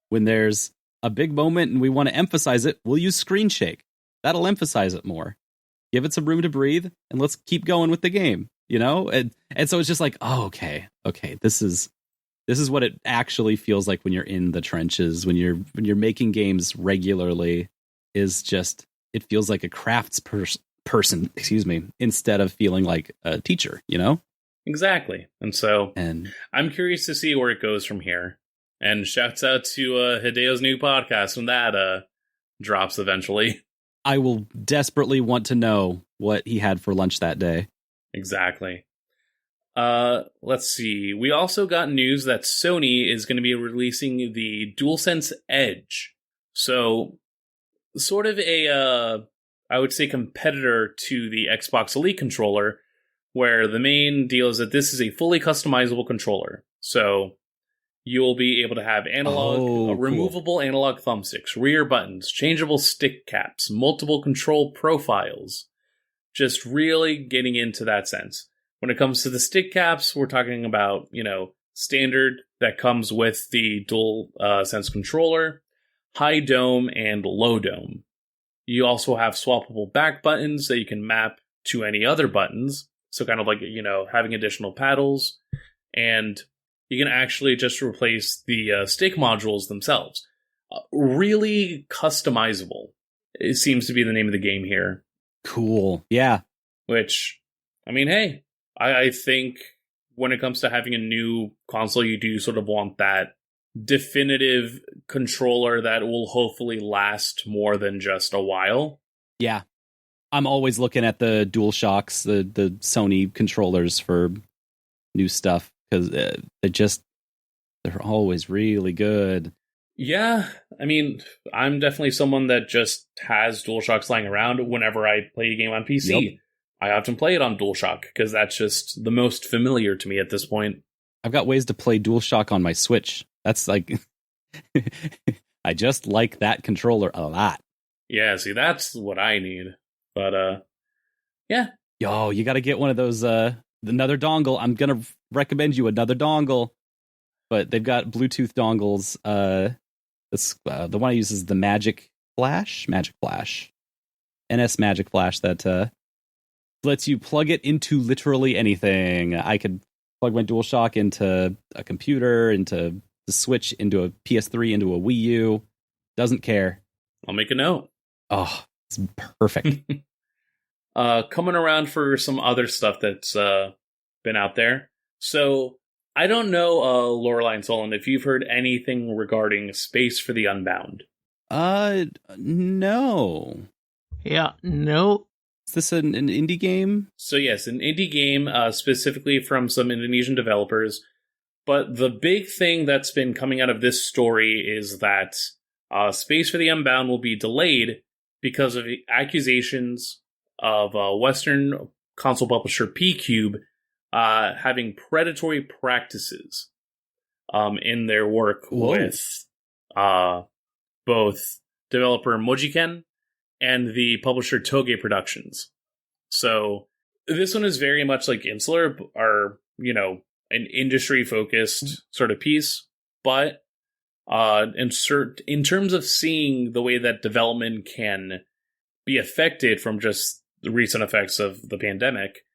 When there's a big moment and we want to emphasize it, we'll use screen shake. That'll emphasize it more. Give it some room to breathe, and let's keep going with the game, you know? And so it's just like, oh, okay, this is what it actually feels like when you're in the trenches, when you're making games regularly, is just, it feels like a crafts person, instead of feeling like a teacher, you know? Exactly. And I'm curious to see where it goes from here. And shouts out to Hideo's new podcast when that drops eventually. I will desperately want to know what he had for lunch that day. Exactly. Let's see. We also got news that Sony is going to be releasing the DualSense Edge. So, sort of I would say competitor to the Xbox Elite controller, where the main deal is that this is a fully customizable controller. So, you will be able to have removable analog thumbsticks, rear buttons, changeable stick caps, multiple control profiles. Just really getting into that sense. When it comes to the stick caps, we're talking about, standard that comes with the DualSense controller, high dome, and low dome. You also have swappable back buttons that you can map to any other buttons. So kind of like, having additional paddles. And you can actually just replace the stick modules themselves. Really customizable. It seems to be the name of the game here. Cool. Yeah. Which, hey, I think when it comes to having a new console, you do sort of want that definitive controller that will hopefully last more than just a while. Yeah. I'm always looking at the DualShocks, the Sony controllers for new stuff, because they're always really good. Yeah, I'm definitely someone that just has DualShocks lying around whenever I play a game on PC. Yep. I often play it on DualShock because that's just the most familiar to me at this point. I've got ways to play DualShock on my Switch. That's like, I just like that controller a lot. Yeah, see, that's what I need. But, yeah. Yo, you got to get one of those, another dongle. I'm going to recommend you another dongle. But they've got Bluetooth dongles. The one I use is the Magic Flash, NS Magic Flash that lets you plug it into literally anything. I could plug my DualShock into a computer, into the Switch, into a PS3, into a Wii U. Doesn't care. I'll make a note. Oh, it's perfect. Coming around for some other stuff that's been out there. So, I don't know, Lorelei and Solon, if you've heard anything regarding Space for the Unbound. No. Yeah, no. Is this an indie game? So yes, an indie game, specifically from some Indonesian developers. But the big thing that's been coming out of this story is that Space for the Unbound will be delayed because of accusations of Western console publisher P-Cube having predatory practices in their work with both developer Mojiken and the publisher Toge Productions. So this one is very much like Insular, or, an industry-focused sort of piece. But in terms of seeing the way that development can be affected from just the recent effects of the pandemic,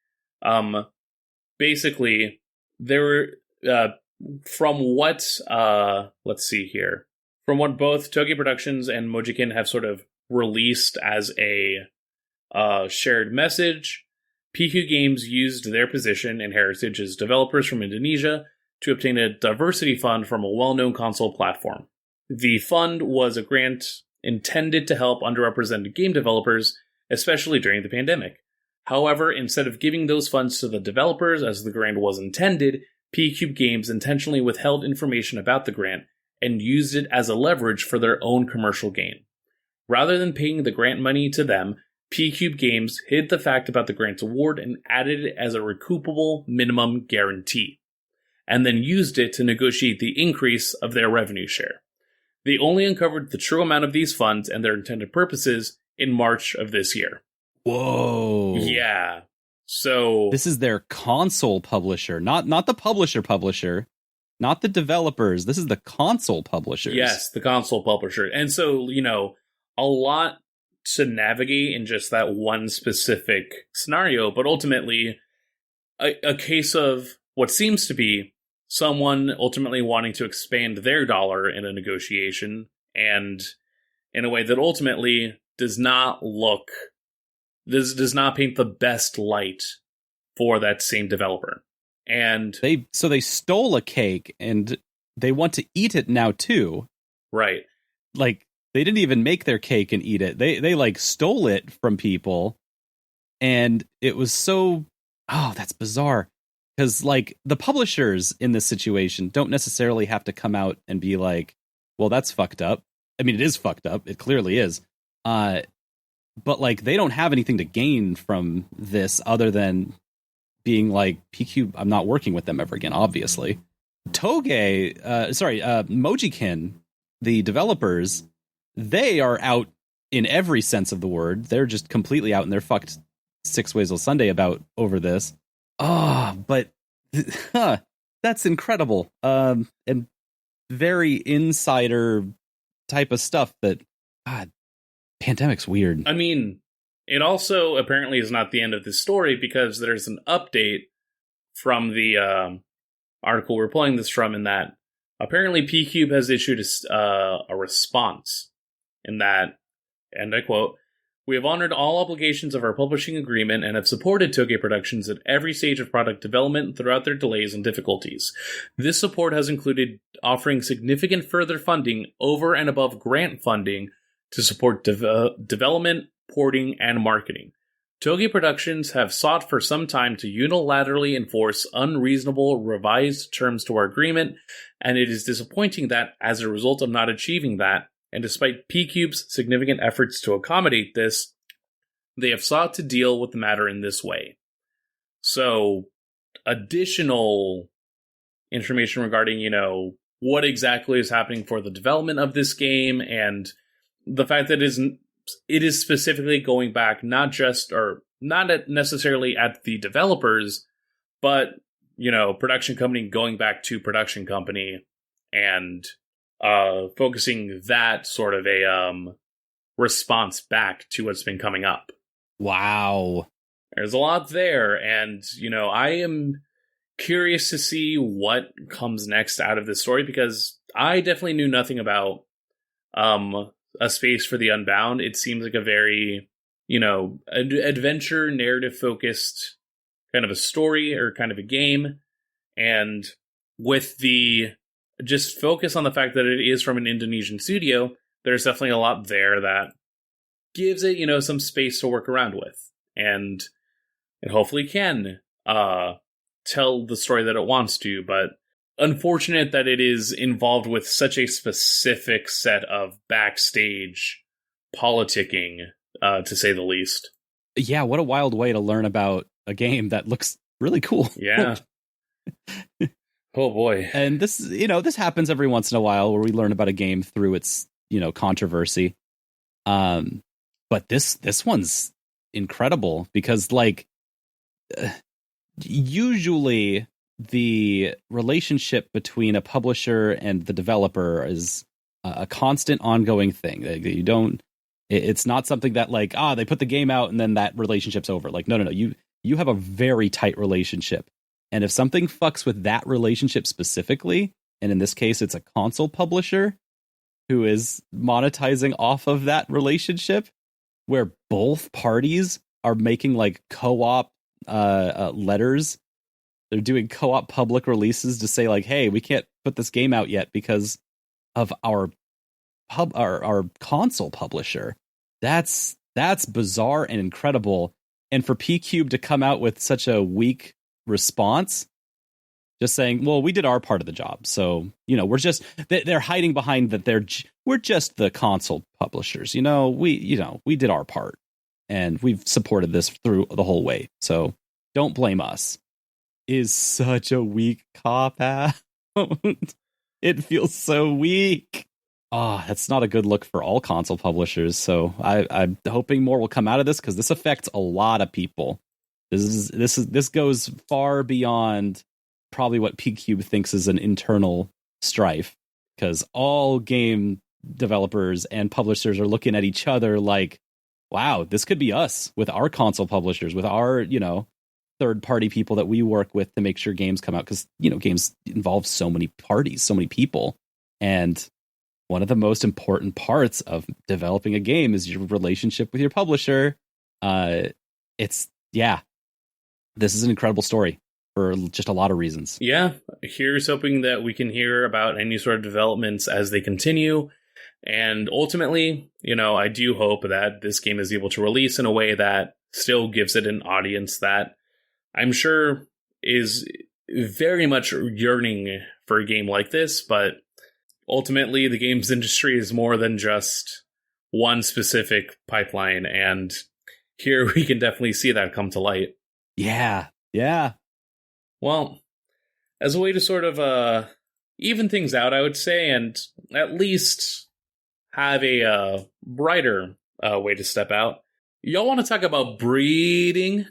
basically, there were, from what both Toge Productions and Mojiken have sort of released as a shared message. PQ Games used their position and heritage as developers from Indonesia to obtain a diversity fund from a well-known console platform. The fund was a grant intended to help underrepresented game developers, especially during the pandemic. However, instead of giving those funds to the developers as the grant was intended, PQ Games intentionally withheld information about the grant and used it as a leverage for their own commercial gain. Rather than paying the grant money to them, PQ Games hid the fact about the grant's award and added it as a recoupable minimum guarantee, and then used it to negotiate the increase of their revenue share. They only uncovered the true amount of these funds and their intended purposes in March of this year. Whoa. Yeah. So this is their console publisher, not the publisher, not the developers. This is the console publishers. Yes, the console publisher. And so, a lot to navigate in just that one specific scenario, but ultimately a case of what seems to be someone ultimately wanting to expand their dollar in a negotiation, and in a way that ultimately does not paint the best light for that same developer. And they stole a cake and they want to eat it now too. Right. Like, they didn't even make their cake and eat it. They like stole it from people. And it was that's bizarre. Because like the publishers in this situation don't necessarily have to come out and be like, well, that's fucked up. I mean, it is fucked up. It clearly is. But like, they don't have anything to gain from this other than being like, PQ, I'm not working with them ever again, obviously. Mojikin, the developers, they are out in every sense of the word. They're just completely out and they're fucked 6 ways till Sunday about over this. But that's incredible. And very insider type of stuff that, God, pandemic's weird. I mean, it also apparently is not the end of the story, because there's an update from the article we're pulling this from, in that apparently P-Cube has issued a response in that, and I quote, "We have honored all obligations of our publishing agreement and have supported Toge Productions at every stage of product development throughout their delays and difficulties. This support has included offering significant further funding over and above grant funding to support development, porting, and marketing. Toge Productions have sought for some time to unilaterally enforce unreasonable revised terms to our agreement, and it is disappointing that, as a result of not achieving that, and despite P-Cube's significant efforts to accommodate this, they have sought to deal with the matter in this way." So, additional information regarding, what exactly is happening for the development of this game, and the fact that it is specifically going back not necessarily at the developers, but, production company going back to production company, and focusing that sort of a response back to what's been coming up. Wow. There's a lot there, and, I am curious to see what comes next out of this story, because I definitely knew nothing about A Space for the Unbound. It seems like a very, adventure, narrative-focused kind of a story, or kind of a game, and with the just focus on the fact that it is from an Indonesian studio, there's definitely a lot there that gives it, some space to work around with. And it hopefully can tell the story that it wants to, but unfortunate that it is involved with such a specific set of backstage politicking, to say the least. Yeah, what a wild way to learn about a game that looks really cool. Yeah. Oh boy. And this, this happens every once in a while where we learn about a game through its, controversy. But this one's incredible because, usually the relationship between a publisher and the developer is a constant ongoing thing. It's not something that they put the game out and then that relationship's over. No. You have a very tight relationship. And if something fucks with that relationship specifically, and in this case, it's a console publisher who is monetizing off of that relationship, where both parties are making like co-op letters. They're doing co-op public releases to say like, hey, we can't put this game out yet because of our console publisher. That's bizarre and incredible. And for P-Cube to come out with such a weak response, just saying, well, we did our part of the job. So, we're just, they're hiding behind that we're just the console publishers. We did our part and we've supported this through the whole way. So don't blame us. Is such a weak cop out. It feels so weak. That's not a good look for all console publishers. So I'm hoping more will come out of this because this affects a lot of people. This goes far beyond probably what P-Cube thinks is an internal strife, because all game developers and publishers are looking at each other like, wow, this could be us with our console publishers, with our, third-party people that we work with to make sure games come out, because, games involve so many parties, so many people. And one of the most important parts of developing a game is your relationship with your publisher. This is an incredible story for just a lot of reasons. Yeah, here's hoping that we can hear about any sort of developments as they continue. And ultimately, I do hope that this game is able to release in a way that still gives it an audience that I'm sure is very much yearning for a game like this. But ultimately, the games industry is more than just one specific pipeline. And here we can definitely see that come to light. Yeah. Well, as a way to sort of even things out, I would say, and at least have a brighter way to step out, y'all want to talk about breeding?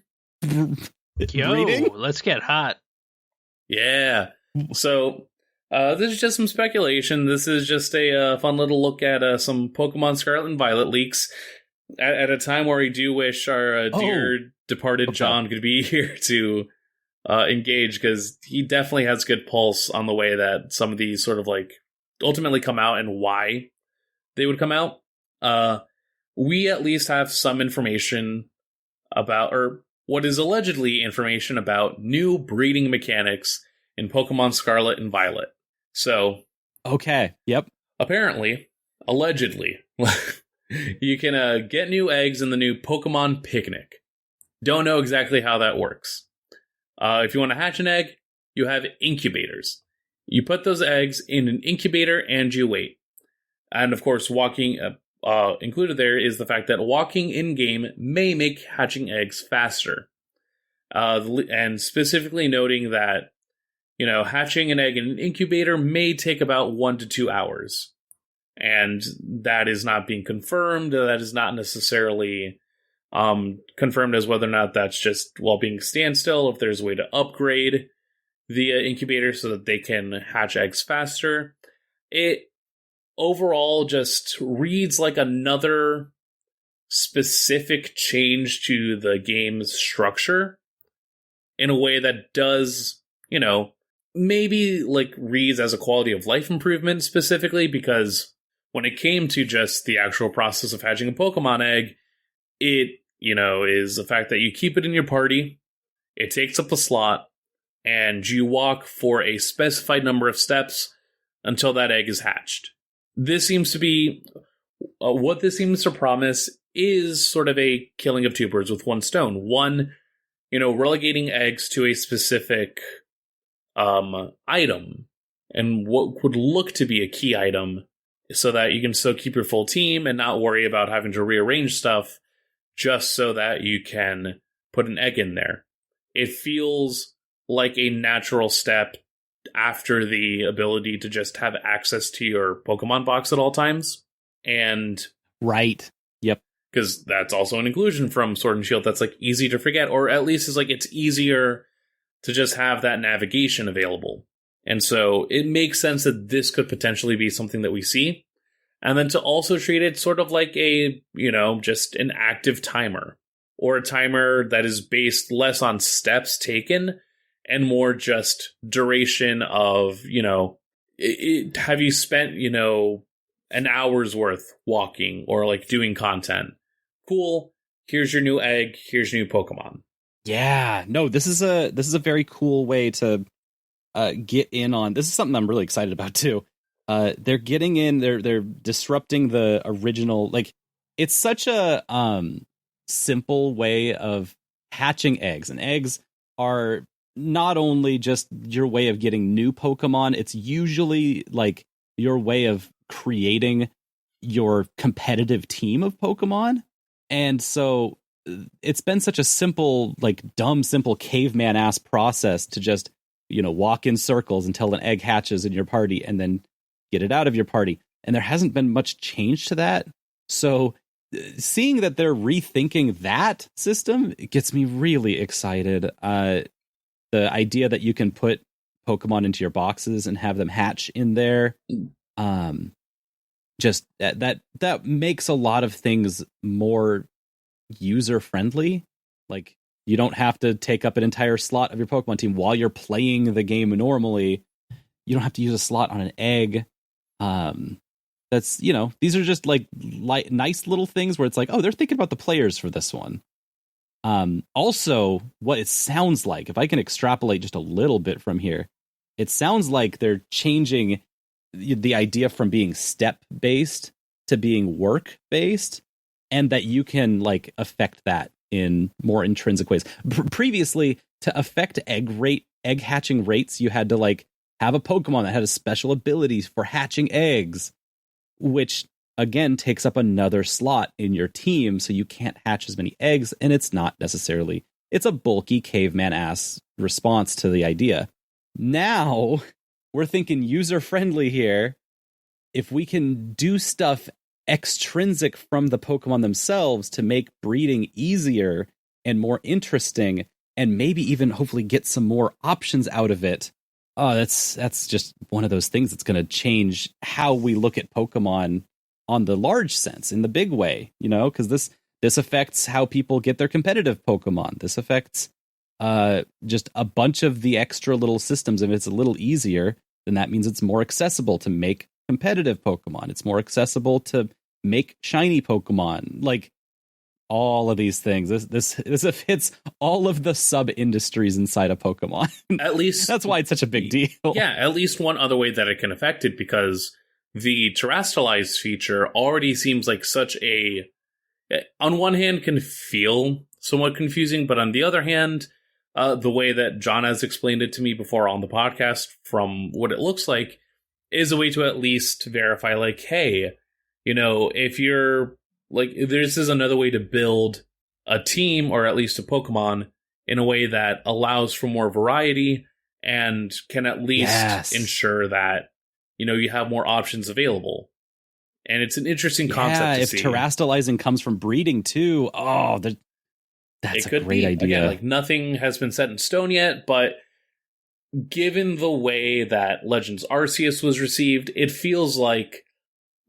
Yo, let's get hot. Yeah. So, this is just some speculation. This is just a fun little look at some Pokemon Scarlet and Violet leaks at a time where we do wish our dear departed John could be here to engage, because he definitely has good pulse on the way that some of these sort of like ultimately come out and why they would come out. We at least have some information about, or what is allegedly information about, new breeding mechanics in Pokemon Scarlet and Violet. So, okay, yep. Apparently, allegedly, you can get new eggs in the new Pokemon Picnic. Don't know exactly how that works. If you want to hatch an egg, you have incubators. You put those eggs in an incubator and you wait. And of course, walking included there is the fact that walking in-game may make hatching eggs faster. And specifically noting that, hatching an egg in an incubator may take about 1 to 2 hours. And that is not being confirmed. That is not necessarily confirmed as whether or not that's just while being standstill, if there's a way to upgrade the incubator so that they can hatch eggs faster. It overall just reads like another specific change to the game's structure in a way that does, maybe like reads as a quality of life improvement specifically, because when it came to just the actual process of hatching a Pokemon egg, it, is the fact that you keep it in your party, it takes up a slot, and you walk for a specified number of steps until that egg is hatched. This seems to be, what this seems to promise is sort of a killing of two birds with one stone. One, relegating eggs to a specific item, and what would look to be a key item, so that you can still keep your full team and not worry about having to rearrange stuff just so that you can put an egg in there. It feels like a natural step after the ability to just have access to your Pokemon box at all times. And right. Yep. Because that's also an inclusion from Sword and Shield that's like easy to forget, or at least is like it's easier to just have that navigation available. And so it makes sense that this could potentially be something that we see. And then to also treat it sort of like a, just an active timer, or a timer that is based less on steps taken and more just duration of, have you spent, an hour's worth walking or like doing content? cool, here's your new egg, here's your new Pokemon. Yeah, no, this is a very cool way to get in on. This is something I'm really excited about too. They're getting in. They're disrupting the original. Like, it's such a simple way of hatching eggs, and eggs are not only just your way of getting new Pokemon. It's usually like your way of creating your competitive team of Pokemon. And so it's been such a simple, like dumb, simple caveman ass process to just, walk in circles until an egg hatches in your party and then get it out of your party. And there hasn't been much change to that. So seeing that they're rethinking that system, it gets me really excited. The idea that you can put Pokemon into your boxes and have them hatch in there, just that makes a lot of things more user friendly. Like, you don't have to take up an entire slot of your Pokemon team while you're playing the game normally. You don't have to use a slot on an egg. That's, these are just like nice little things where it's like, oh, they're thinking about the players for this one. Also, what it sounds like, if I can extrapolate just a little bit from here, it sounds like they're changing the idea from being step-based to being work-based, and that you can like affect that in more intrinsic ways. Previously, to affect egg hatching rates, you had to like have a Pokemon that had a special ability for hatching eggs, which again takes up another slot in your team, so you can't hatch as many eggs, and it's a bulky caveman ass response to the idea. Now we're thinking user friendly here. If we can do stuff extrinsic from the Pokemon themselves to make breeding easier and more interesting, and maybe even hopefully get some more options out of it. Oh, that's just one of those things that's going to change how we look at Pokemon on the large sense, in the big way, because this affects how people get their competitive Pokemon. This affects just a bunch of the extra little systems. If it's a little easier, then that means it's more accessible to make competitive Pokemon. It's more accessible to make shiny Pokemon. Like, all of these things. This fits all of the sub industries inside of Pokemon. At least that's why it's such a big deal. Yeah, at least one other way that it can affect it, because the terrestrialized feature already seems like such a, on one hand, can feel somewhat confusing, but on the other hand, the way that John has explained it to me before on the podcast, from what it looks like, is a way to at least verify, like, hey, if you're like, this is another way to build a team, or at least a Pokemon, in a way that allows for more variety and can at least ensure that, you have more options available. And it's an interesting concept to see. If terrestrializing comes from breeding too, that's a great idea. Again, like, nothing has been set in stone yet, but given the way that Legends Arceus was received, it feels like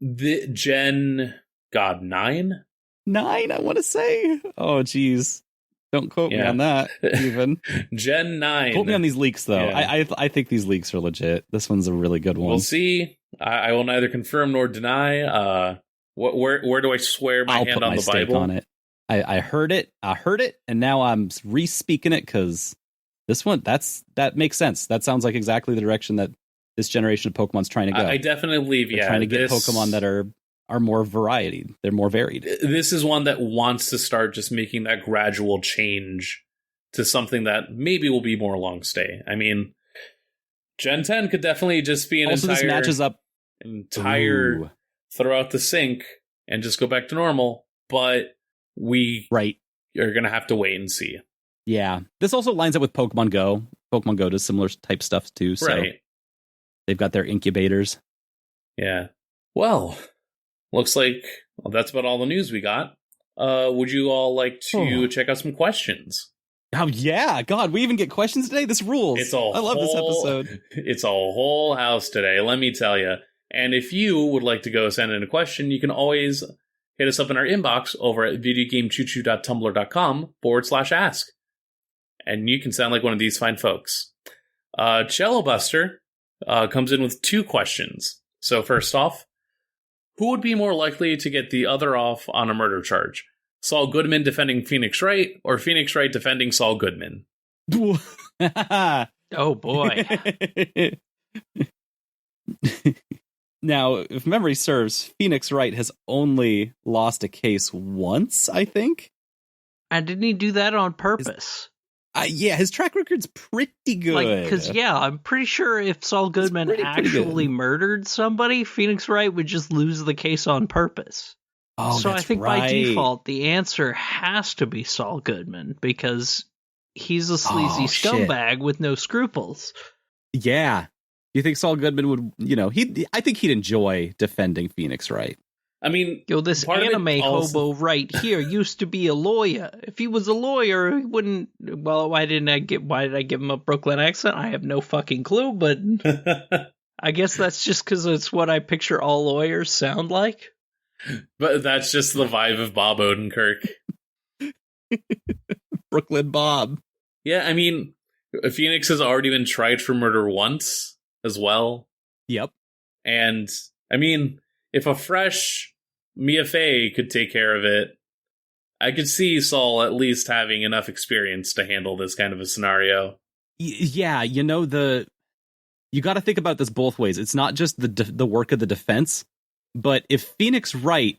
the Gen 9? 9, I want to say. Oh, geez. Don't quote me on that, even. Gen 9. Quote me on these leaks, though. Yeah. I think these leaks are legit. This one's a really good one. We'll see. I will neither confirm nor deny. Where do I swear my hand on the Bible? On it. I heard it, and now I'm re-speaking it, because this one, that makes sense. That sounds like exactly the direction that this generation of Pokemon's trying to go. I definitely believe, They're trying to get Pokemon that are more variety. They're more varied. This is one that wants to start just making that gradual change to something that maybe will be more long stay. I mean, Gen 10 could definitely just be this matches up entire throw out the sink and just go back to normal, but we are going to have to wait and see. Yeah. This also lines up with Pokemon Go. Pokemon Go does similar type stuff too, so they've got their incubators. Yeah. Well, looks like that's about all the news we got. Would you all like to check out some questions? Oh, yeah. God, we even get questions today? This rules. I love this episode. It's a whole house today, let me tell you. And if you would like to go send in a question, you can always hit us up in our inbox over at videogamechoochoo.tumblr.com/ask. And you can sound like one of these fine folks. Cello Buster comes in with 2 questions. So first off, who would be more likely to get the other off on a murder charge? Saul Goodman defending Phoenix Wright, or Phoenix Wright defending Saul Goodman? Oh boy. Now, if memory serves, Phoenix Wright has only lost a case once, I think. And didn't he do that on purpose? Yeah, his track record's pretty good. Because, I'm pretty sure if Saul Goodman actually murdered somebody, Phoenix Wright would just lose the case on purpose. Oh, so that's I think right. by default, the answer has to be Saul Goodman, because he's a sleazy scumbag with no scruples. Yeah. You think Saul Goodman would, I think he'd enjoy defending Phoenix Wright. I mean, this anime hobo right here used to be a lawyer. If he was a lawyer, he wouldn't. Well, why did I give him a Brooklyn accent? I have no fucking clue, but I guess that's just because it's what I picture all lawyers sound like. But that's just the vibe of Bob Odenkirk. Brooklyn Bob. Yeah, I mean, Phoenix has already been tried for murder once as well. Yep. And, I mean, if a fresh Mia Fey could take care of it, I could see Saul at least having enough experience to handle this kind of a scenario. Yeah, you got to think about this both ways. It's not just the work of the defense, but if Phoenix Wright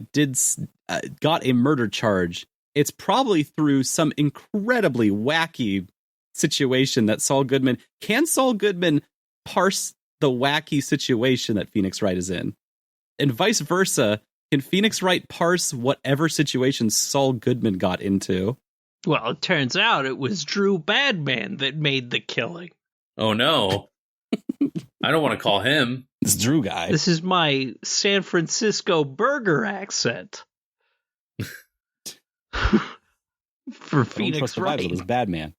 got a murder charge, it's probably through some incredibly wacky situation that Saul Goodman... Can Saul Goodman parse the wacky situation that Phoenix Wright is in? And vice versa, can Phoenix Wright parse whatever situation Saul Goodman got into? Well, it turns out it was Drew Badman that made the killing. Oh, no. I don't want to call him. This Drew guy. This is my San Francisco burger accent. For Phoenix Wright. It was Badman.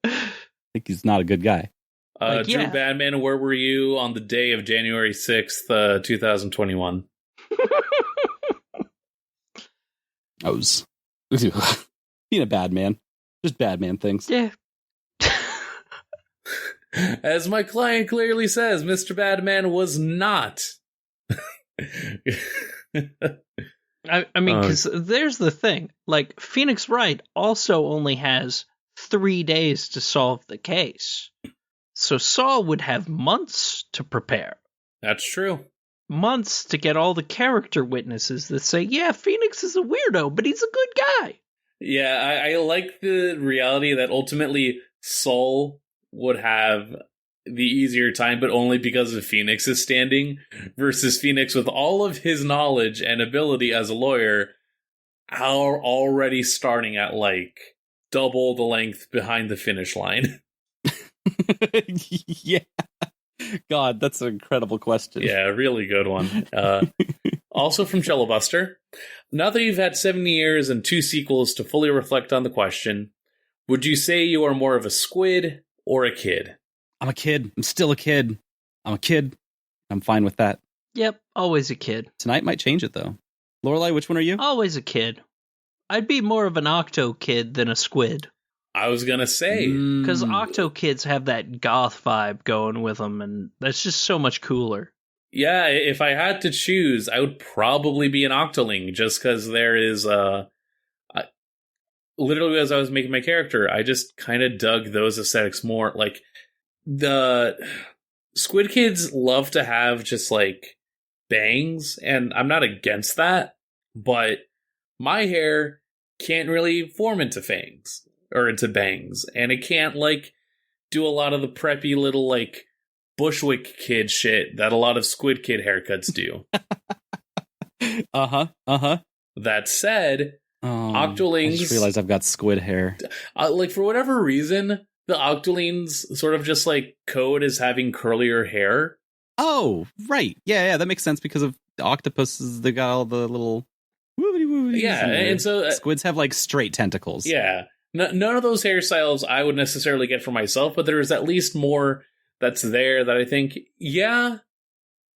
I think he's not a good guy. Drew Badman, where were you on the day of January 6th, 2021? I was being a bad man. Just bad man things. Yeah. As my client clearly says, Mr. Badman was not. I mean, because there's the thing. Like, Phoenix Wright also only has 3 days to solve the case. So Saul would have months to prepare. That's true. Months to get all the character witnesses that say, yeah, Phoenix is a weirdo, but he's a good guy. Yeah, I like the reality that ultimately Saul would have the easier time, but only because of Phoenix's standing, versus Phoenix with all of his knowledge and ability as a lawyer are already starting at like double the length behind the finish line. Yeah. God, that's an incredible question. Yeah, really good one. Also from Cello Buster. Now that you've had 70 years and 2 sequels to fully reflect on the question, would you say you are more of a squid or a kid? I'm a kid. I'm still a kid. I'm a kid. I'm fine with that. Yep, always a kid. Tonight might change it, though. Lorelai, which one are you? Always a kid. I'd be more of an Octo kid than a squid. I was going to say. Because Octo kids have that goth vibe going with them, and that's just so much cooler. Yeah, if I had to choose, I would probably be an Octoling, just because there is literally, as I was making my character, I just kind of dug those aesthetics more. Like, the Squid Kids love to have just, like, bangs, and I'm not against that, but my hair can't really form into fangs, or into bangs, and it can't, like, do a lot of the preppy little, like, Bushwick Kid shit that a lot of Squid Kid haircuts do. That said, Octolings... I just realized I've got squid hair. Like, for whatever reason, the Octolings sort of just, like, code as having curlier hair. Oh, right. Yeah, that makes sense because of the octopuses, they got all the little... Yeah, and so... squids have, like, straight tentacles. Yeah. None of those hairstyles I would necessarily get for myself, but there's at least more that's there that I think, yeah,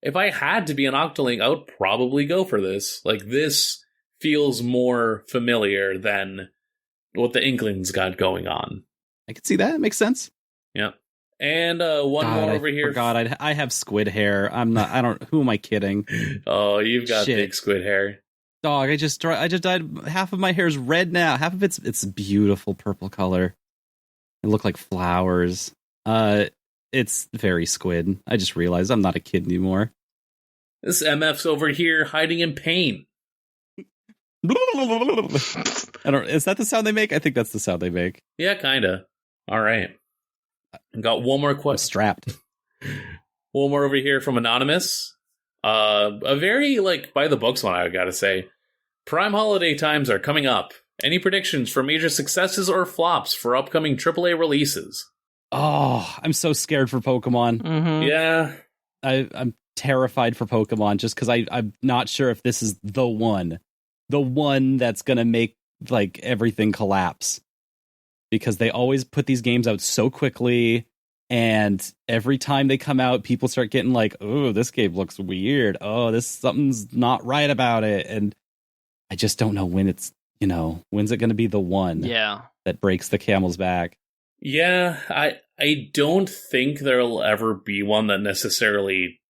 if I had to be an Octoling, I would probably go for this. Like, this feels more familiar than what the Inklings got going on. I can see that. It makes sense. Yeah. And one more over here. God, I have squid hair. Who am I kidding? Oh, you've got big squid hair. dog, I just dyed half of my hair's red now. Half of it's a beautiful purple color. It look like flowers. It's very squid. I just realized I'm not a kid anymore. This MF's over here hiding in pain. Is that the sound they make? I think that's the sound they make. Yeah, kinda. All right. Got one more question. Strapped. One more over here from Anonymous. A very, by the books one, I gotta say. Prime holiday times are coming up. Any predictions for major successes or flops for upcoming AAA releases? Oh, I'm so scared for Pokemon. Mm-hmm. Yeah. I'm terrified for Pokemon just because I'm not sure if this is the one that's going to make everything collapse, because they always put these games out so quickly, and every time they come out, people start getting like, oh, this game looks weird. Oh, something's not right about it. And I just don't know when's it going to be the one that breaks the camel's back. Yeah, I don't think there'll ever be one that necessarily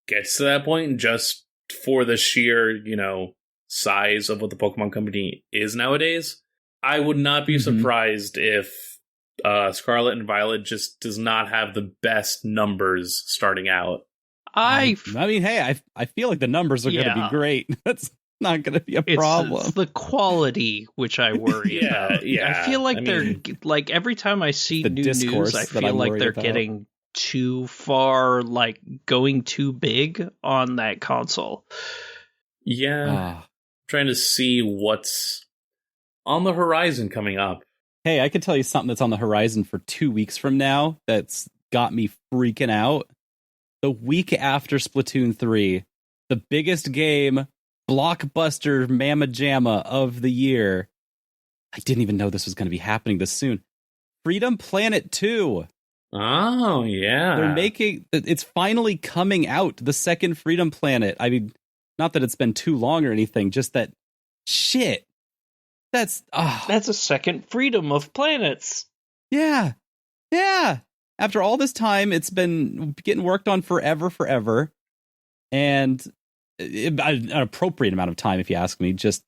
gets to that point, just for the sheer, size of what the Pokemon Company is nowadays. I would not be surprised if Scarlet and Violet just does not have the best numbers starting out. I mean, hey, I feel like the numbers are going to be great. That's not going to be a problem. It's the quality which I worry about. Yeah. I feel like they're every time I see new news, I feel like they're getting too far, going too big on that console. Yeah. Trying to see what's on the horizon coming up. Hey, I could tell you something that's on the horizon for 2 weeks from now that's got me freaking out. The week after Splatoon 3, the biggest game, blockbuster mamma jamma of the year. I didn't even know this was going to be happening this soon. Freedom Planet 2. Oh, yeah. It's finally coming out, the second Freedom Planet. I mean, not that it's been too long or anything, just that shit. That's a second Freedom of Planets. Yeah. After all this time, it's been getting worked on forever. And an appropriate amount of time, if you ask me. Just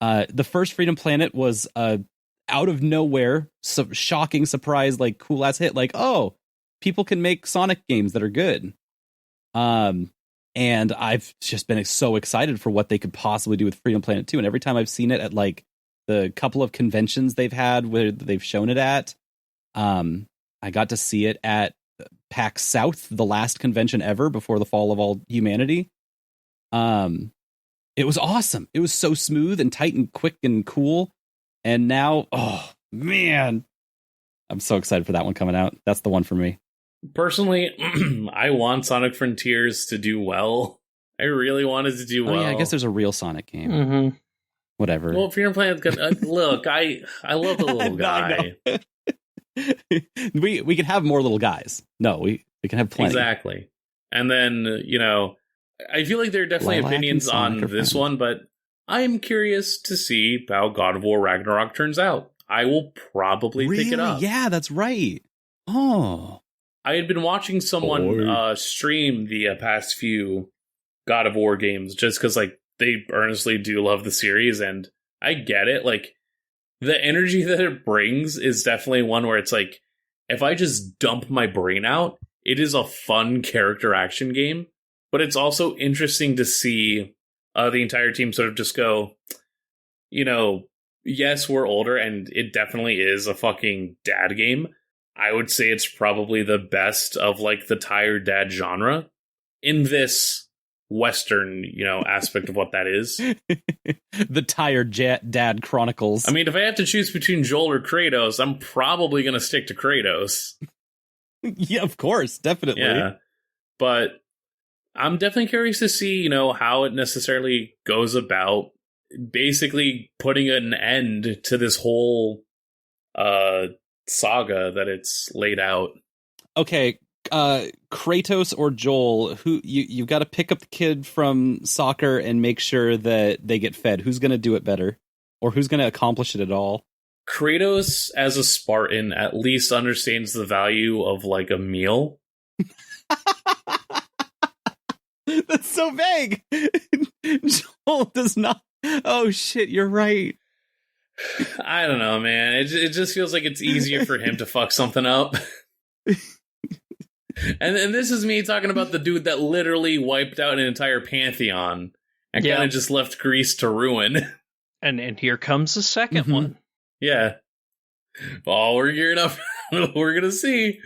the first Freedom Planet was out of nowhere, shocking surprise, cool ass hit. Oh, people can make Sonic games that are good. And I've just been so excited for what they could possibly do with Freedom Planet 2. And every time I've seen it at the couple of conventions they've had where they've shown it at, I got to see it at PAX South, the last convention ever before the fall of all humanity. It was awesome. It was so smooth and tight and quick and cool. And now, oh man, I'm so excited for that one coming out. That's the one for me. Personally, I want Sonic Frontiers to do well. I really wanted to do well. Yeah, I guess there's a real Sonic game. Mm-hmm. Whatever. Well, Freedom Planet's gonna look. I love the little guy. we can have more little guys. No, we can have plenty. Exactly. And then I feel like there are definitely opinions on this one, but I'm curious to see how God of War Ragnarok turns out. I will probably pick it up. Yeah, that's right. Oh. I had been watching someone stream the past few God of War games just because they earnestly do love the series, and I get it. The energy that it brings is definitely one where it's if I just dump my brain out, it is a fun character action game, but it's also interesting to see the entire team sort of just go, yes, we're older, and it definitely is a fucking dad game. I would say it's probably the best of the tired dad genre in this Western, aspect of what that is. The tired dad chronicles. I mean, if I have to choose between Joel or Kratos, I'm probably going to stick to Kratos. Yeah, of course. Definitely. Yeah. But I'm definitely curious to see, how it necessarily goes about basically putting an end to this whole saga that it's laid out. Okay, Kratos or Joel, who you've got to pick up the kid from soccer and make sure that they get fed. Who's going to do it better? Or who's going to accomplish it at all? Kratos, as a Spartan, at least understands the value of a meal. That's so vague. Joel does not. Oh shit, you're right. I don't know, man. It just feels like it's easier for him to fuck something up. And this is me talking about the dude that literally wiped out an entire pantheon and kind of just left Greece to ruin. And here comes the second one. Yeah. Well, we're gearing up. We're gonna see.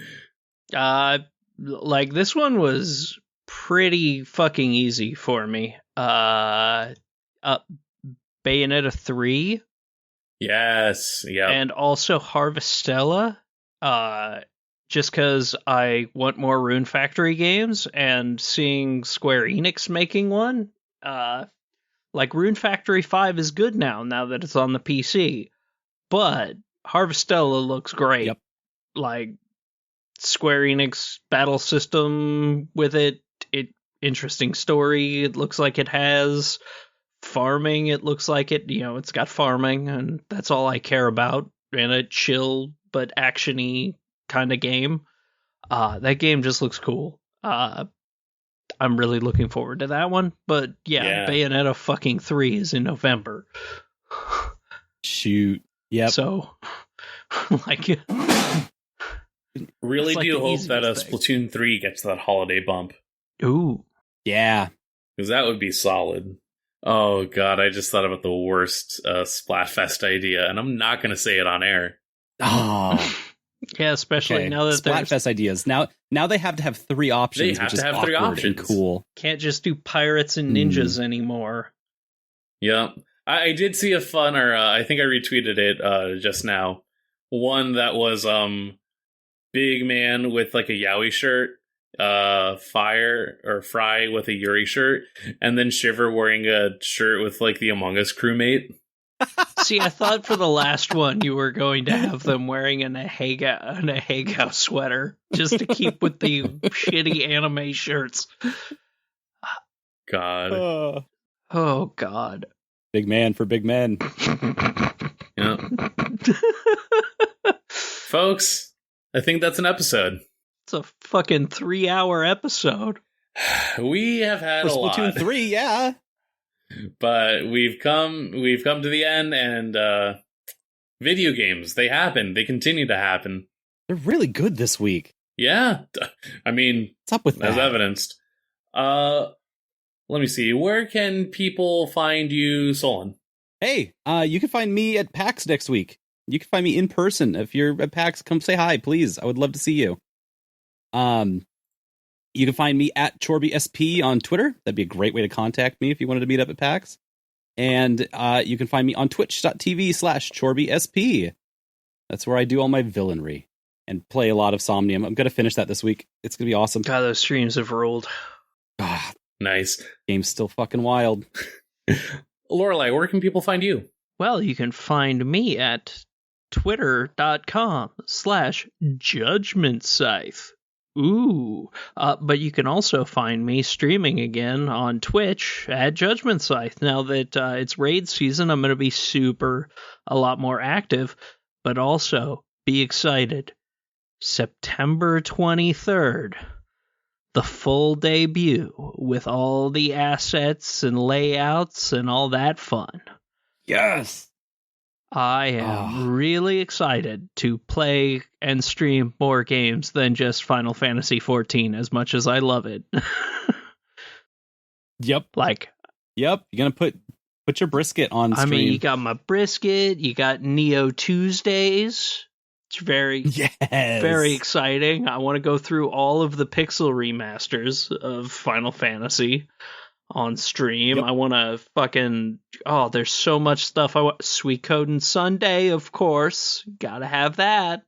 Like this one was pretty fucking easy for me. Bayonetta 3. Yes. Yeah. And also Harvestella. Just because I want more Rune Factory games, and seeing Square Enix making one. Like Rune Factory 5 is good now that it's on the PC. But Harvestella looks great. Yep. Like Square Enix battle system with it, interesting story. It looks like it has farming. It looks like it's got farming, and that's all I care about in a chill but actiony kind of game. That game just looks cool. I'm really looking forward to that one. But yeah. Bayonetta fucking 3 is in November. Shoot. Yep. So, like, really like do hope that thing. Splatoon 3 gets that holiday bump. Ooh. Yeah. Because that would be solid. Oh, God, I just thought about the worst Splatfest idea, and I'm not going to say it on air. Oh. Yeah, especially now that Splatfest ideas. Now they have to have 3 options, They have which to is have 3 awkward options. and cool. can't just do pirates and ninjas anymore. Yeah. I did see a fun, or I think I retweeted it just now. One that was Big Man with like a Yowie shirt, Fry with a Yuri shirt, and then Shiver wearing a shirt with like the Among Us crewmate. See, I thought for the last one you were going to have them wearing a Nahegao sweater just to keep with the shitty anime shirts. God. Oh, God. Big man for big men. Yeah. Folks, I think that's an episode. It's a fucking 3-hour episode. We have had For a lot. Splatoon 3, yeah. But we've come to the end, and video games, they happen. They continue to happen. They're really good this week. Yeah. I mean, What's up with that? as evidenced. Let me see. Where can people find you, Solon? Hey, you can find me at PAX next week. You can find me in person. If you're at PAX, come say hi, please. I would love to see you. You can find me at ChorbySP on Twitter. That'd be a great way to contact me if you wanted to meet up at PAX. And you can find me on twitch.tv/ChorbySP. That's where I do all my villainry and play a lot of Somnium. I'm going to finish that this week. It's going to be awesome. God, those streams have ruled. Ah, Nice. game's still fucking wild. Lorelei, where can people find you? Well, you can find me at twitter.com/Judgment Scythe. Ooh. But you can also find me streaming again on Twitch at Judgment Scythe. Now that it's raid season, I'm going to be a lot more active. But also, be excited. September 23rd. The full debut with all the assets and layouts and all that fun. Yes. I am really excited to play and stream more games than just Final Fantasy XIV, as much as I love it. Yep. Like, Yep. You're going to put your brisket on stream. I mean, you got my brisket, you got Neo Tuesdays. It's very exciting. I want to go through all of the pixel remasters of Final Fantasy on stream. Yep. I want to there's so much stuff. I want Sweet Code and Sunday, of course. Gotta have that.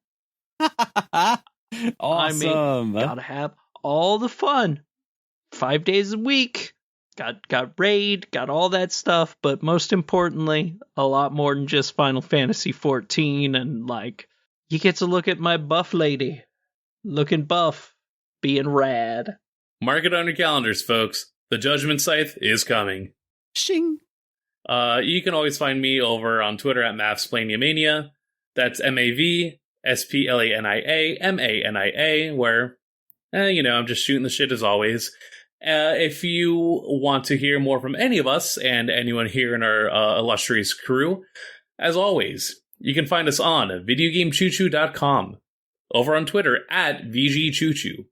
Awesome. Gotta have all the fun. 5 days a week. Got raid, got all that stuff, but most importantly, a lot more than just Final Fantasy XIV, and like, you get to look at my buff lady. Looking buff. Being rad. Mark it on your calendars, folks. The Judgment Scythe is coming. Shing. You can always find me over on Twitter at Mavsplania. That's MAVSPLANIA, MANIA, where, I'm just shooting the shit as always. If you want to hear more from any of us and anyone here in our illustrious crew, as always, you can find us on videogamechoochoo.com, over on Twitter at VGChoochoo,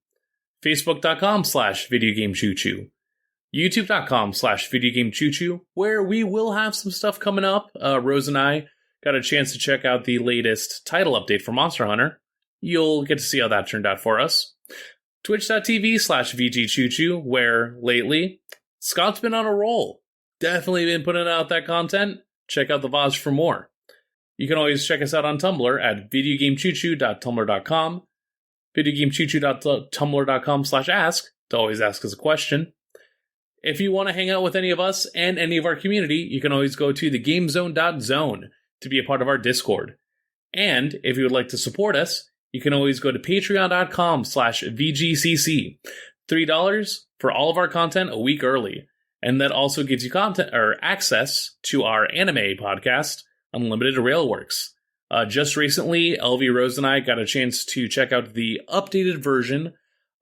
Facebook.com/videogamechoochoo, YouTube.com/videogamechoochoo, where we will have some stuff coming up. Rose and I got a chance to check out the latest title update for Monster Hunter. You'll get to see how that turned out for us. Twitch.tv/VGChoochoo, where lately, Scott's been on a roll. Definitely been putting out that content. Check out the VODs for more. You can always check us out on Tumblr at videogamechoochoo.tumblr.com, videogamechoochoo.tumblr.com/ask to always ask us a question. If you want to hang out with any of us and any of our community, you can always go to thegamezone.zone to be a part of our Discord. And if you would like to support us, you can always go to patreon.com/VGCC. $3 for all of our content a week early. And that also gives you content or access to our anime podcast, Unlimited Railworks. Just recently, LV Rose and I got a chance to check out the updated version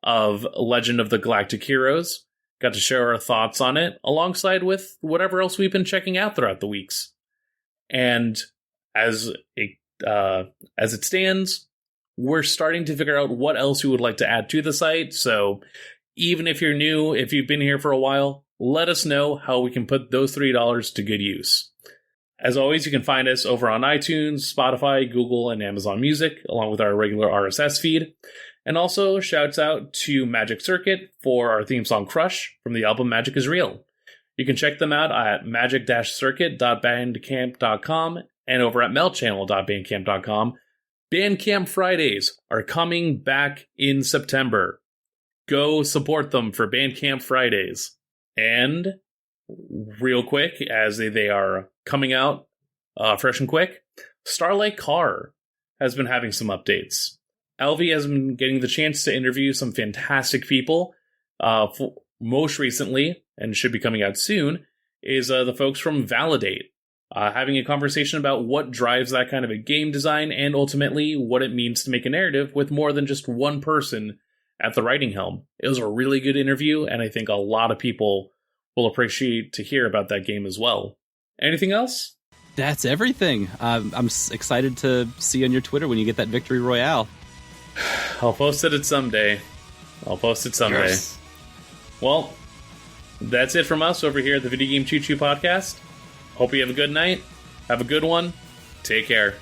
of Legend of the Galactic Heroes. Got to share our thoughts on it, alongside with whatever else we've been checking out throughout the weeks. And as it stands, we're starting to figure out what else we would like to add to the site. So even if you're new, if you've been here for a while, let us know how we can put those $3 to good use. As always, you can find us over on iTunes, Spotify, Google, and Amazon Music, along with our regular RSS feed. And also, shouts out to Magic Circuit for our theme song Crush from the album Magic is Real. You can check them out at magic-circuit.bandcamp.com and over at melchannel.bandcamp.com. Bandcamp Fridays are coming back in September. Go support them for Bandcamp Fridays. And real quick, as they are coming out fresh and quick, Starlight Car has been having some updates. LV has been getting the chance to interview some fantastic people. Most recently, and should be coming out soon, is the folks from Validate. Having a conversation about what drives that kind of a game design and ultimately what it means to make a narrative with more than just one person at the writing helm. It was a really good interview, and I think a lot of people will appreciate to hear about that game as well. Anything else? That's everything. I'm excited to see on your Twitter when you get that Victory Royale. I'll post it someday. Yes. Well, that's it from us over here at the Video Game Choo Choo Podcast. Hope you have a good night. Have a good one. Take care.